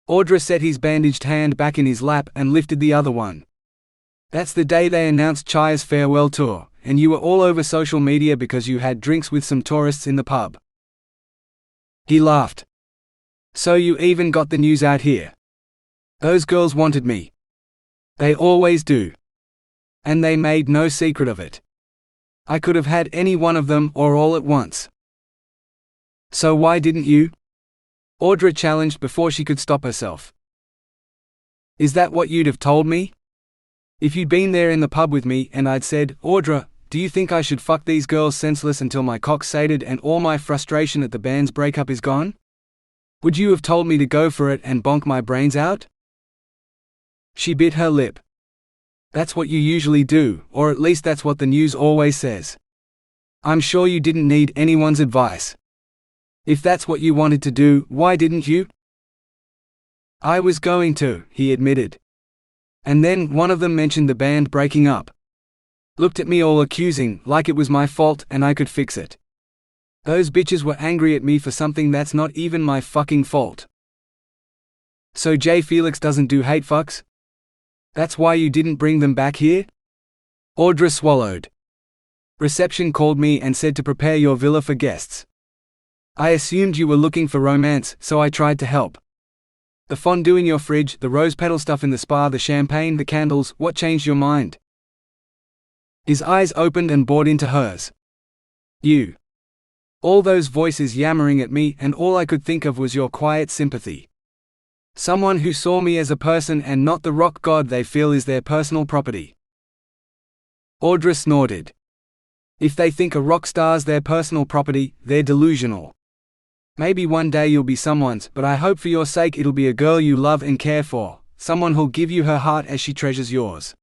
Audra set his bandaged hand back in his lap and lifted the other one. That's the day they announced Chaya's farewell tour, and you were all over social media because you had drinks with some tourists in the pub. He laughed. So you even got the news out here. Those girls wanted me. They always do. And they made no secret of it. I could have had any one of them or all at once. So why didn't you? Audra challenged before she could stop herself. Is that what you'd have told me? If you'd been there in the pub with me and I'd said, Audra, do you think I should fuck these girls senseless until my cock's sated and all my frustration at the band's breakup is gone? Would you have told me to go for it and bonk my brains out? She bit her lip. That's what you usually do, or at least that's what the news always says. I'm sure you didn't need anyone's advice. If that's what you wanted to do, why didn't you? I was going to, he admitted. And then one of them mentioned the band breaking up. Looked at me all accusing, like it was my fault and I could fix it. Those bitches were angry at me for something that's not even my fucking fault. So J. Felix doesn't do hate fucks? That's why you didn't bring them back here? Audra swallowed. Reception called me and said to prepare your villa for guests. I assumed you were looking for romance, so I tried to help. The fondue in your fridge, the rose petal stuff in the spa, the champagne, the candles, what changed your mind? His eyes opened and bored into hers. You. All those voices yammering at me, and all I could think of was your quiet sympathy. Someone who saw me as a person and not the rock god they feel is their personal property. Audra snorted. If they think a rock star's their personal property, they're delusional. Maybe one day you'll be someone's, but I hope for your sake it'll be a girl you love and care for, someone who'll give you her heart as she treasures yours.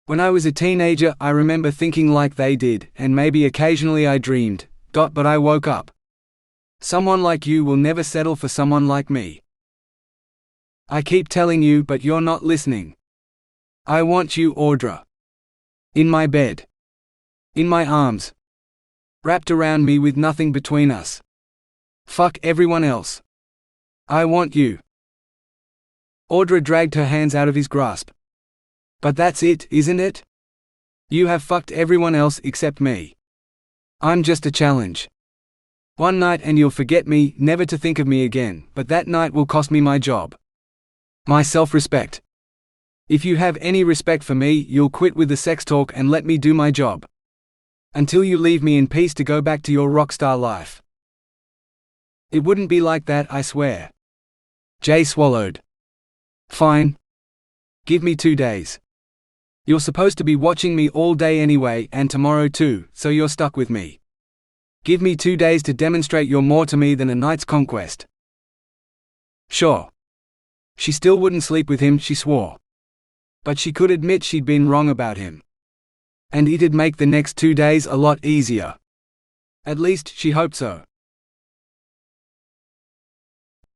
When I was a teenager, I remember thinking like they did, and maybe occasionally I dreamed, but I woke up. Someone like you will never settle for someone like me. I keep telling you, but you're not listening. I want you, Audra. In my bed. In my arms. Wrapped around me with nothing between us. Fuck everyone else. I want you. Audra dragged her hands out of his grasp. But that's it, isn't it? You have fucked everyone else except me. I'm just a challenge. One night and you'll forget me, never to think of me again, but that night will cost me my job. My self-respect. If you have any respect for me, you'll quit with the sex talk and let me do my job. Until you leave me in peace to go back to your rockstar life. It wouldn't be like that, I swear. Jay swallowed. Fine. Give me 2 days. You're supposed to be watching me all day anyway, and tomorrow too, so you're stuck with me. Give me 2 days to demonstrate you're more to me than a night's conquest. Sure. She still wouldn't sleep with him, she swore. But she could admit she'd been wrong about him. And it'd make the next 2 days a lot easier. At least, she hoped so.